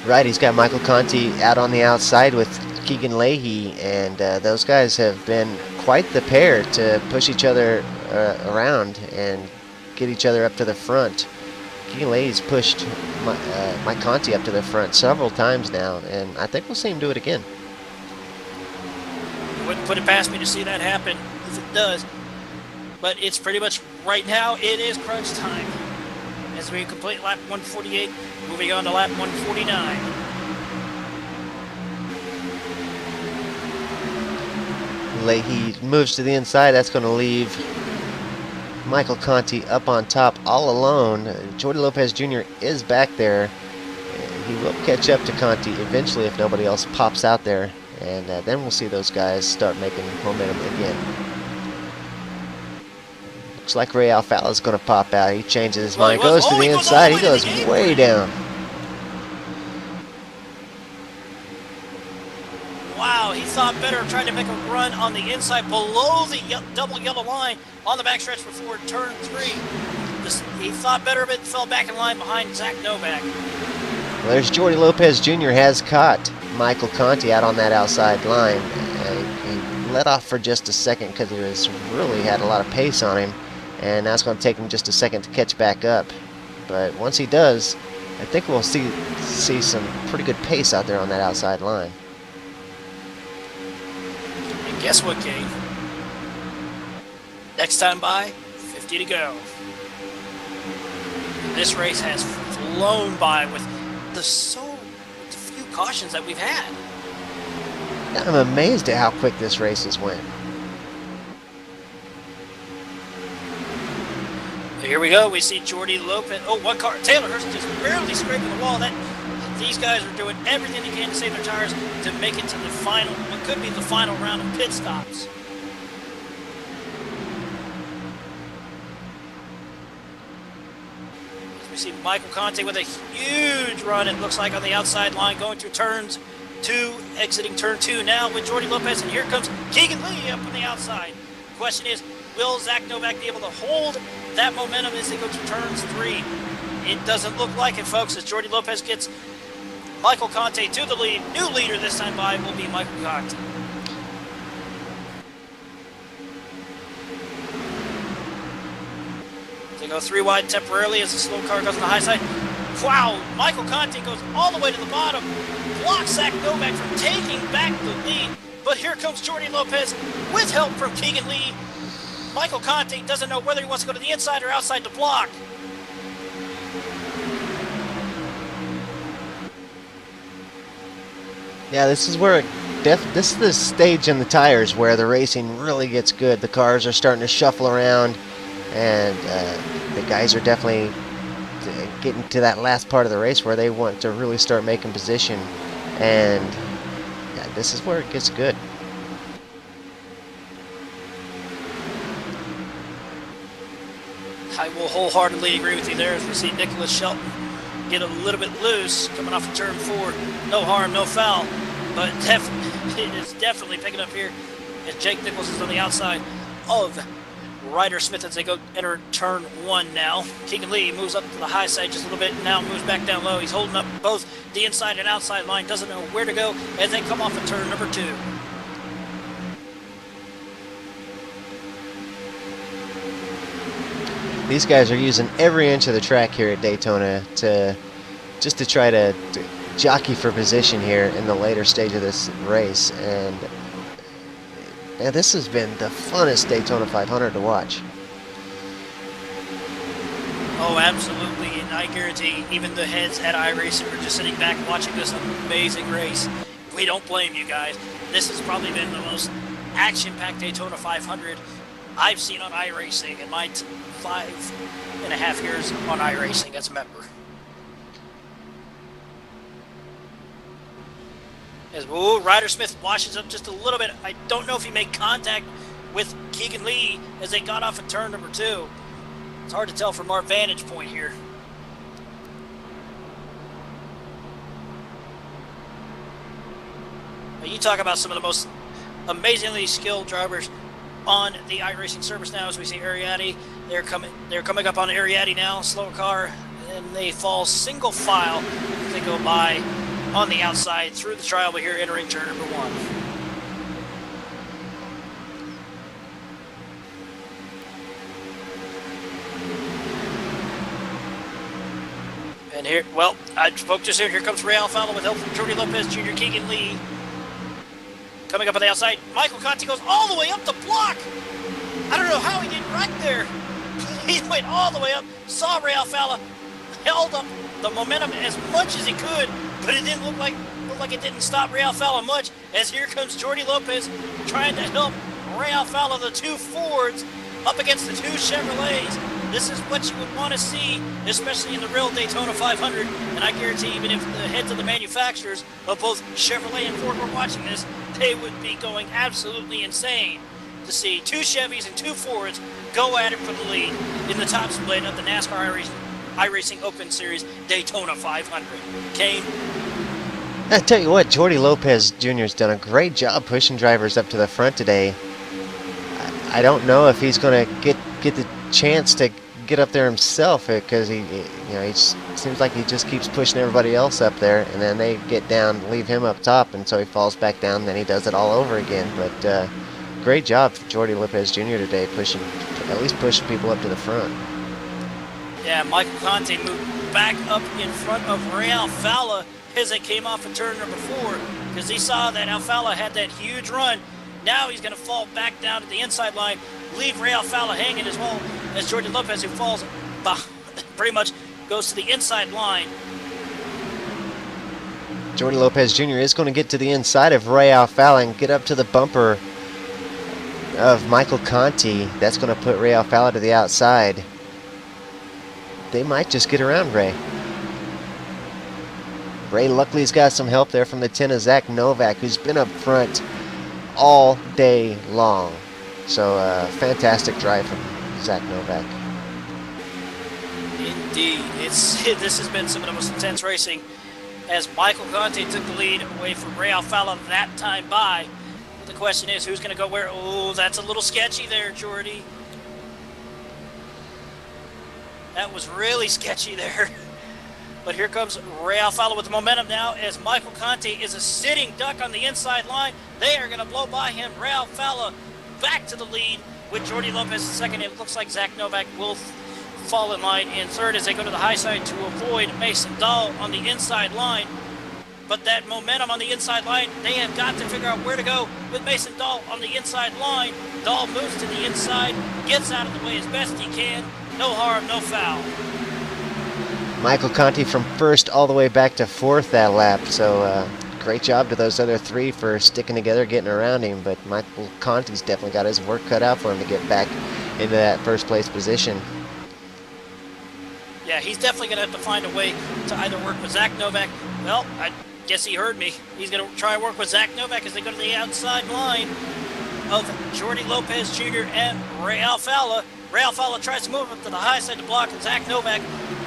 Right, he's got Michael Conti out on the outside with Keegan Leahy, and those guys have been quite the pair to push each other around and get each other up to the front. Keegan Leahy's pushed Mike Conti up to the front several times now, and I think we'll see him do it again. Wouldn't put it past me to see that happen if it does. But it's pretty much right now, it is crunch time. As we complete lap 148, moving on to lap 149. Leahy moves to the inside. That's going to leave Michael Conti up on top all alone. Jordi Lopez Jr. is back there. He will catch up to Conti eventually if nobody else pops out there. And then we'll see those guys start making momentum again. Looks like Ray Alfalo is going to pop out. He changes his mind, goes to the inside. He goes way down. Wow, he thought better of trying to make a run on the inside below the double yellow line on the backstretch before turn 3. He thought better of it and fell back in line behind Zach Novak. Well, there's Jordi Lopez Jr. has caught Michael Conti out on that outside line. He let off for just a second because he really had a lot of pace on him. And now it's going to take him just a second to catch back up. But once he does, I think we'll see some pretty good pace out there on that outside line. And guess what, Kane? Next time by, 50 to go. This race has flown by with the few cautions that we've had. I'm amazed at how quick this race has went. Here we go. We see Jordi Lopez. Oh, one car. Taylor Hurst just barely scraping the wall. These guys are doing everything they can to save their tires to make it to the final, what could be the final round of pit stops. As we see Michael Conti with a huge run, it looks like, on the outside line, going through turns 2, exiting turn 2 now with Jordi Lopez, and here comes Keegan Lee up on the outside. The question is, will Zach Novak be able to hold that momentum as they go to turns 3? It doesn't look like it, folks, as Jordi Lopez gets Michael Conti to the lead. New leader this time by will be Michael Conti. They go 3 wide temporarily as the slow car goes on the high side. Wow, Michael Conti goes all the way to the bottom, blocks Zach Novak from taking back the lead. But here comes Jordi Lopez with help from Keegan Lee. Michael Conti doesn't know whether he wants to go to the inside or outside the block. Yeah, this is where this is the stage in the tires where the racing really gets good. The cars are starting to shuffle around, and the guys are definitely getting to that last part of the race where they want to really start making position. And Yeah, this is where it gets good. I will wholeheartedly agree with you there as we see Nicholas Shelton get a little bit loose coming off of turn 4. No harm, no foul, but it is definitely picking up here as Jake Nichols is on the outside of Ryder Smith as they go enter turn 1 now. Keegan Lee moves up to the high side just a little bit and now moves back down low. He's holding up both the inside and outside line, doesn't know where to go as they come off of turn number 2. These guys are using every inch of the track here at Daytona to try to jockey for position here in the later stage of this race, and this has been the funnest Daytona 500 to watch. Oh, absolutely, and I guarantee even the heads at Iracing are just sitting back watching this amazing race. We don't blame you guys. This has probably been the most action-packed Daytona 500 I've seen on Iracing in my 5.5 years on Iracing as a member. As Ryder Smith washes up just a little bit. I don't know if he made contact with Keegan Lee as they got off at turn number 2. It's hard to tell from our vantage point here. Now you talk about some of the most amazingly skilled drivers on the iRacing service now as we see Ariadne. They're coming up on Ariadne now, slow car, and they fall single file as they go by on the outside through the trial, but here entering turn number 1. And here, well, I spoke just here. Here comes Ray Alfalo with help from Jordy Lopez Jr., Keegan Lee. Coming up on the outside, Michael Conti goes all the way up the block. I don't know how he didn't wreck there. He went all the way up, saw Ray Alfalo, held up the momentum as much as he could, but it didn't look like it didn't stop Ray Alfalo much, as here comes Jordy Lopez trying to help Ray Alfalo, the 2 Fords, up against the 2 Chevrolets. This is what you would want to see, especially in the real Daytona 500, and I guarantee even if the heads of the manufacturers of both Chevrolet and Ford were watching this, they would be going absolutely insane to see 2 Chevys and 2 Fords go at it for the lead in the top split of the NASCAR iRacing Open Series Daytona 500. Kane? I tell you what, Jordy Lopez Jr. has done a great job pushing drivers up to the front today. I don't know if he's going to get the chance to get up there himself, because he seems like he just keeps pushing everybody else up there, and then they get down, leave him up top, and so he falls back down, and then he does it all over again. But great job for Jordy Lopez Jr. today, at least pushing people up to the front. Yeah, Michael Conti moved back up in front of Ray Alfalo as they came off of turn number 4, because he saw that Alfalo had that huge run. Now he's going to fall back down to the inside line, leave Ray Alfalo hanging as well as Jordy Lopez, who falls pretty much goes to the inside line. Jordy Lopez Jr. is going to get to the inside of Ray Alfalo and get up to the bumper of Michael Conti. That's going to put Ray Alfalo to the outside. They might just get around Ray. Ray luckily has got some help there from the 10 of Zach Novak, who's been up front all day long. So fantastic drive from Zach Novak. Indeed. This has been some of the most intense racing as Michael Conti took the lead away from Ray Alfalo that time by. But the question is, who's going to go where? Oh, that's a little sketchy there, Jordy. That was really sketchy there. But here comes Ray Alfalo with the momentum now as Michael Conti is a sitting duck on the inside line. They are going to blow by him. Ray Alfalo back to the lead with Jordy Lopez in second. It looks like Zach Novak will fall in line in third as they go to the high side to avoid Mason Dahl on the inside line. But that momentum on the inside line, they have got to figure out where to go with Mason Dahl on the inside line. Dahl moves to the inside, gets out of the way as best he can. No harm, no foul. Michael Conti from first all the way back to fourth that lap. So great job to those other 3 for sticking together, getting around him. But Michael Conti's definitely got his work cut out for him to get back into that first place position. Yeah, he's definitely going to have to find a way to either work with Zach Novak. Well, Guess he heard me. He's going to try and work with Zach Novak as they go to the outside line of Jordy Lopez Jr. and Ray Alfala. Ray Alfala tries to move up to the high side to block, and Zach Novak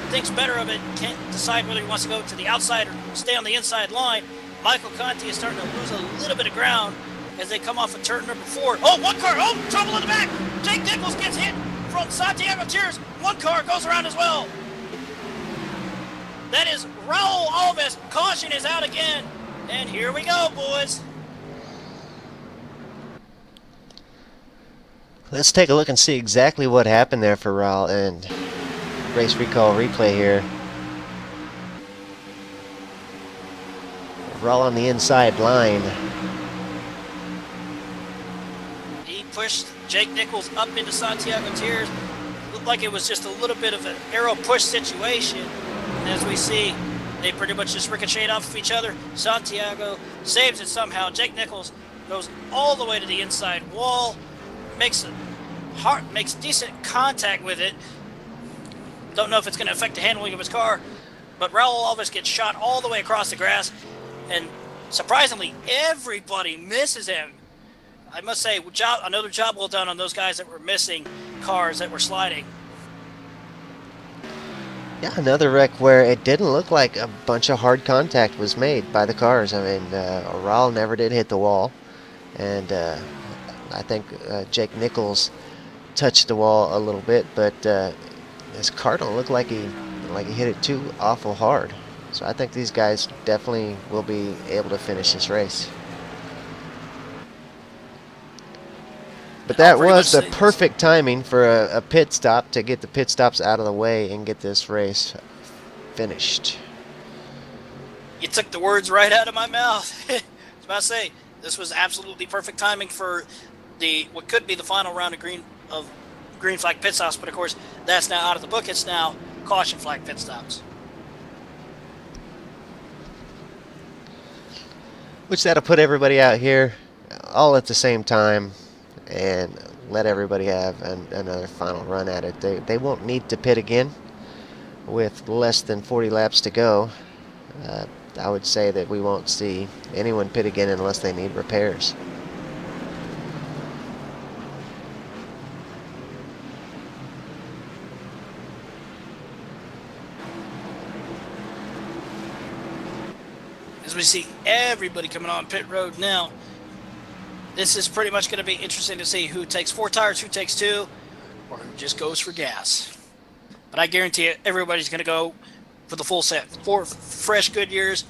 thinks better of it, can't decide whether he wants to go to the outside or stay on the inside line. Michael Conti is starting to lose a little bit of ground as they come off of turn number 4. Oh, one car! Oh, trouble in the back! Jake Nichols gets hit from Santiago Cheers. One car goes around as well. That is Raul Alves. Caution is out again. And here we go, boys. Let's take a look and see exactly what happened there for Raul, and race recall replay here. Raul on the inside line. He pushed Jake Nichols up into Santiago Cheers. Looked like it was just a little bit of an arrow push situation. And as we see, they pretty much just ricocheted off of each other. Santiago saves it somehow. Jake Nichols goes all the way to the inside wall, makes decent contact with it. Don't know if it's going to affect the handling of his car, but Raul Alves gets shot all the way across the grass, and surprisingly, everybody misses him. I must say, another job well done on those guys that were missing cars that were sliding. Yeah, another wreck where it didn't look like a bunch of hard contact was made by the cars. I mean, Raul never did hit the wall, and I think Jake Nichols touched the wall a little bit, but his car don't look like he hit it too awful hard. So I think these guys definitely will be able to finish this race. But that was the perfect timing for a pit stop to get the pit stops out of the way and get this race finished. You took the words right out of my mouth. I was about to say, this was absolutely perfect timing for what could be the final round of green flag pit stops, but of course that's now out of the book. It's now caution flag pit stops. Which that'll put everybody out here all at the same time and let everybody have another final run at it. They won't need to pit again with less than 40 laps to go. I would say that we won't see anyone pit again unless they need repairs. As we see everybody coming on pit road now, this is pretty much going to be interesting to see who takes 4 tires, who takes 2, or who just goes for gas. But I guarantee you, everybody's going to go for the full set. 4 fresh Goodyears,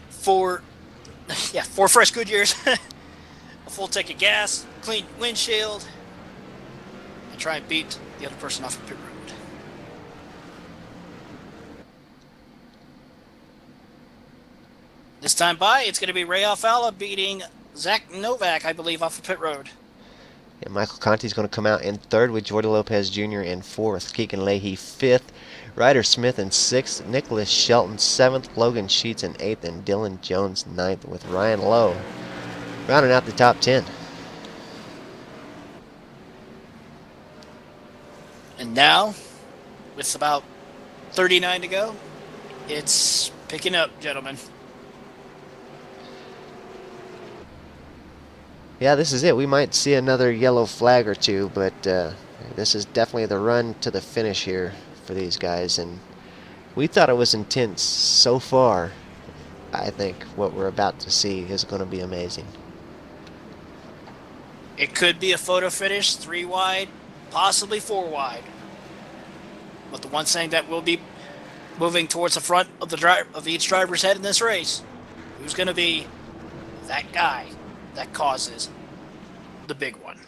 4 fresh Goodyears, a full tank of gas, clean windshield, and try and beat the other person off of pit road. This time by, it's going to be Ray Alfala beating Zach Novak, I believe, off of pit road. Yeah, Michael Conti's going to come out in 3rd with Jordy Lopez Jr. in 4th, Keegan Leahy 5th, Ryder Smith in 6th, Nicholas Shelton 7th, Logan Sheets in 8th, and Dylan Jones 9th, with Ryan Lowe rounding out the top 10. And now, with about 39 to go, it's picking up, gentlemen. Yeah, this is it. We might see another yellow flag or two, but this is definitely the run to the finish here for these guys. And we thought it was intense so far. I think what we're about to see is going to be amazing. It could be a photo finish, 3 wide, possibly 4 wide. But the one thing that will be moving towards the front of of each driver's head in this race, who's going to be that guy that causes the big one.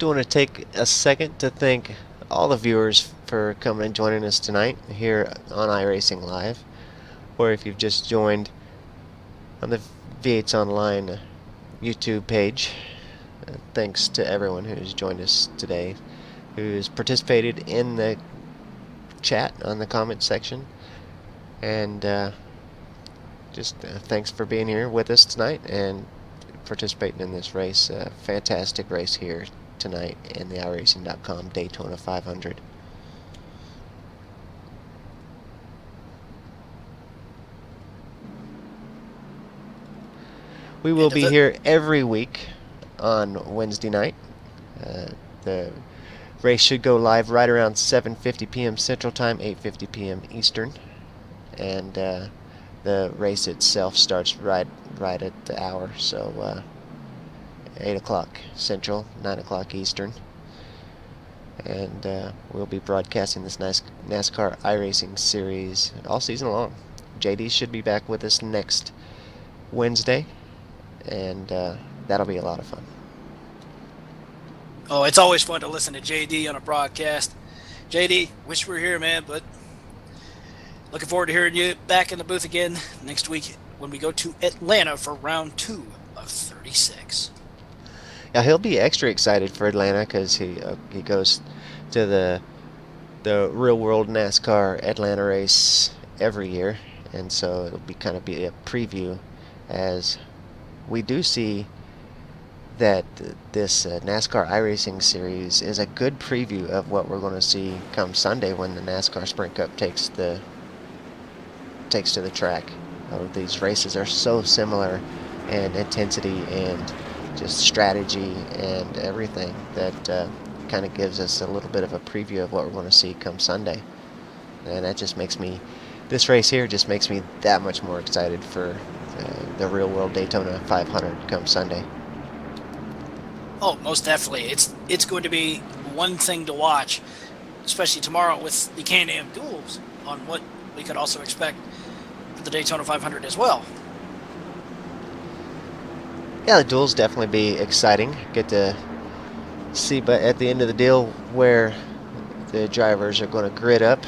do want to take a second to thank all the viewers for coming and joining us tonight here on iRacing Live, or if you've just joined on the V8s Online YouTube page. Thanks to everyone who's joined us today, who's participated in the chat on the comment section, and just thanks for being here with us tonight and participating in this race. Fantastic race here tonight in the Iracing.com Daytona 500. We will be here every week on Wednesday night. The race should go live right around 7:50 p.m. Central Time, 8:50 p.m. Eastern, and the race itself starts right at the hour, so 8 o'clock Central, 9 o'clock Eastern, and we'll be broadcasting this nice NASCAR iRacing series all season long. JD should be back with us next Wednesday, and that'll be a lot of fun. Oh, it's always fun to listen to JD on a broadcast. JD, wish we were here, man, but looking forward to hearing you back in the booth again next week when we go to Atlanta for round 2 of 36. Yeah, he'll be extra excited for Atlanta because he goes to the real world NASCAR Atlanta race every year, and so it'll be kind of be a preview, as we do see that this NASCAR iRacing series is a good preview of what we're going to see come Sunday when the NASCAR Sprint Cup takes to the track. These races are so similar in intensity and just strategy and everything that kind of gives us a little bit of a preview of what we're going to see come Sunday. And that just makes me, this race here just makes me that much more excited for the real world Daytona 500 come Sunday. Oh, most definitely. It's going to be one thing to watch, especially tomorrow with the Can-Am duels, on what we could also expect for the Daytona 500 as well. Yeah, the duels definitely be exciting. Get to see, but at the end of the deal, where the drivers are going to grid up.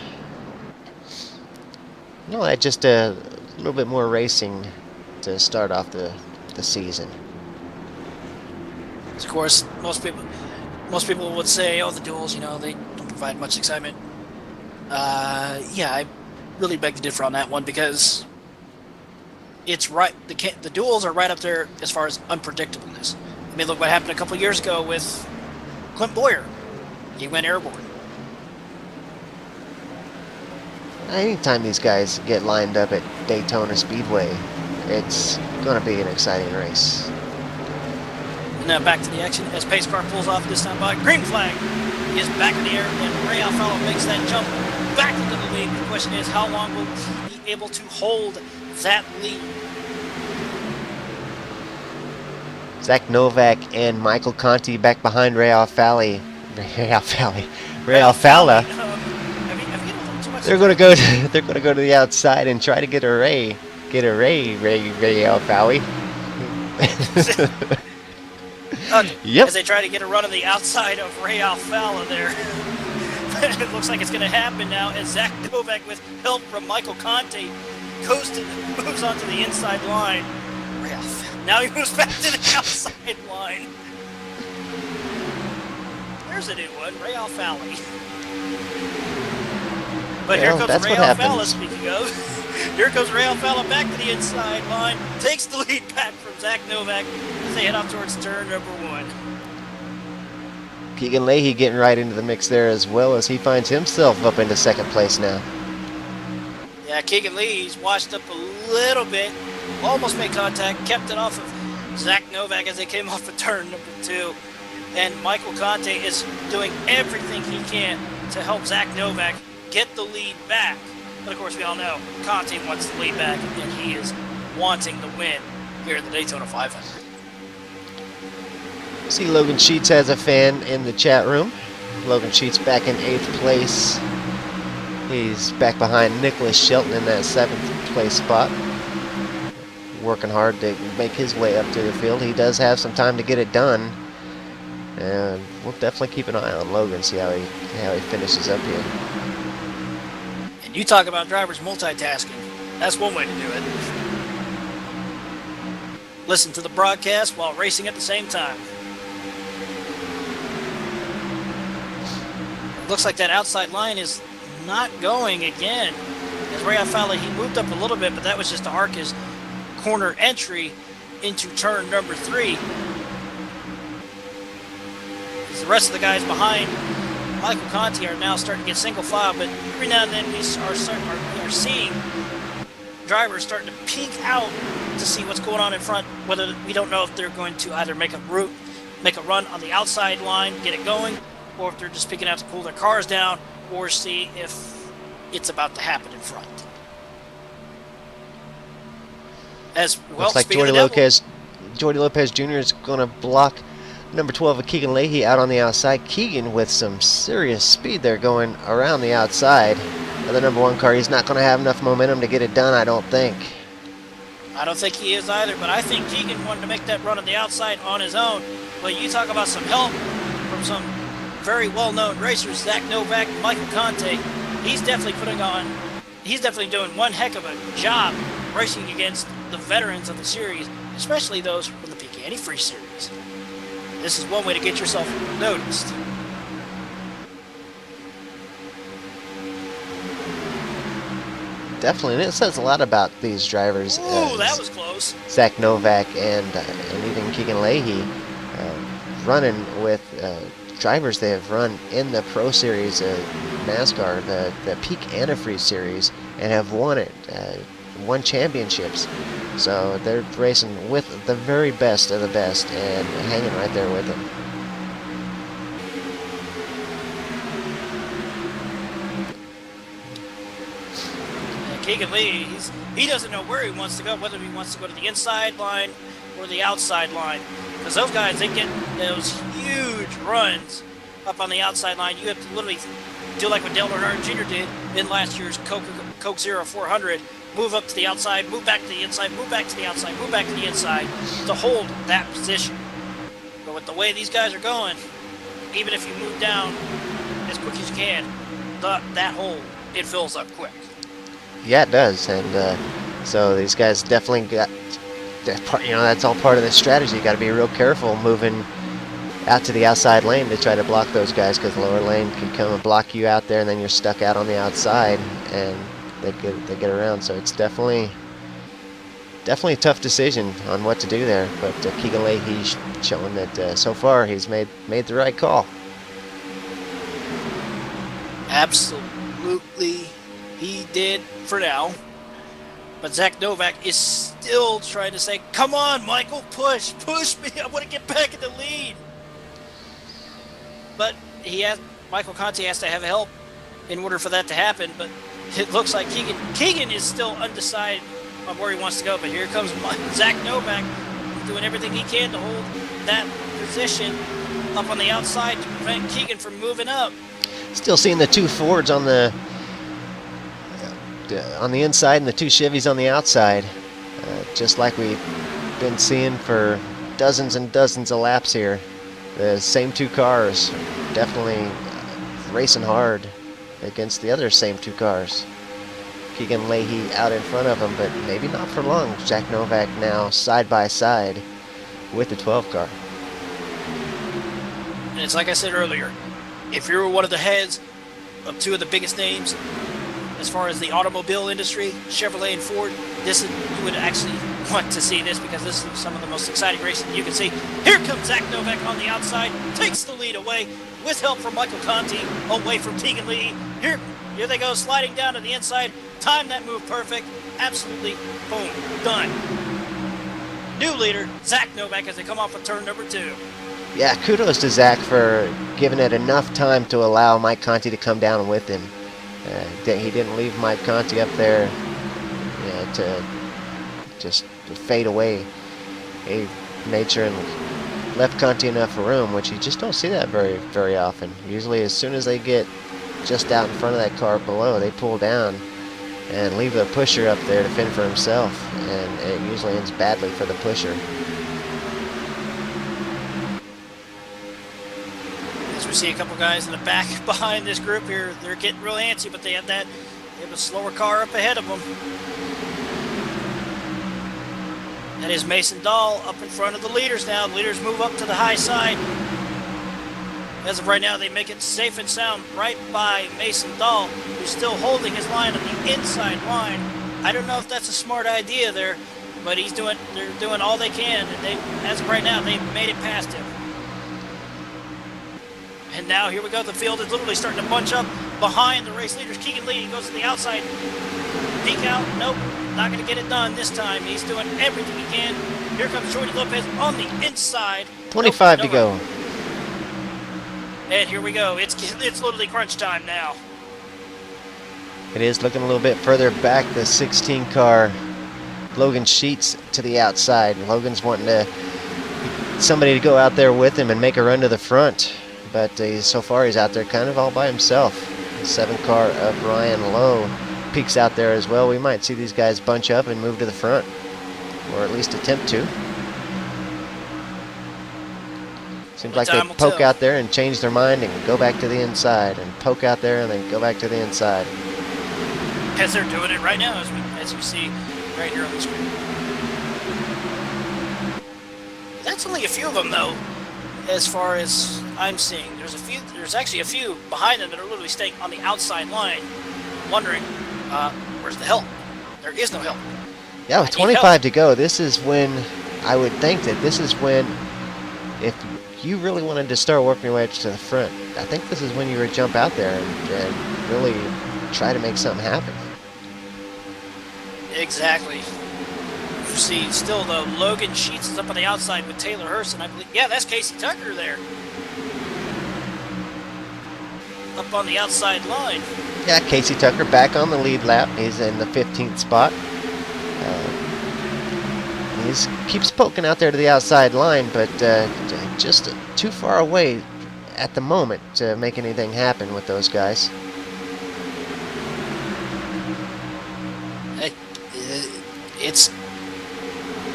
Just a little bit more racing to start off the season. Of course, most people would say, "Oh, the duels, they don't provide much excitement." I really beg to differ on that one, because it's right. The duels are right up there as far as unpredictableness. I mean, look what happened a couple years ago with Clint Boyer. He went airborne. Anytime these guys get lined up at Daytona Speedway, it's going to be an exciting race. And now back to the action as pace car pulls off this time by green flag. He is back in the air, and Ray Alfaro makes that jump back into the lead. The question is, how long will he be able to hold that lead? Zach Novak and Michael Conti back behind Ray Alfala. They're going to go. They're going to go to the outside and try to get a Ray Alfala. Yep. As they try to get a run on the outside of Ray Alfala there. It looks like it's going to happen now as Zach Novak, with help from Michael Conti, moves onto the inside line. Ray Alfala. Now he moves back to the outside line. There's a new one, Ray Alfala. But here comes Ray Alfala, speaking of. Here comes Ray Alfala back to the inside line, takes the lead back from Zach Novak as they head off towards turn number 1. Keegan Leahy getting right into the mix there, as well as he finds himself up into second place now. Yeah, Keegan Leahy's washed up a little bit, almost made contact, kept it off of Zach Novak as they came off of turn number 2. And Michael Conti is doing everything he can to help Zach Novak get the lead back. But of course, we all know Conti wants the lead back, and he is wanting the win here at the Daytona 500. See, Logan Sheets has a fan in the chat room. Logan Sheets back in 8th place. He's back behind Nicholas Shelton in that 7th place spot. Working hard to make his way up to the field. He does have some time to get it done. And we'll definitely keep an eye on Logan, see how he finishes up here. And you talk about drivers multitasking. That's one way to do it. Listen to the broadcast while racing at the same time. Looks like that outside line is not going again. As Ray Fowler, he moved up a little bit, but that was just to arc his corner entry into turn number 3. As the rest of the guys behind Michael Conti are now starting to get single file, but every now and then we are seeing drivers starting to peek out to see what's going on in front. Whether we don't know if they're going to either make a run on the outside line, get it going, or if they're just peeking out to cool their cars down, or see if it's about to happen in front. As well, looks like Jordy Lopez Jr. is going to block number 12 of Keegan Leahy out on the outside. Keegan with some serious speed there going around the outside of the number 1 car. He's not going to have enough momentum to get it done, I don't think. I don't think he is either, but I think Keegan wanted to make that run on the outside on his own. But you talk about some help from some very well-known racers, Zach Novak, Michael Conte. He's definitely doing one heck of a job racing against the veterans of the series, especially those from the Peak Antifreeze series. This is one way to get yourself noticed. Definitely, and it says a lot about these drivers. Ooh, that was close. Zach Novak and even Keegan Leahy running with drivers they have run in the Pro Series NASCAR, the Peak Antifreeze series, and have won it, won championships. So they're racing with the very best of the best and hanging right there with them. Keegan Lee, he doesn't know where he wants to go, whether he wants to go to the inside line or the outside line. Because those guys, they get those huge runs up on the outside line. You have to literally do like what Dale Earnhardt Jr. did in last year's Coke Zero 400. Move up to the outside, move back to the inside, move back to the outside, move back to the inside to hold that position. But with the way these guys are going, even if you move down as quick as you can, that hole, it fills up quick. Yeah, it does, and so these guys definitely got that part. That's all part of the strategy. You got to be real careful moving out to the outside lane to try to block those guys, because the lower lane can come and block you out there, and then you're stuck out on the outside, and they get around. So it's definitely a tough decision on what to do there. But Keegan Leahy's showing that so far he's made the right call. Absolutely, he did for now. But Zach Novak is still trying to say, "Come on, Michael, push me! I want to get back in the lead." But Michael Conti has to have help in order for that to happen. But it looks like Keegan is still undecided on where he wants to go. But here comes Zach Novak doing everything he can to hold that position up on the outside to prevent Keegan from moving up. Still seeing the two Fords on the inside and the two Chevys on the outside, just like we've been seeing for dozens and dozens of laps here. The same two cars definitely racing hard against the other same two cars. Keegan Leahy out in front of him, but maybe not for long. Zach Novak now side by side with the 12 car. And it's like I said earlier, if you're one of the heads of two of the biggest names as far as the automobile industry, Chevrolet and Ford, you would actually want to see this, because this is some of the most exciting racing you can see. Here comes Zach Novak on the outside, takes the lead away with help from Michael Conti, away from Keegan Leahy. Here they go, sliding down to the inside. Time that move perfect. Absolutely, boom, done. New leader, Zach Novak, as they come off of turn number 2. Yeah, kudos to Zach for giving it enough time to allow Mike Conti to come down with him. He didn't leave Mike Conti up there to just fade away. He made sure and left Conti enough room, which you just don't see that very, very often. Usually as soon as they get just out in front of that car below, they pull down and leave the pusher up there to fend for himself, and it usually ends badly for the pusher. see a couple guys in the back behind this group here. They're getting real antsy, but they have a slower car up ahead of them. That is Mason Dahl up in front of the leaders now. The leaders move up to the high side. As of right now, they make it safe and sound right by Mason Dahl, who's still holding his line on the inside line. I don't know if that's a smart idea there, but they're doing all they can, and as of right now, they've made it past him. And now here we go. The field is literally starting to bunch up behind the race leaders. Keegan Lee goes to the outside. Peek out. Nope. Not going to get it done this time. He's doing everything he can. Here comes Jordy Lopez on the inside. 25 to go. And here we go. It's literally crunch time now. It is looking a little bit further back. The 16 car, Logan Sheets to the outside. Logan's wanting somebody to go out there with him and make a run to the front. But so far he's out there kind of all by himself. The 7 car of Ryan Lowe peeks out there as well. We might see these guys bunch up and move to the front, or at least attempt to. Seems like they poke out there and change their mind and go back to the inside, and poke out there and then go back to the inside. As they're doing it right now, as you see right here on the screen. That's only a few of them, though, as far as I'm seeing. There's actually a few behind them that are literally staying on the outside line, wondering, where's the help? There is no help. Yeah, with 25 to go, this is when I would think that this is when, if you really wanted to start working your way to the front, I think this is when you would jump out there and really try to make something happen. Exactly. You see, still though, Logan Sheets is up on the outside with Taylor Hurst, and I believe, yeah, that's Casey Tucker there. Up on the outside line. Yeah, Casey Tucker back on the lead lap. He's in the 15th spot. He keeps poking out there to the outside line, but just too far away at the moment to make anything happen with those guys.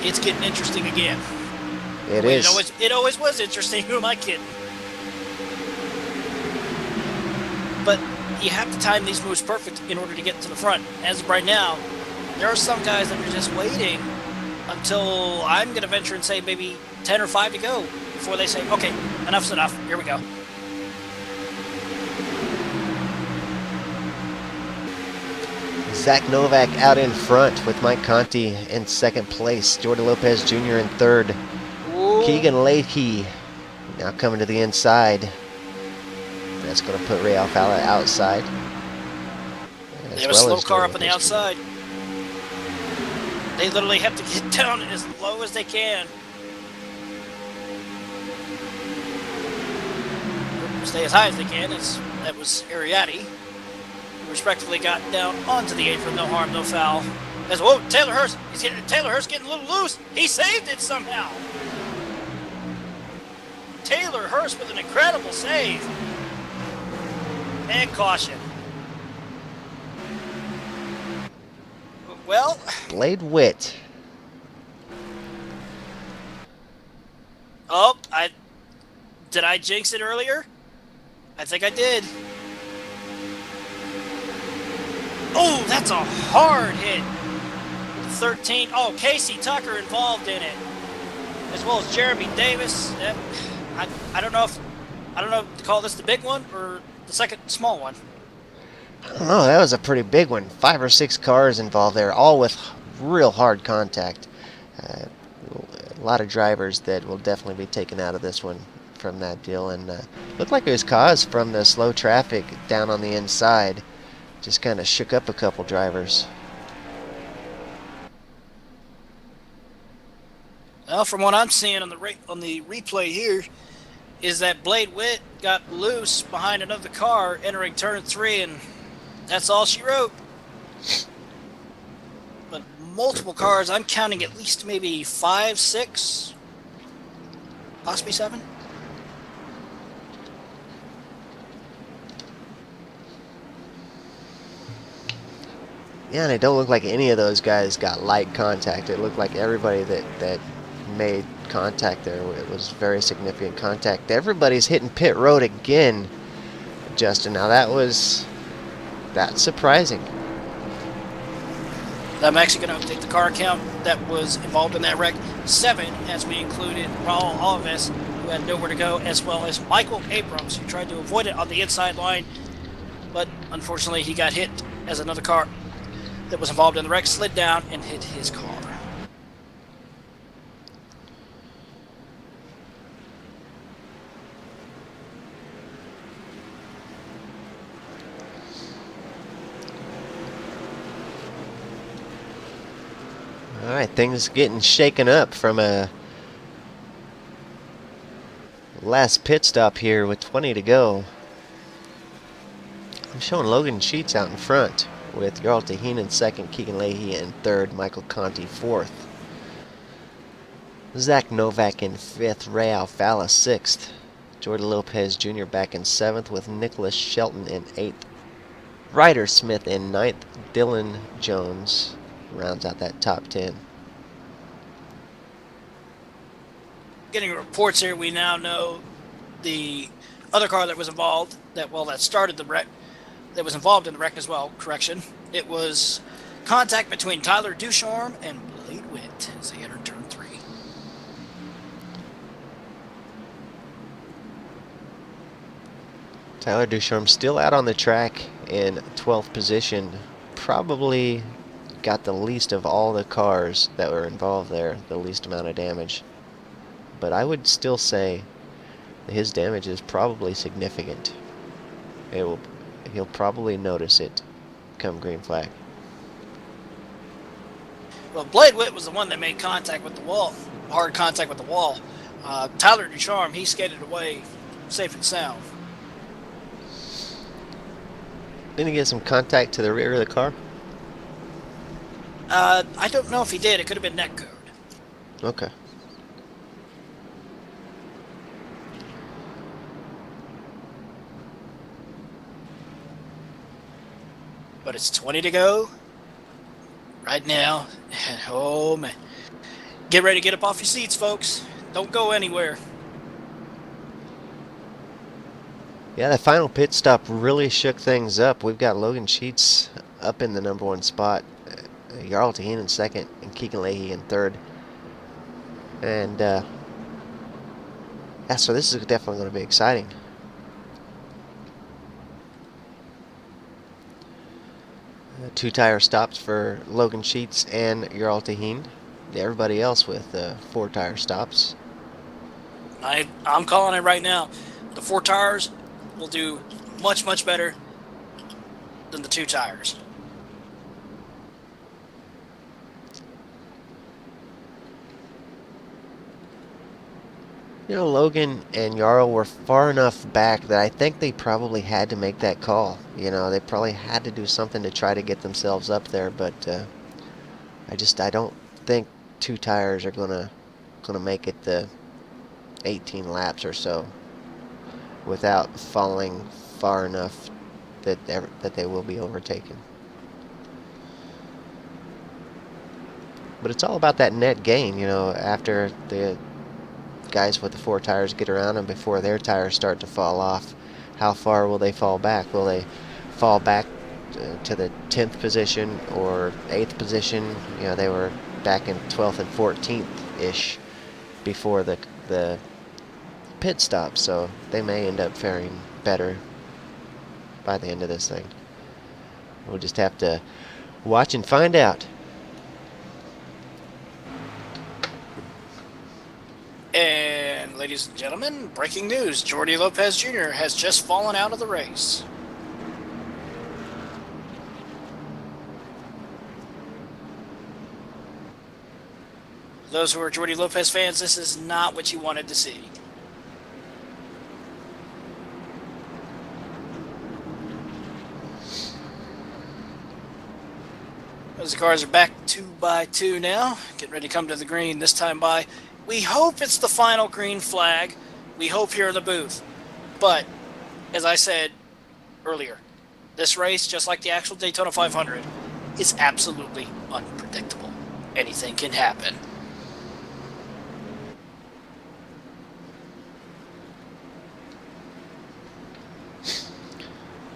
It's getting interesting again. It is. It always was interesting. Who am I kidding? But you have to time these moves perfect in order to get to the front. As of right now, there are some guys that are just waiting until I'm going to venture and say maybe 10 or 5 to go before they say, okay, enough's enough. Here we go. Zach Novak out in front with Mike Conti in second place. Jordan Lopez Jr. in third. Ooh. Keegan Leahy now coming to the inside. That's going to put Ray Alfala outside. They have a slow car up on the outside. They literally have to get down as low as they can. Stay as high as they can. That was Ariati. Respectively got down onto the apron, no harm, no foul. As whoa, Taylor Hurst getting a little loose. He saved it somehow. Taylor Hurst with an incredible save. And caution. Well, Blade Witt. Oh, did I jinx it earlier? I think I did. Oh, that's a hard hit. 13. Oh, Casey Tucker involved in it, as well as Jeremy Davis. I don't know to call this the big one or the second small one. I don't know. That was a pretty big one. 5 or 6 cars involved there, all with real hard contact. A lot of drivers that will definitely be taken out of this one from that deal, and looked like it was caused from the slow traffic down on the inside. Just kind of shook up a couple drivers. Well, from what I'm seeing on the replay here, is that Blade Witt got loose behind another car entering turn 3, and that's all she wrote. But multiple cars, I'm counting at least maybe 5, 6, possibly 7. Yeah, and it don't look like any of those guys got light contact. It looked like everybody that made contact there. It was very significant contact. Everybody's hitting pit road again, Justin. Now that's surprising. I'm actually going to update the car count that was involved in that wreck. 7, as we included Raul Alves, who had nowhere to go, as well as Michael Abrams, who tried to avoid it on the inside line, but unfortunately he got hit as another car that was involved in the wreck slid down and hit his car. All right, things getting shaken up from a last pit stop here with 20 to go. I'm showing Logan Sheets out in front with Jarl Taheen in second, Keegan Leahy in third, Michael Conti fourth. Zach Novak in fifth, Ray Alfala sixth, Jordan Lopez Jr. back in seventh with Nicholas Shelton in eighth, Ryder Smith in ninth, Dylan Jones rounds out that top 10. Getting reports here, we now know the other car that was involved, that started the wreck, that was involved in the wreck as well, correction. It was contact between Tyler Ducharme and Blade Witt as they entered turn 3. Tyler Ducharme still out on the track in 12th position. Probably got the least of all the cars that were involved there, the least amount of damage. But I would still say his damage is probably significant. He'll probably notice it come green flag. Well, Blade Witt was the one that made contact with the wall, hard contact with the wall. Tyler Ducharme, he skated away safe and sound. Didn't he get some contact to the rear of the car? I don't know if he did. It could have been neck code. Okay. But it's 20 to go right now. Oh, man. Get ready to get up off your seats, folks. Don't go anywhere. Yeah, the final pit stop really shook things up. We've got Logan Sheets up in the number 1 spot, Jarl Taheen in second, and Keegan Leahy in third. And, yeah, so this is definitely going to be exciting. Two tire stops for Logan Sheets and Jarl Taheen. Everybody else with 4 tire stops. I'm calling it right now. The 4 tires will do much, much better than the 2 tires. You know, Logan and Jarl were far enough back that I think they probably had to make that call. You know, they probably had to do something to try to get themselves up there, but I don't think 2 tires are gonna make it the 18 laps or so without falling far enough that they will be overtaken. But it's all about that net gain, you know, after the guys with the 4 tires get around them before their tires start to fall off. How far will they fall back? Will they fall back to the 10th position or 8th position? You know, they were back in 12th and 14th-ish before the pit stop, so they may end up faring better by the end of this thing. We'll just have to watch and find out. And ladies and gentlemen, breaking news. Jordi Lopez Jr. has just fallen out of the race. For those who are Jordi Lopez fans, this is not what you wanted to see. As the cars are back 2 by 2 now, getting ready to come to the green this time by. We hope it's the final green flag. We hope here in the booth. But, as I said earlier, this race, just like the actual Daytona 500, is absolutely unpredictable. Anything can happen.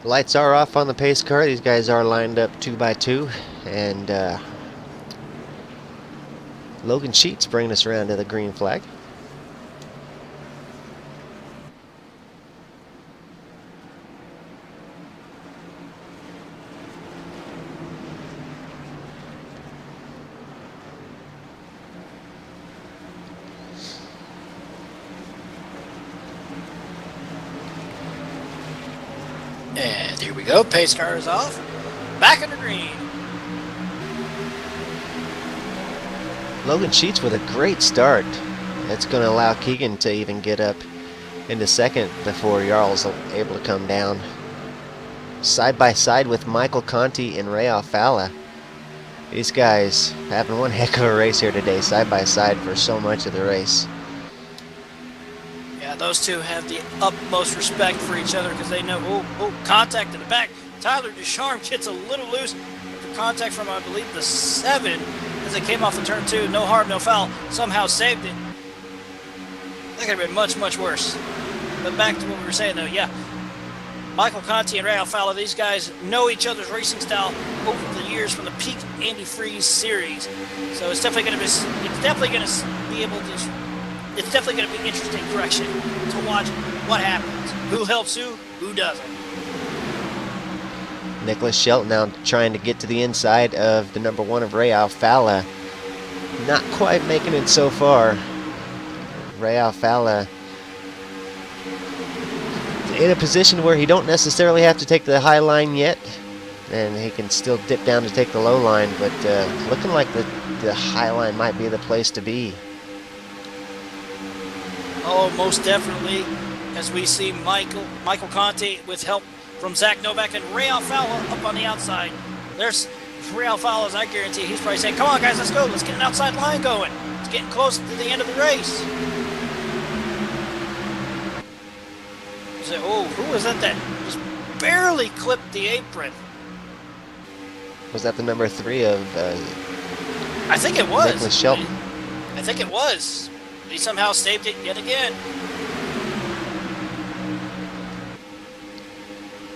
Lights are off on the pace car. These guys are lined up 2 by 2, and Logan Sheets bringing us around to the green flag. And here we go. Pace car is off. Back in the green. Logan Sheets with a great start. It's going to allow Keegan to even get up into second before Jarl's able to come down. Side by side with Michael Conti and Ray Alfala. These guys having one heck of a race here today, side by side for so much of the race. Yeah, those two have the utmost respect for each other because they know, contact in the back. Tyler Ducharme gets a little loose after contact from, I believe, the 7 as they came off the turn 2. No harm, no foul. Somehow saved it. That could have been much, much worse. But back to what we were saying, though, yeah. Michael Conti and Ray Alfala, these guys know each other's racing style over the years from the peak Andy Freeze series. So it's definitely going to be, it's definitely going to be interesting correction to watch what happens. Who helps who doesn't. Nicholas Shelton now trying to get to the inside of the number 1 of Ray Alfala. Not quite making it so far. Ray Alfala in a position where he don't necessarily have to take the high line yet, and he can still dip down to take the low line, but looking like the high line might be the place to be. Oh, most definitely, as we see Michael Conti with help from Zach Novak and Ray Alfala up on the outside. There's Ray Alfala, I guarantee he's probably saying, come on guys, let's go, let's get an outside line going. It's getting close to the end of the race. Oh, who was that just barely clipped the apron? Was that the number 3 of I think it was. Nicholas Shelton? I think it was. He somehow saved it yet again.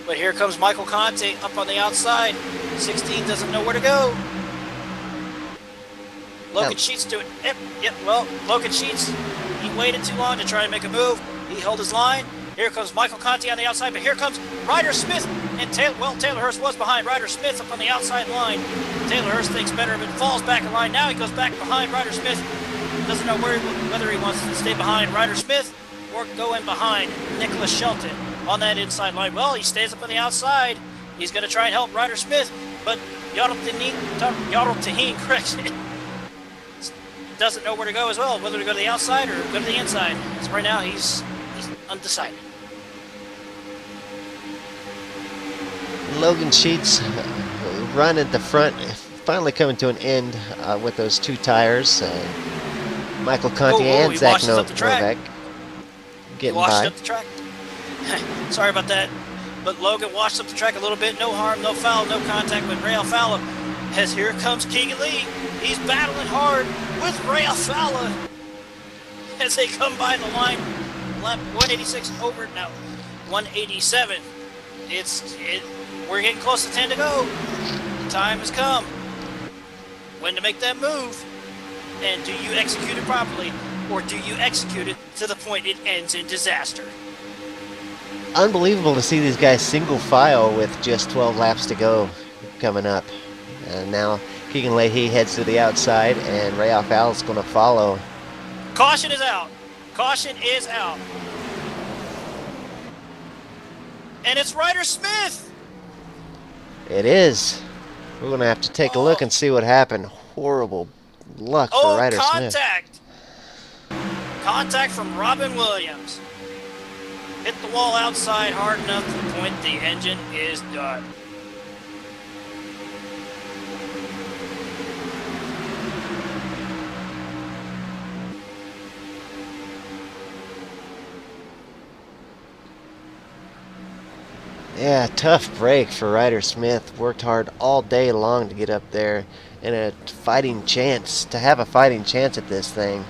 But here comes Michael Conti up on the outside. 16 doesn't know where to go. Logan Sheets doing it. Yep, well, Logan Sheets, he waited too long to try and make a move. He held his line. Here comes Michael Conti on the outside, but here comes Ryder Smith. And Taylor Hurst was behind Ryder Smith up on the outside line. Taylor Hurst thinks better of it, falls back in line. Now he goes back behind Ryder Smith. Doesn't know whether he wants to stay behind Ryder Smith or go in behind Nicholas Shelton on that inside line. Well, he stays up on the outside. He's going to try and help Ryder Smith, but Yarl Taheen, correction, doesn't know where to go as well, whether to go to the outside or go to the inside. So right now he's undecided. Logan Sheets run at the front, finally coming to an end with those 2 tires. Michael Conti and Zach Novak getting by. Up the track. Sorry about that. But Logan washed up the track a little bit. No harm, no foul, no contact with Ray Alfala. As here comes Keegan Lee. He's battling hard with Ray Alfala as they come by the line. Lap 186 over now. 187. We're getting close to 10 to go. The time has come. When to make that move? And do you execute it properly? Or do you execute it to the point it ends in disaster? Unbelievable to see these guys single file with just 12 laps to go coming up. And now Keegan Leahy heads to the outside, and Ray Alfala is going to follow. Caution is out. Caution is out. And it's Ryder Smith. It is. We're going to have to take a look and see what happened. Horrible luck for Ryder Smith. Contact. Contact from Robin Williams. Hit the wall outside hard enough to the point the engine is done. Yeah, tough break for Ryder Smith. Worked hard all day long to get up there in a fighting chance, to have a fighting chance at this thing.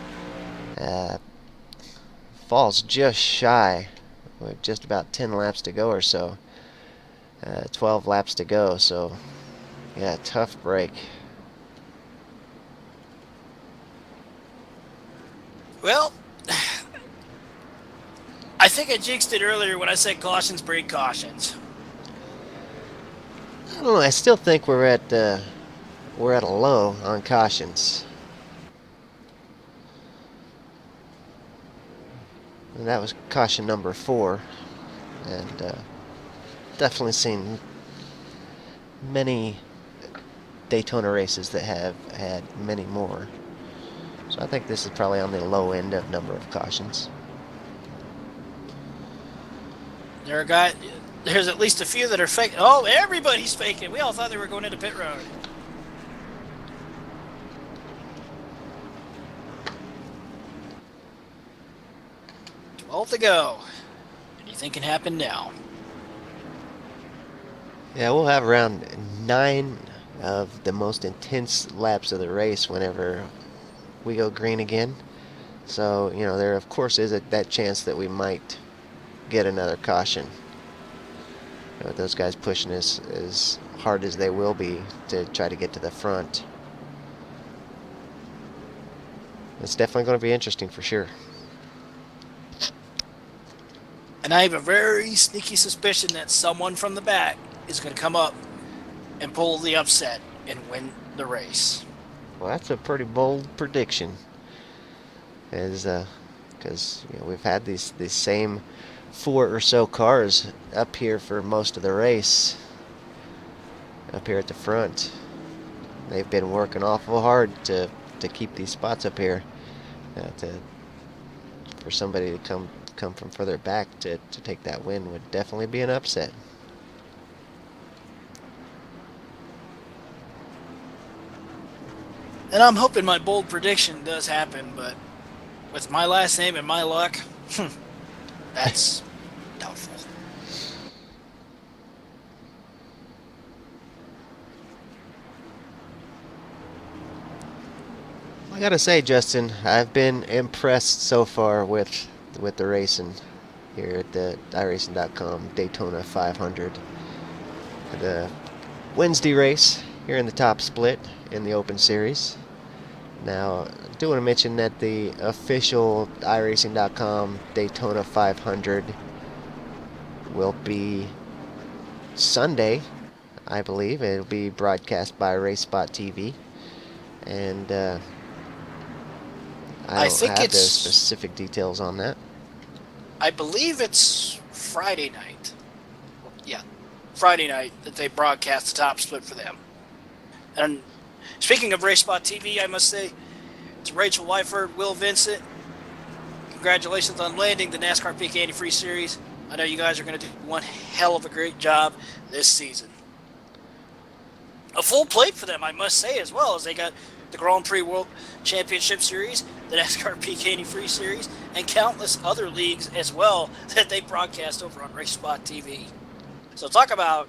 Falls just shy with just about 10 laps to go or so. 12 laps to go, so yeah, tough break. Well, I think I jinxed it earlier when I said cautions breed cautions. I don't know. I still think we're at a low on cautions. And that was caution number 4, and definitely seen many Daytona races that have had many more. So I think this is probably on the low end of number of cautions. There's at least a few that are fake. Oh, everybody's faking. We all thought they were going into pit road. All to go. Anything can happen now. Yeah, we'll have around 9 of the most intense laps of the race whenever we go green again. So, there of course is that chance that we might get another caution. With those guys pushing as hard as they will be to try to get to the front. It's definitely going to be interesting for sure. And I have a very sneaky suspicion that someone from the back is going to come up and pull the upset and win the race. Well, that's a pretty bold prediction. Because we've had these same 4 or so cars up here for most of the race. Up here at the front, they've been working awful hard to keep these spots up here. For somebody to come from further back to take that win would definitely be an upset. And I'm hoping my bold prediction does happen, but with my last name and my luck, that's doubtful. I gotta say, Justin, I've been impressed so far with the racing here at the Iracing.com Daytona 500. The Wednesday race here in the top split in the Open Series. Now, I do want to mention that the official Iracing.com Daytona 500 will be Sunday, I believe. It'll be broadcast by RaceSpot TV. And I don't have the specific details on that. I believe it's Friday night. Yeah, Friday night that they broadcast the top split for them. And speaking of RaceSpot TV, I must say to Rachel Wyford, Will Vincent, congratulations on landing the NASCAR Peak 80 Free Series. I know you guys are going to do one hell of a great job this season. A full plate for them, I must say, as well, as they got the Grand Prix World Championship Series, the NASCAR Peak 80 Free Series, and countless other leagues as well that they broadcast over on RaceSpot TV. So talk about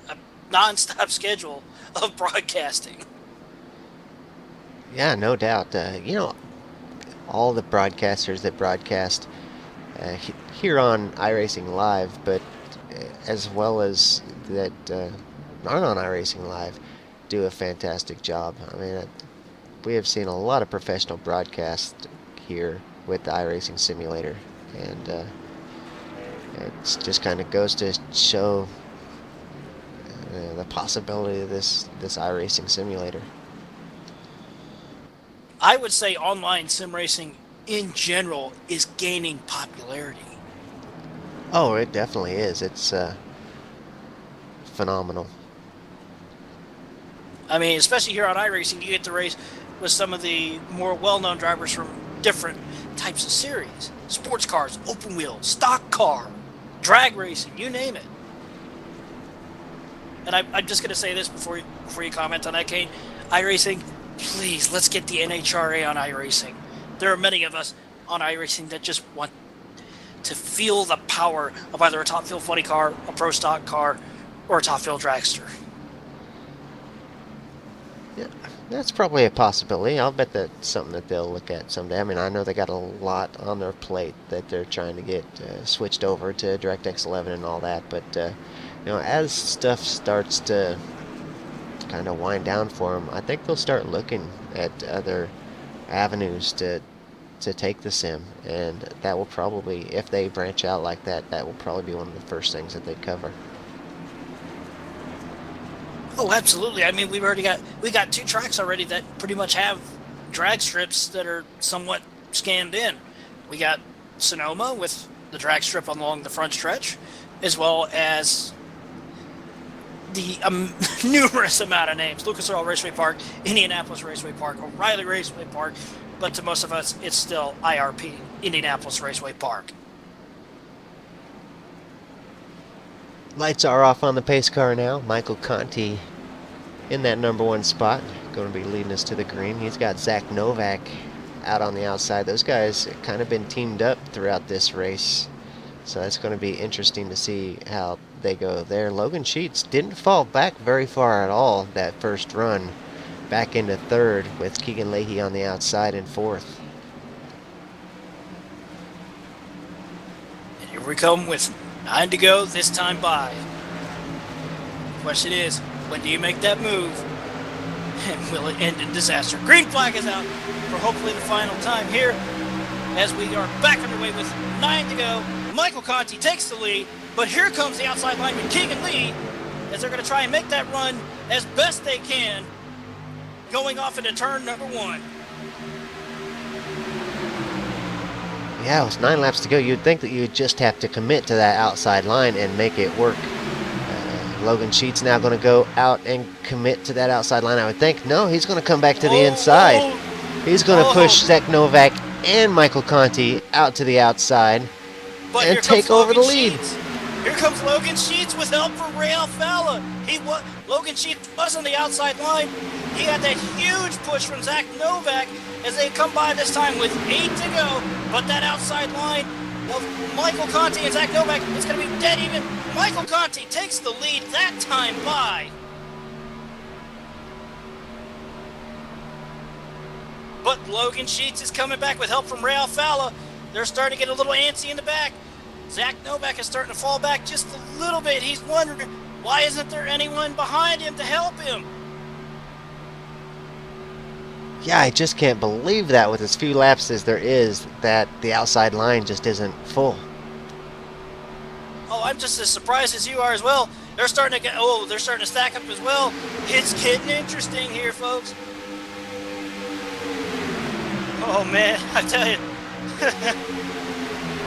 a non-stop schedule of broadcasting. Yeah, no doubt. All the broadcasters that broadcast here on iRacing Live, but as well as that aren't on iRacing Live, do a fantastic job. I mean, we have seen a lot of professional broadcasts here with the iRacing simulator, and it just kind of goes to show the possibility of this iRacing simulator. I would say online sim racing in general is gaining popularity. Oh, it definitely is. It's phenomenal. I mean, especially here on iRacing, you get to race with some of the more well-known drivers from different types of series. Sports cars, open wheel, stock car, drag racing, you name it. And I'm just going to say this before you comment on that, Kane. iRacing, please, let's get the NHRA on iRacing. There are many of us on iRacing that just want to feel the power of either a top fuel funny car, a pro stock car, or a top fuel dragster. Yeah, that's probably a possibility. I'll bet that's something that they'll look at someday. I mean, I know they got a lot on their plate that they're trying to get switched over to DirectX 11 and all that, but as stuff starts to kind of wind down for them, I think they'll start looking at other avenues to take the sim, and that will probably, if they branch out like that, that will probably be one of the first things that they cover. Oh, absolutely. I mean, we got 2 tracks already that pretty much have drag strips that are somewhat scanned in. We got Sonoma with the drag strip along the front stretch, as well as the numerous amount of names: Lucas Oil Raceway Park, Indianapolis Raceway Park, O'Reilly Raceway Park, but to most of us, it's still IRP, Indianapolis Raceway Park. Lights are off on the pace car now. Michael Conti in that number 1 spot, going to be leading us to the green. He's got Zach Novak out on the outside. Those guys have kind of been teamed up throughout this race, so that's going to be interesting to see how they go there. Logan Sheets didn't fall back very far at all that first run, back into 3rd with Keegan Leahy on the outside in 4th. And here we come with 9 to go, this time by. The question is, when do you make that move? And will it end in disaster? Green flag is out for hopefully the final time here, as we are back underway with 9 to go. Michael Conti takes the lead, but here comes the outside line with Keegan Lee, as they're going to try and make that run as best they can, going off into turn number 1. Yeah, with 9 laps to go, you'd think that you'd just have to commit to that outside line and make it work. Logan Sheets now going to go out and commit to that outside line, I would think. No, he's going to come back to the inside. He's going to push Zach Novak and Michael Conti out to the outside and take over the lead. Here comes Logan Sheets with help from Ray Alfala. Logan Sheets was on the outside line. He had that huge push from Zach Novak as they come by this time with 8 to go. But that outside line of Michael Conti and Zach Novak, it's going to be dead even. Michael Conti takes the lead that time by. But Logan Sheets is coming back with help from Ray Alfala. They're starting to get a little antsy in the back. Zach Novak is starting to fall back just a little bit. He's wondering, why isn't there anyone behind him to help him? Yeah, I just can't believe that with as few laps as there is, that the outside line just isn't full. Oh, I'm just as surprised as you are as well. They're starting to stack up as well. It's getting interesting here, folks. Oh man, I tell you.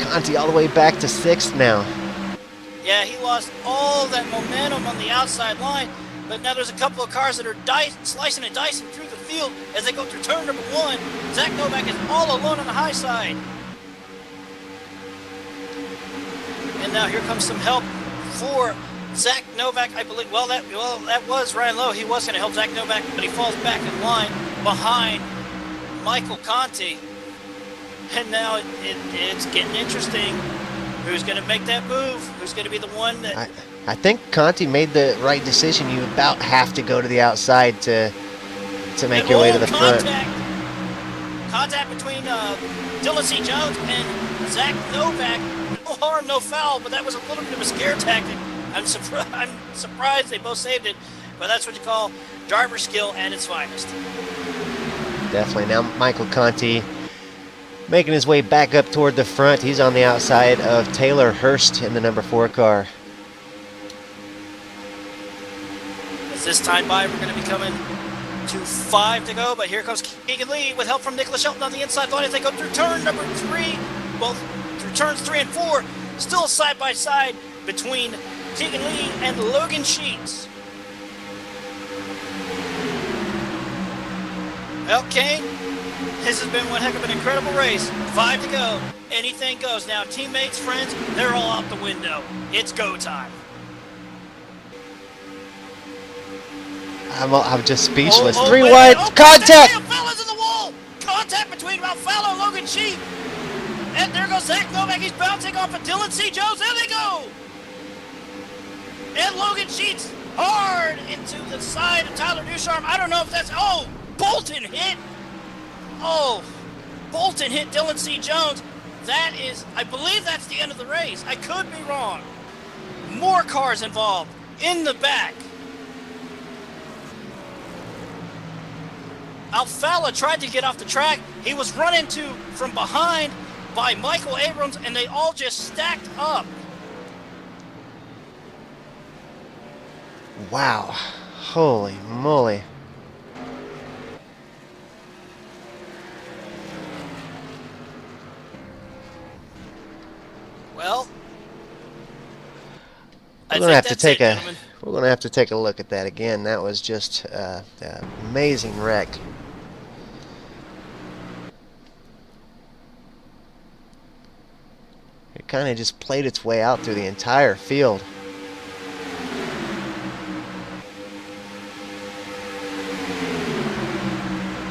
Conti all the way back to 6th now. Yeah, he lost all that momentum on the outside line, but now there's a couple of cars that are slicing and dicing through the field as they go through turn number 1. Zach Novak is all alone on the high side. And now here comes some help for Zach Novak, I believe. Well, that was Ryan Lowe. He was going to help Zach Novak, but he falls back in line behind Michael Conti. And now it's getting interesting. Who's going to make that move? Who's going to be the one that... I think Conti made the right decision. You about have to go to the outside to make your way to the front. Contact between Dylan C. Jones and Zach Novak. No harm, no foul, but that was a little bit of a scare tactic. I'm surprised they both saved it, but that's what you call driver skill at its finest. Definitely. Now Michael Conti making his way back up toward the front. He's on the outside of Taylor Hurst in the number 4 car. As this time by, we're going to be coming to 5 to go, but here comes Keegan Lee with help from Nicholas Shelton on the inside line as they go through turn number 3, both through turns 3 and 4. Still side by side between Keegan Lee and Logan Sheets. Well, Kane, this has been one heck of an incredible race. 5 to go. Anything goes. Now, teammates, friends, they're all out the window. It's go time. I'm just speechless. 3 wait, wide. Contact! Alfala's in the wall. Contact between Alfala and Logan Sheets. And there goes Zach Novak. He's bouncing off of Dylan C. Jones. There they go. And Logan Sheets hard into the side of Tyler Ducharme. I don't know if that's... Oh, Bolton hit. Oh, Bolton hit Dylan C. Jones. That is... I believe that's the end of the race. I could be wrong. More cars involved in the back. Alfala tried to get off the track. He was run into from behind by Michael Abrams, and they all just stacked up. Wow. Holy moly. Well, We're gonna have to take a look at that again. That was just an amazing wreck. It kind of just played its way out through the entire field.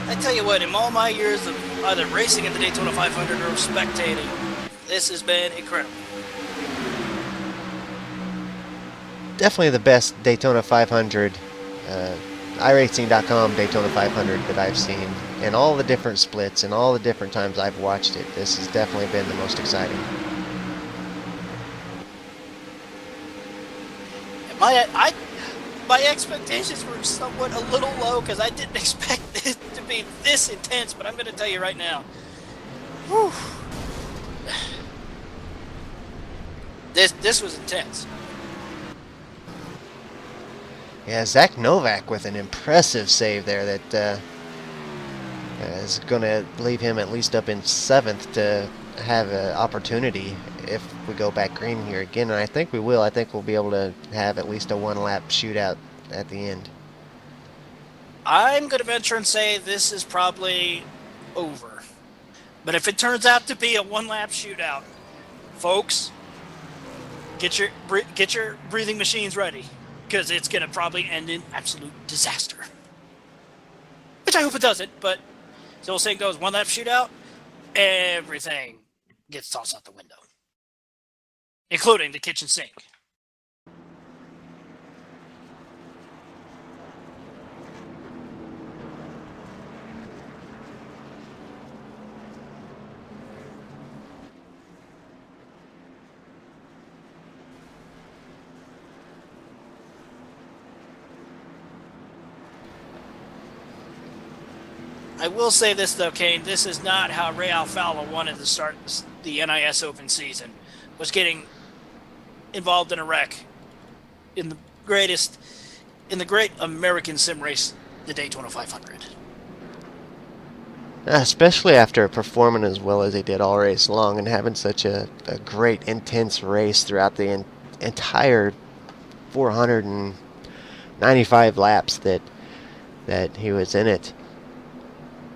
I tell you what, in all my years of either racing at the Daytona 500 or spectating, this has been incredible. Definitely the best Daytona 500, Iracing.com Daytona 500 that I've seen. And all the different splits and all the different times I've watched it, this has definitely been the most exciting. My expectations were somewhat a little low because I didn't expect it to be this intense, but I'm going to tell you right now. Whew. This was intense. Yeah, Zach Novak with an impressive save there that is going to leave him at least up in 7th to have an opportunity if we go back green here again, and I think we will. I think we'll be able to have at least a one-lap shootout at the end. I'm going to venture and say this is probably over. But if it turns out to be a one-lap shootout, folks, get your breathing machines ready, because it's going to probably end in absolute disaster. Which I hope it doesn't, but the old saying goes, one-lap shootout, everything gets tossed out the window, including the kitchen sink. I will say this, though, Kane. This is not how Ray Alfala wanted to start the NIS Open season, was getting involved in a wreck in the great American sim race, the Daytona 500. Especially after performing as well as they did all race long and having such a great, intense race throughout the entire 495 laps that he was in it.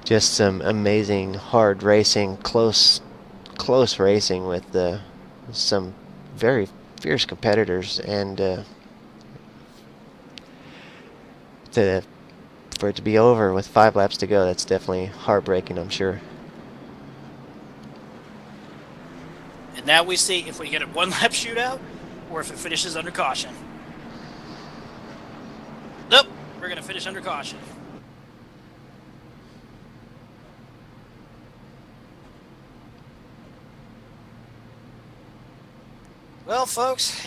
Just some amazing, hard racing, close racing with some very fierce competitors, and for it to be over with 5 laps to go, that's definitely heartbreaking, I'm sure. And now we see if we get a one-lap shootout or if it finishes under caution. Nope, we're going to finish under caution. Well, folks,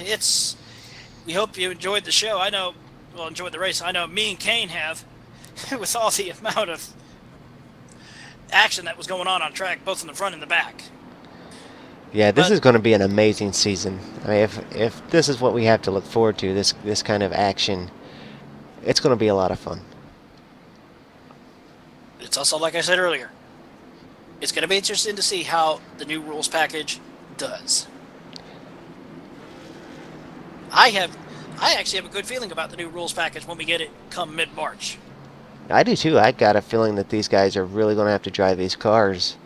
we hope you enjoyed the show. Enjoyed the race. I know me and Kane have, with all the amount of action that was going on track, both in the front and the back. Yeah, this is going to be an amazing season. I mean, if this is what we have to look forward to, this kind of action, it's going to be a lot of fun. It's also, like I said earlier, it's going to be interesting to see how the new rules package does. I actually have a good feeling about the new rules package when we get it come mid-March. I do too. I got a feeling that these guys are really going to have to drive these cars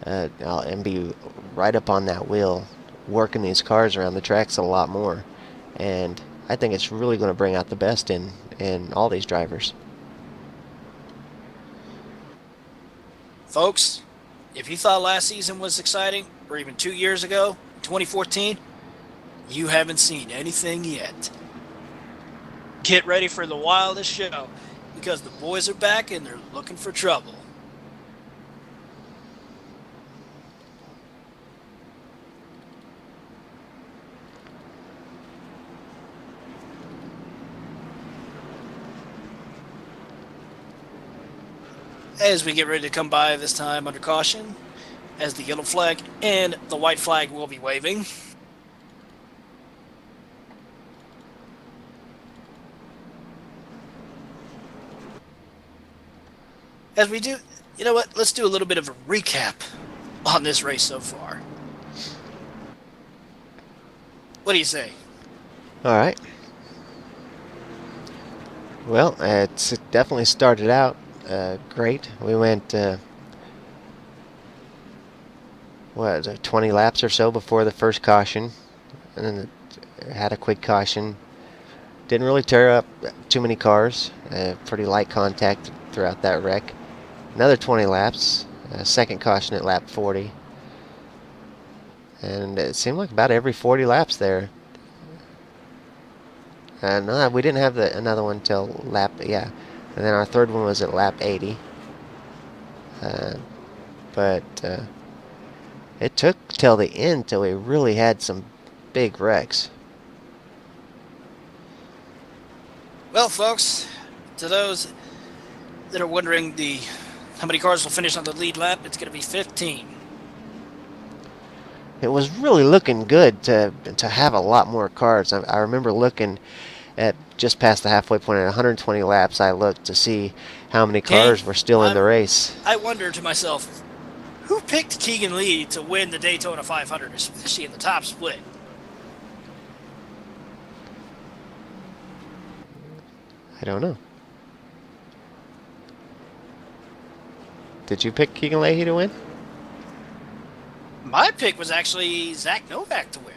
and be right up on that wheel, working these cars around the tracks a lot more. And I think it's really going to bring out the best in all these drivers. Folks, if you thought last season was exciting, or even 2 years ago, 2014, you haven't seen anything yet. Get ready for the wildest show, because the boys are back and they're looking for trouble. as we get ready to come by this time under caution, as the yellow flag and the white flag will be waving. As we do, you know what? Let's do a little bit of a recap on this race so far. What do you say? All right. Well, it definitely started out great. We went, 20 laps or so before the first caution, and then had a quick caution. Didn't really tear up too many cars. Pretty light contact throughout that wreck. Another 20 laps. Second caution at lap 40. And it seemed like about every 40 laps there. And we didn't have another one till lap, yeah. And then our third one was at lap 80. But it took till the end till we really had some big wrecks. Well, folks, to those that are wondering how many cars will finish on the lead lap, it's going to be 15. It was really looking good to have a lot more cars. I remember looking at just past the halfway point at 120 laps. I looked to see how many cars were still in the race. I wonder to myself, who picked Keegan Lee to win the Daytona 500, especially in the top split? I don't know. Did you pick Keegan Leahy to win? My pick was actually Zach Novak to win.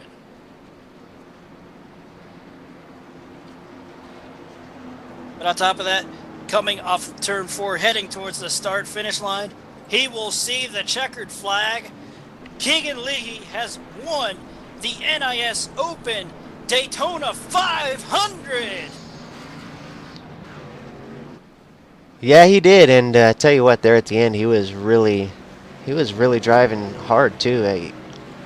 But on top of that, coming off turn 4, heading towards the start-finish line, he will see the checkered flag. Keegan Leahy has won the NIS Open Daytona 500. Yeah, he did, and I tell you what, there at the end, he was really driving hard too.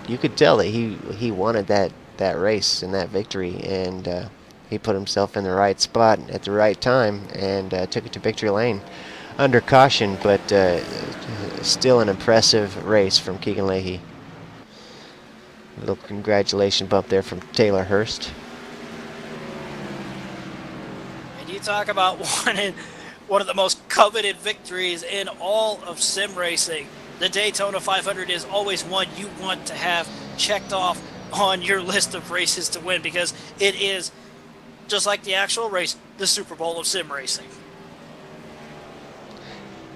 You could tell that he wanted that race and that victory, and he put himself in the right spot at the right time and took it to victory lane under caution, but still an impressive race from Keegan Leahy. A little congratulation bump there from Taylor Hurst. And you talk about one of the most coveted victories in all of sim racing. The Daytona 500 is always one you want to have checked off on your list of races to win, because it is, just like the actual race, the Super Bowl of sim racing.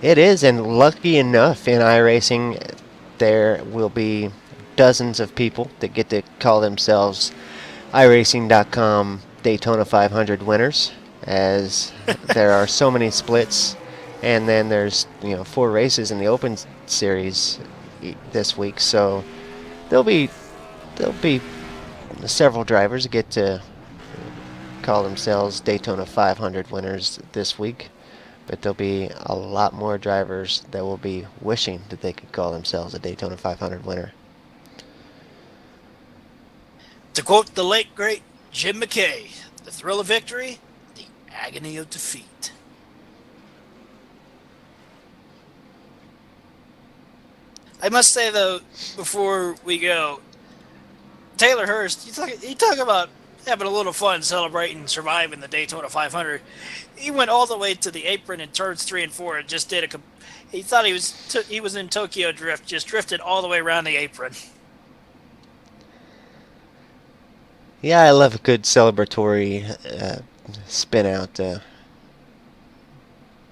It is, and lucky enough in iRacing, there will be dozens of people that get to call themselves iRacing.com Daytona 500 winners, as there are so many splits, and then there's 4 races in the Open Series this week, so there'll be several drivers that get to call themselves Daytona 500 winners this week, but there'll be a lot more drivers that will be wishing that they could call themselves a Daytona 500 winner. To quote the late great Jim McKay, the thrill of victory, the agony of defeat. I must say, though, before we go, Taylor Hurst, you talk about having a little fun celebrating surviving the Daytona 500. He went all the way to the apron in turns 3 and 4 and just did he thought he was in Tokyo Drift, just drifted all the way around the apron. Yeah, I love a good celebratory spin out.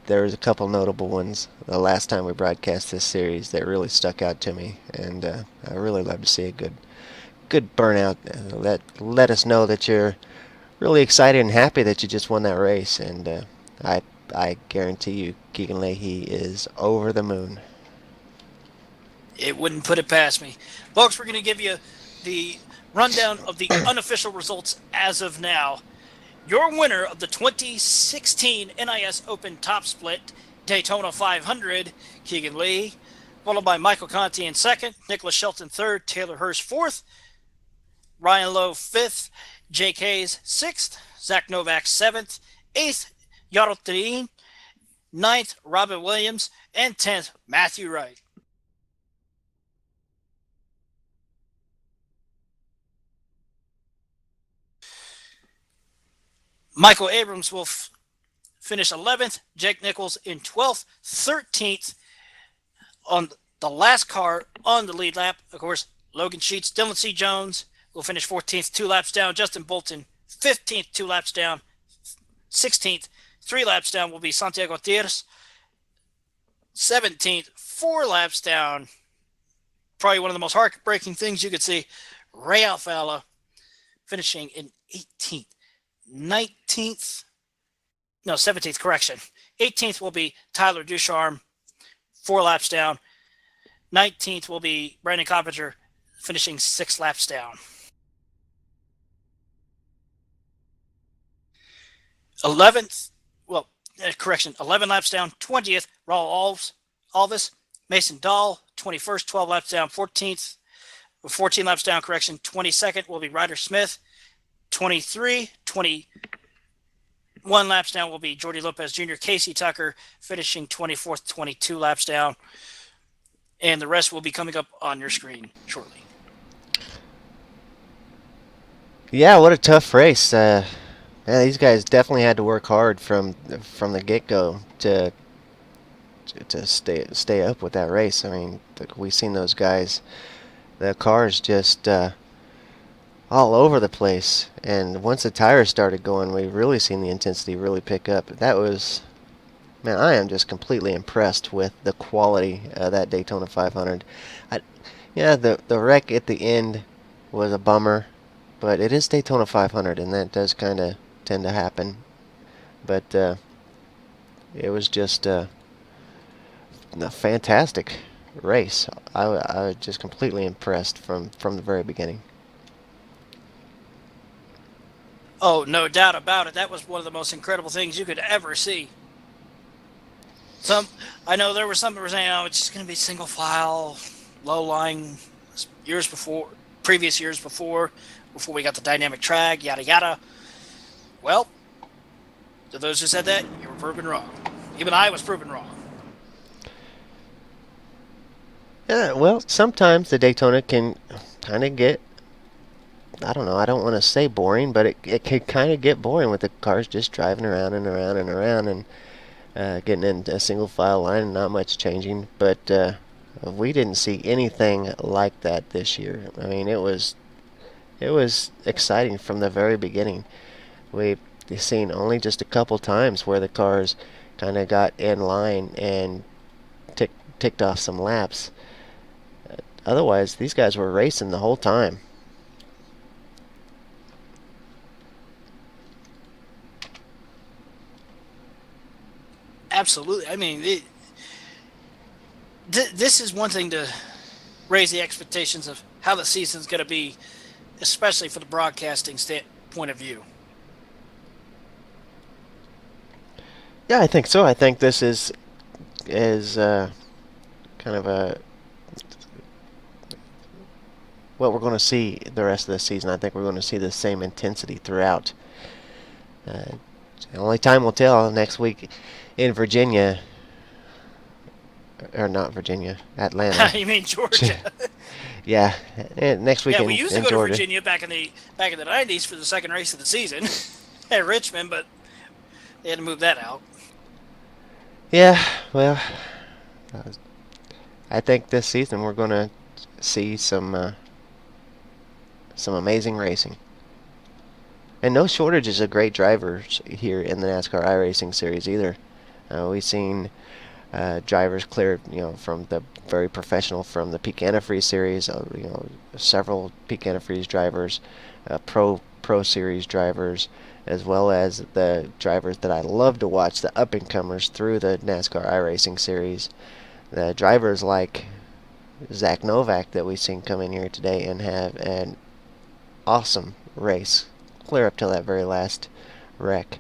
There was a couple notable ones the last time we broadcast this series that really stuck out to me, and I really love to see a good burnout. Let us know that you're really excited and happy that you just won that race, and I guarantee you Keegan Leahy is over the moon. It wouldn't put it past me. Folks, we're going to give you the rundown of the unofficial results as of now. Your winner of the 2016 NIS Open Top Split Daytona 500, Keegan Lee, followed by Michael Conti in second, Nicholas Shelton third, Taylor Hurst fourth, Ryan Lowe fifth, Jake Hayes sixth, Zach Novak seventh, eighth, Yaro Trin, 9th, Robin Williams, and 10th, Matthew Wright. Michael Abrams will finish 11th, Jake Nichols in 12th, 13th on the last car on the lead lap. Of course, Logan Sheets, Dylan C. Jones will finish 14th, 2 laps down. Justin Bolton, 15th, 2 laps down. 16th, 3 laps down will be Santiago Tiers. 17th, 4 laps down. Probably one of the most heartbreaking things you could see. Ray Alfala finishing in 18th. 19th, no, 17th, correction. 18th will be Tyler Ducharme, 4 laps down. 19th will be Brandon Coppinger, finishing 6 laps down. 11th, 11 laps down. 20th, Raul Alves. Mason Dahl, 21st, 12 laps down. 14th, 14 laps down, correction. 22nd will be Ryder Smith. 21 laps down will be Jordy Lopez Jr., Casey Tucker finishing 24th, 22 laps down. And the rest will be coming up on your screen shortly. Yeah, what a tough race. These guys definitely had to work hard from the get-go to stay up with that race. I mean, we've seen those guys, the cars just all over the place. And once the tires started going, we've really seen the intensity really pick up. That was, man, I am just completely impressed with the quality of that Daytona 500. The wreck at the end was a bummer, but it is Daytona 500, and that does kind of tend to happen. But it was just a fantastic race. I was just completely impressed from the very beginning. Oh, no doubt about it. That was one of the most incredible things you could ever see. I know there were some that were saying, "Oh, it's just going to be single file, low line." Previous years before we got the dynamic track, yada yada. Well, to those who said that, you were proven wrong. Even I was proven wrong. Yeah, well, sometimes the Daytona can kind of get, I don't know, I don't want to say boring, but it can kind of get boring with the cars just driving around and around and around and getting into a single file line and not much changing. But we didn't see anything like that this year. I mean, it was exciting from the very beginning. We've seen only just a couple times where the cars kind of got in line and ticked off some laps. Otherwise, these guys were racing the whole time. Absolutely. I mean, this is one thing to raise the expectations of how the season's going to be, especially for the broadcasting point of view. Yeah, I think so. I think this is kind of what we're going to see the rest of the season. I think we're going to see the same intensity throughout. Only time will tell next week in Virginia, or not Virginia, Atlanta. You mean Georgia? Yeah, next week we used to go Georgia. to Virginia back in the 90s for the second race of the season at Richmond, but they had to move that out. Yeah, well, I think this season we're going to see some amazing racing. And no shortages of great drivers here in the NASCAR iRacing Series either. We've seen drivers clear, from the very professional from the Peak Antifreeze Series. Several Peak Antifreeze drivers, Pro Series drivers, as well as the drivers that I love to watch, the up-and-comers through the NASCAR iRacing Series. The drivers like Zach Novak that we've seen come in here today and have an awesome race, clear up till that very last wreck.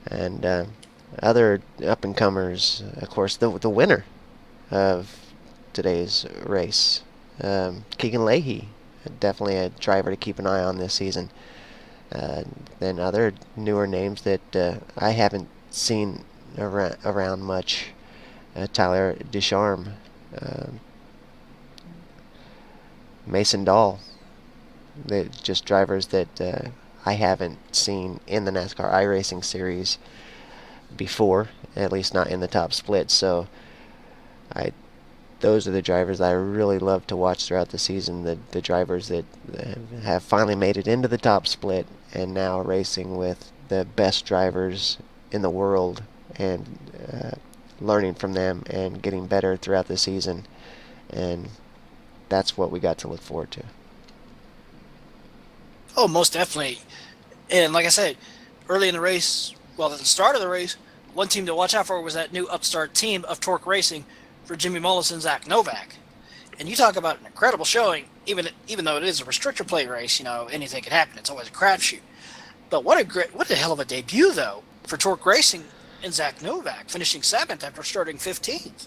And other up-and-comers, of course, the winner of today's race, Keegan Leahy, definitely a driver to keep an eye on this season. Then other newer names that I haven't seen around much. Tyler Ducharme, Mason Dahl, they're just drivers that I haven't seen in the NASCAR iRacing series before, at least not in the top split. So I those are the drivers I really love to watch throughout the season. The drivers that have finally made it into the top split and now racing with the best drivers in the world and learning from them and getting better throughout the season. And that's what we got to look forward to. Oh, most definitely. And like I said, early in the race, well, at the start of the race, one team to watch out for was that new upstart team of Torque Racing for Jimmy Mullis and Zach Novak. And you talk about an incredible showing, even though it is a restrictor plate race, anything can happen. It's always a crapshoot. But what a hell of a debut, though, for Torque Racing and Zach Novak, finishing 7th after starting 15th.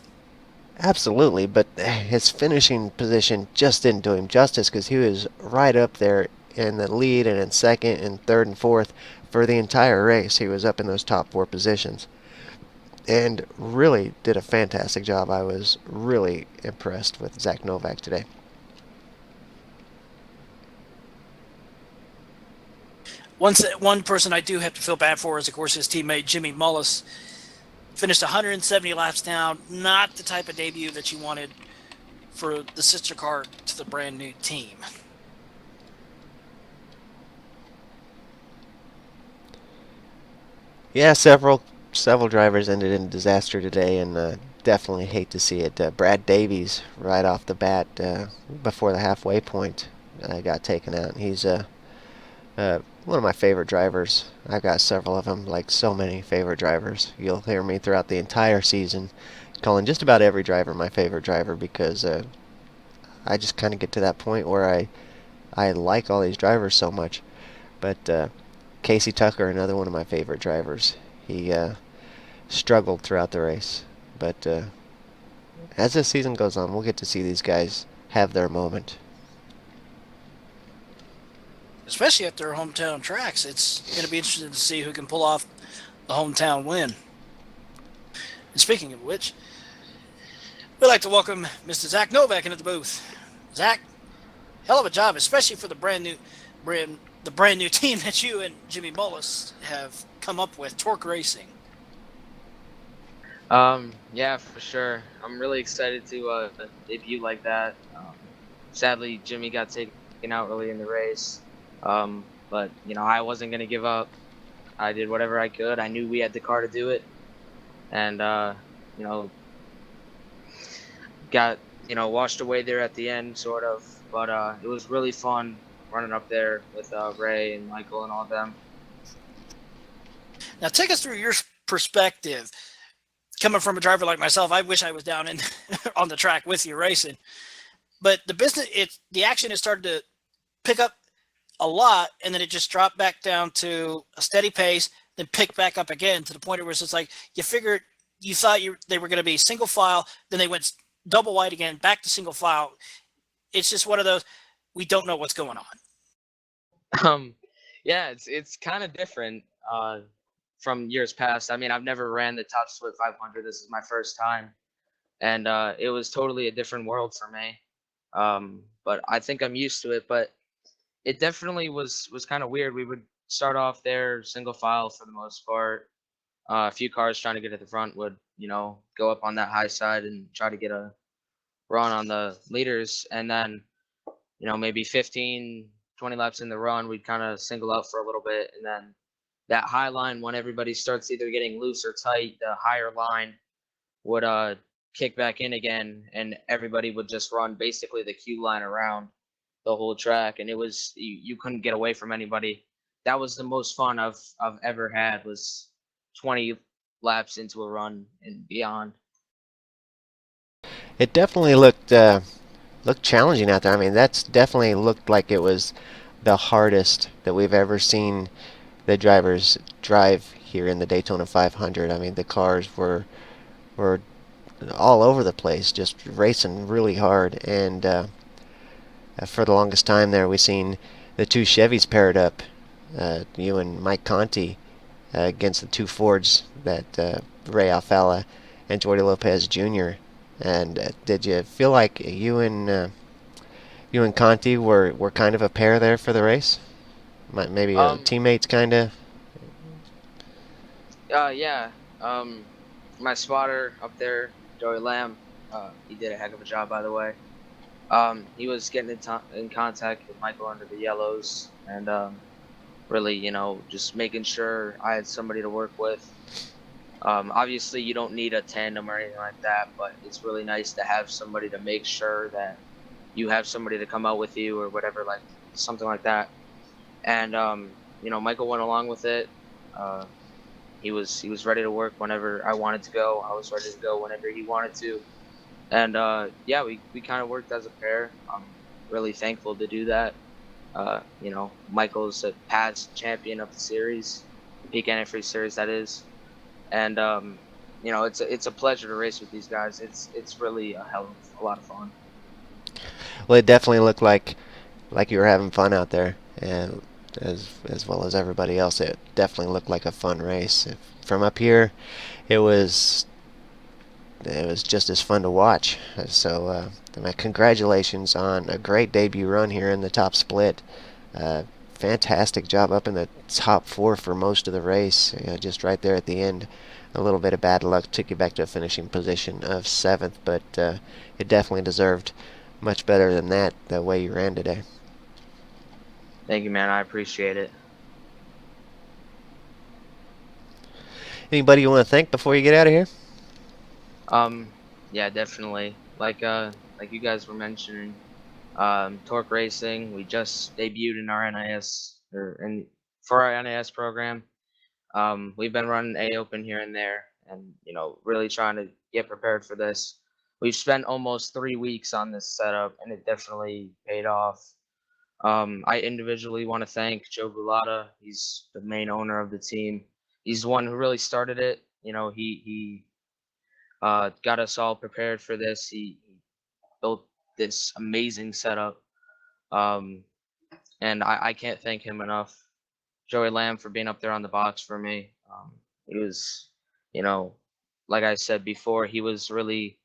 Absolutely, but his finishing position just didn't do him justice because he was right up there in the lead and in second and third and fourth for the entire race. He was up in those top 4 positions and really did a fantastic job. I was really impressed with Zach Novak today. One person I do have to feel bad for is, of course, his teammate Jimmy Mullis. Finished 170 laps down. Not the type of debut that you wanted for the sister car to the brand new team. Yeah, several drivers ended in disaster today, and definitely hate to see it. Brad Davies, right off the bat, before the halfway point, got taken out. He's one of my favorite drivers. I've got several of them, like so many favorite drivers. You'll hear me throughout the entire season calling just about every driver my favorite driver because I just kind of get to that point where I like all these drivers so much. But Casey Tucker, another one of my favorite drivers. He struggled throughout the race, but as the season goes on, we'll get to see these guys have their moment. Especially at their hometown tracks. It's going to be interesting to see who can pull off the hometown win. And speaking of which, we'd like to welcome Mr. Zach Novak into the booth. Zach, hell of a job, especially for the brand new team that you and Jimmy Mullis have come up with, Torque Racing. Yeah, for sure. I'm really excited to debut like that. Sadly, Jimmy got taken out early in the race. But I wasn't gonna give up. I did whatever I could. I knew we had the car to do it, and got washed away there at the end, sort of. But it was really fun running up there with Ray and Michael and all of them. Now, take us through your perspective. Coming from a driver like myself, I wish I was down in on the track with you racing. But the action has started to pick up a lot, and then it just dropped back down to a steady pace, then picked back up again to the point where it's just like you thought they were going to be single file, then they went double wide again, back to single file. It's just one of those, we don't know what's going on. Yeah, it's kind of different from years past. I mean, I've never ran the Top Split 500. This is my first time, and it was totally a different world for me. But I think I'm used to it. But it definitely was kind of weird. We would start off there single file for the most part. A few cars trying to get at the front would, go up on that high side and try to get a run on the leaders. And then, maybe 15, 20 laps in the run, we'd kind of single out for a little bit. And then that high line, when everybody starts either getting loose or tight, the higher line would kick back in again, and everybody would just run basically the queue line around the whole track, and it was you couldn't get away from anybody. That was the most fun I've ever had, was 20 laps into a run and beyond. It definitely looked challenging out there. I mean, that's definitely looked like it was the hardest that we've ever seen the drivers drive here in the Daytona 500. I mean, the cars were all over the place, just racing really hard, and for the longest time there, we seen the two Chevys paired up, you and Mike Conti, against the two Fords that Ray Alfala and Jordi Lopez Jr. And did you feel like you and Conti were kind of a pair there for the race? Maybe Um, teammates, kind of. yeah. My spotter up there, Joey Lamb, he did a heck of a job, by the way. He was getting in contact with Michael under the yellows, and really, just making sure I had somebody to work with. Obviously, you don't need a tandem or anything like that, but it's really nice to have somebody to make sure that you have somebody to come out with you or whatever, like something like that. And Michael went along with it. Uh, he was ready to work whenever I wanted to go. I was ready to go whenever he wanted to. And yeah, we kind of worked as a pair. I'm really thankful to do that. Michael's a past champion of the series, the Peak Antifreeze series, that is. And it's a pleasure to race with these guys. It's really a hell of a lot of fun. Well, it definitely looked like you were having fun out there, and as well as everybody else. It definitely looked like a fun race. From up here, it was it was just as fun to watch. So, my congratulations on a great debut run here in the top split. Uh, Fantastic job up in the top four for most of the race. Just right there at the end, a little bit of bad luck took you back to a finishing position of seventh, but it definitely deserved much better than that the way you ran today. Thank you, man. I appreciate it. Anybody you want to thank before you get out of here? Um, yeah, definitely. Like you guys were mentioning, Torque Racing. We just debuted in our NIS for our NIS program. We've been running A Open here and there, and really trying to get prepared for this. We've spent almost 3 weeks on this setup, and it definitely paid off. I individually want to thank Joe Gulata. He's the main owner of the team. He's the one who really started it. He got us all prepared for this. He built this amazing setup, um, and I can't thank him enough. Joey Lamb for being up there on the box for me. He was, you know, like I said before, he was really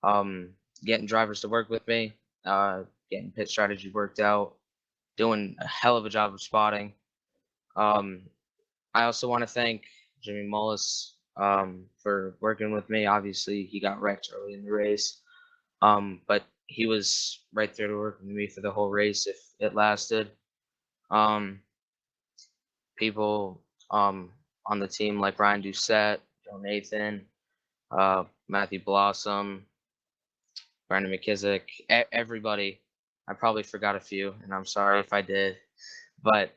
um, getting drivers to work with me, getting pit strategy worked out, doing a hell of a job of spotting. Um, I also want to thank Jimmy Mullis for working with me. Obviously, he got wrecked early in the race, but he was right there to work with me for the whole race if it lasted. Um, People on the team like Ryan Doucette, Joe Nathan, Matthew Blossom, Brandon McKissick, everybody. I probably forgot a few, and I'm sorry if I did. But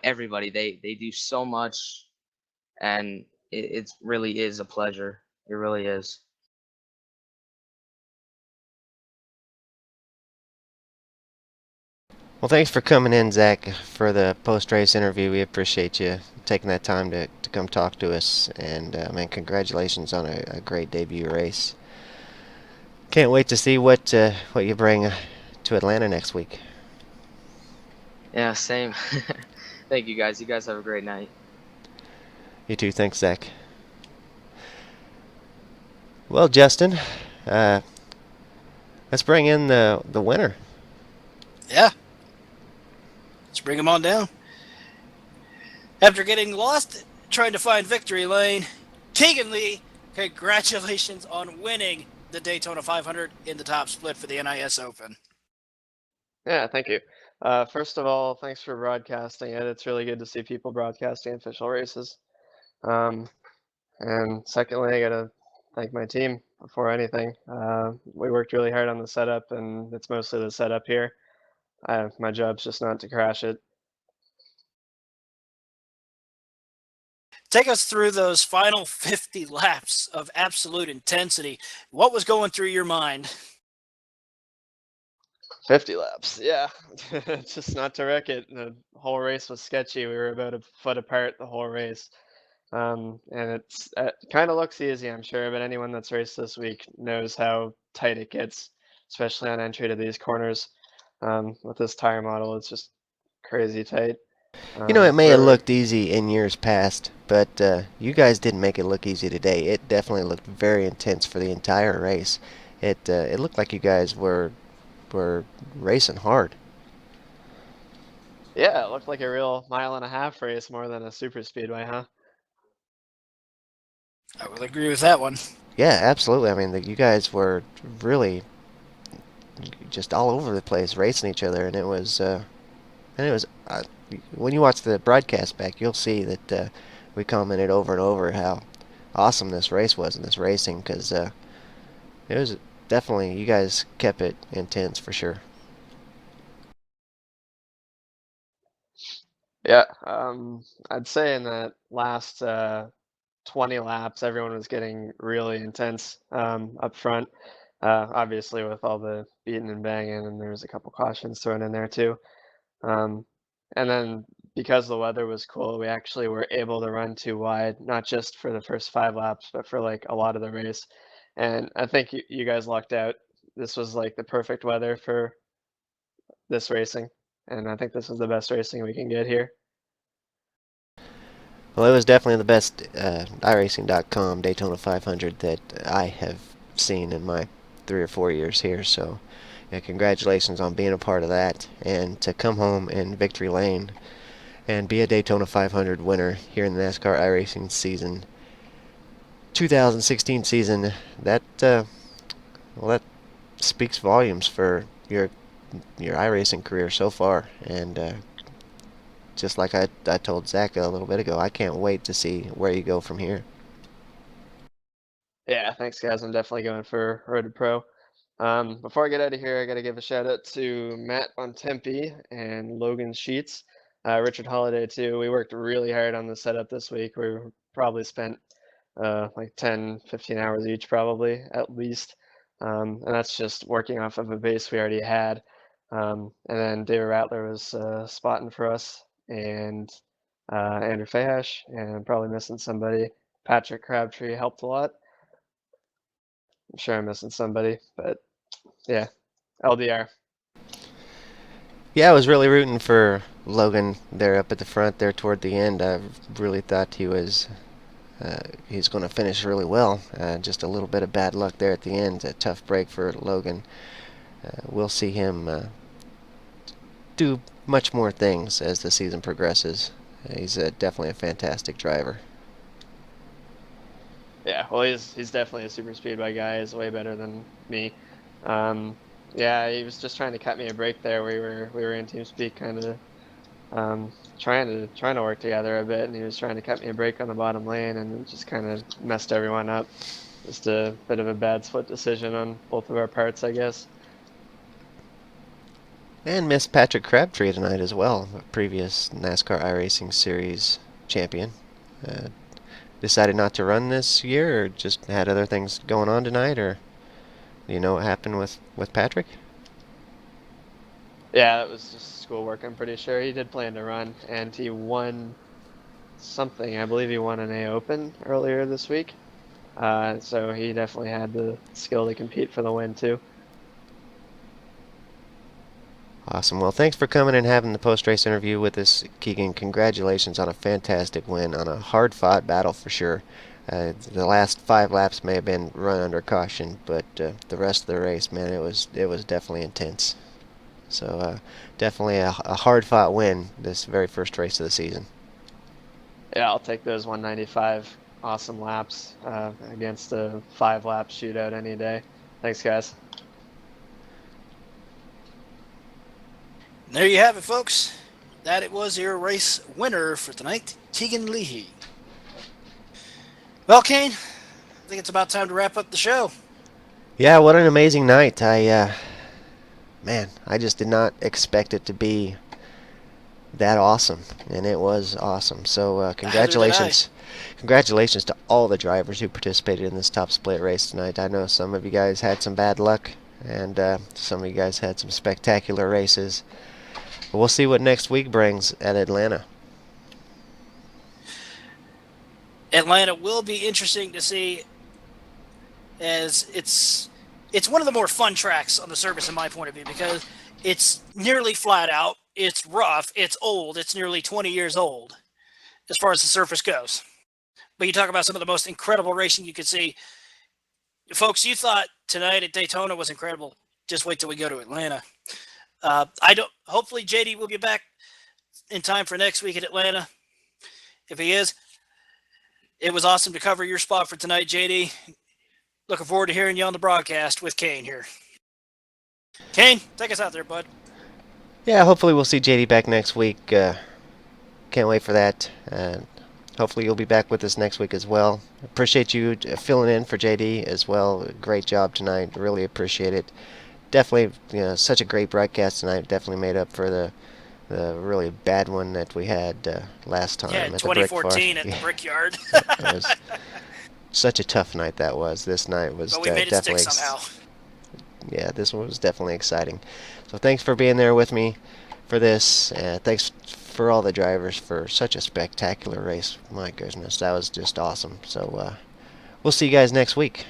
everybody, they do so much, and it really is a pleasure. It really is. Well, thanks for coming in, Zach, for the post-race interview. We appreciate you taking that time to come talk to us. And, man, congratulations on a great debut race. Can't wait to see what you bring to Atlanta next week. Yeah, same. Thank you guys. You guys have a great night. You too. Thanks, Zach. Well, Justin, uh, let's bring in the winner. Yeah, let's bring him on down. After getting lost trying to find victory lane, Keegan Lee, congratulations on winning the Daytona 500 in the top split for the NIS Open. Yeah, thank you. First of all, thanks for broadcasting it. It's really good to see people broadcasting official races. Um, and secondly, I gotta thank my team before anything. We worked really hard on the setup, and it's mostly the setup here. My job's just not to crash it. Take us through those final 50 laps of absolute intensity. What was going through your mind? 50 laps, yeah. Just not to wreck it. The whole race was sketchy. We were about a foot apart the whole race. And it kind of looks easy, I'm sure, but anyone that's raced this week knows how tight it gets, especially on entry to these corners. With this tire model, it's just crazy tight. You know, it may have We're looked easy in years past, but you guys didn't make it look easy today. It definitely looked very intense for the entire race. It looked like you guys were racing hard. Yeah, it looked like a real mile-and-a-half race more than a super speedway, huh? I will agree with that one. Yeah, absolutely. I mean, you guys were really just all over the place racing each other, and it was when you watch the broadcast back, you'll see that we commented over and over how awesome this race was and this racing because it was definitely you guys kept it intense for sure. Yeah, I'd say in that last 20 laps, everyone was getting really intense up front. Obviously, with all the beating and banging, and there was a couple cautions thrown in there too. Um, and then because the weather was cool, we actually were able to run too wide, not just for the first 5 laps, but for like a lot of the race. And I think you guys lucked out. This was like the perfect weather for this racing, and I think this is the best racing we can get here. Well, it was definitely the best iRacing.com Daytona 500 that I have seen in my 3 or 4 years here. So, yeah, congratulations on being a part of that and to come home in victory lane and be a Daytona 500 winner here in the NASCAR iRacing season 2016 season. That speaks volumes for your iRacing career so far. And just like I told Zach a little bit ago, I can't wait to see where you go from here. Yeah, thanks guys. I'm definitely going for Road to Pro. Before I get out of here, I got to give a shout out to Matt on Tempe and Logan Sheets, Richard Holiday too. We worked really hard on the setup this week. We probably spent like 10, 15 hours each, probably at least. And that's just working off of a base we already had. And then David Rattler was spotting for us, and Andrew Fahash, and I'm probably missing somebody. Patrick Crabtree helped a lot. I'm sure I'm missing somebody, but yeah, LDR. Yeah, I was really rooting for Logan there up at the front there toward the end. I really thought he's going to finish really well. Just a little bit of bad luck there at the end. A tough break for Logan. We'll see him do much more things as the season progresses. He's definitely a fantastic driver. Yeah, well, he's definitely a super speedway guy. He's way better than me. Um, yeah, he was just trying to cut me a break there. We were in TeamSpeak, kind of trying to work together a bit, and he was trying to cut me a break on the bottom lane, and it just kind of messed everyone up. Just a bit of a bad split decision on both of our parts, I guess. And Miss Patrick Crabtree tonight as well, a previous NASCAR iRacing Series champion. Uh, Decided not to run this year, or just had other things going on tonight, or do you know what happened with Patrick? Yeah, that was just schoolwork. I'm pretty sure he did plan to run, and he won something. I believe he won an A Open earlier this week. So he definitely had the skill to compete for the win too. Awesome. Well, thanks for coming and having the post-race interview with us, Keegan. Congratulations on a fantastic win, on a hard-fought battle for sure. The last 5 laps may have been run under caution, but the rest of the race, man, it was definitely intense. So definitely a hard-fought win this very first race of the season. Yeah, I'll take those 195 awesome laps against a 5-lap shootout any day. Thanks, guys. There you have it, folks. That it was your race winner for tonight, Tegan Leahy. Well, Kane, I think it's about time to wrap up the show. Yeah, what an amazing night. Man, I just did not expect it to be that awesome, and it was awesome. So congratulations. Congratulations to all the drivers who participated in this top split race tonight. I know some of you guys had some bad luck, and some of you guys had some spectacular races. But we'll see what next week brings at Atlanta. Atlanta will be interesting to see, as it's one of the more fun tracks on the surface in my point of view, because it's nearly flat out. It's rough. It's old. It's nearly 20 years old as far as the surface goes. But you talk about some of the most incredible racing you could see. Folks, you thought tonight at Daytona was incredible. Just wait till we go to Atlanta. I don't. Hopefully, JD will be back in time for next week at Atlanta. If he is, it was awesome to cover your spot for tonight, JD. Looking forward to hearing you on the broadcast with Kane here. Kane, take us out there, bud. Yeah, hopefully we'll see JD back next week. Can't wait for that. Hopefully you'll be back with us next week as well. Appreciate you filling in for JD as well. Great job tonight. Really appreciate it. Definitely, such a great broadcast tonight. Definitely made up for the really bad one that we had last time Yeah, at the Brick Farm. 2014 at the Brickyard. It was such a tough night that was. This night was But we made it stick definitely somehow. yeah, this one was definitely exciting. So thanks for being there with me for this. Thanks for all the drivers for such a spectacular race. My goodness, that was just awesome. So we'll see you guys next week.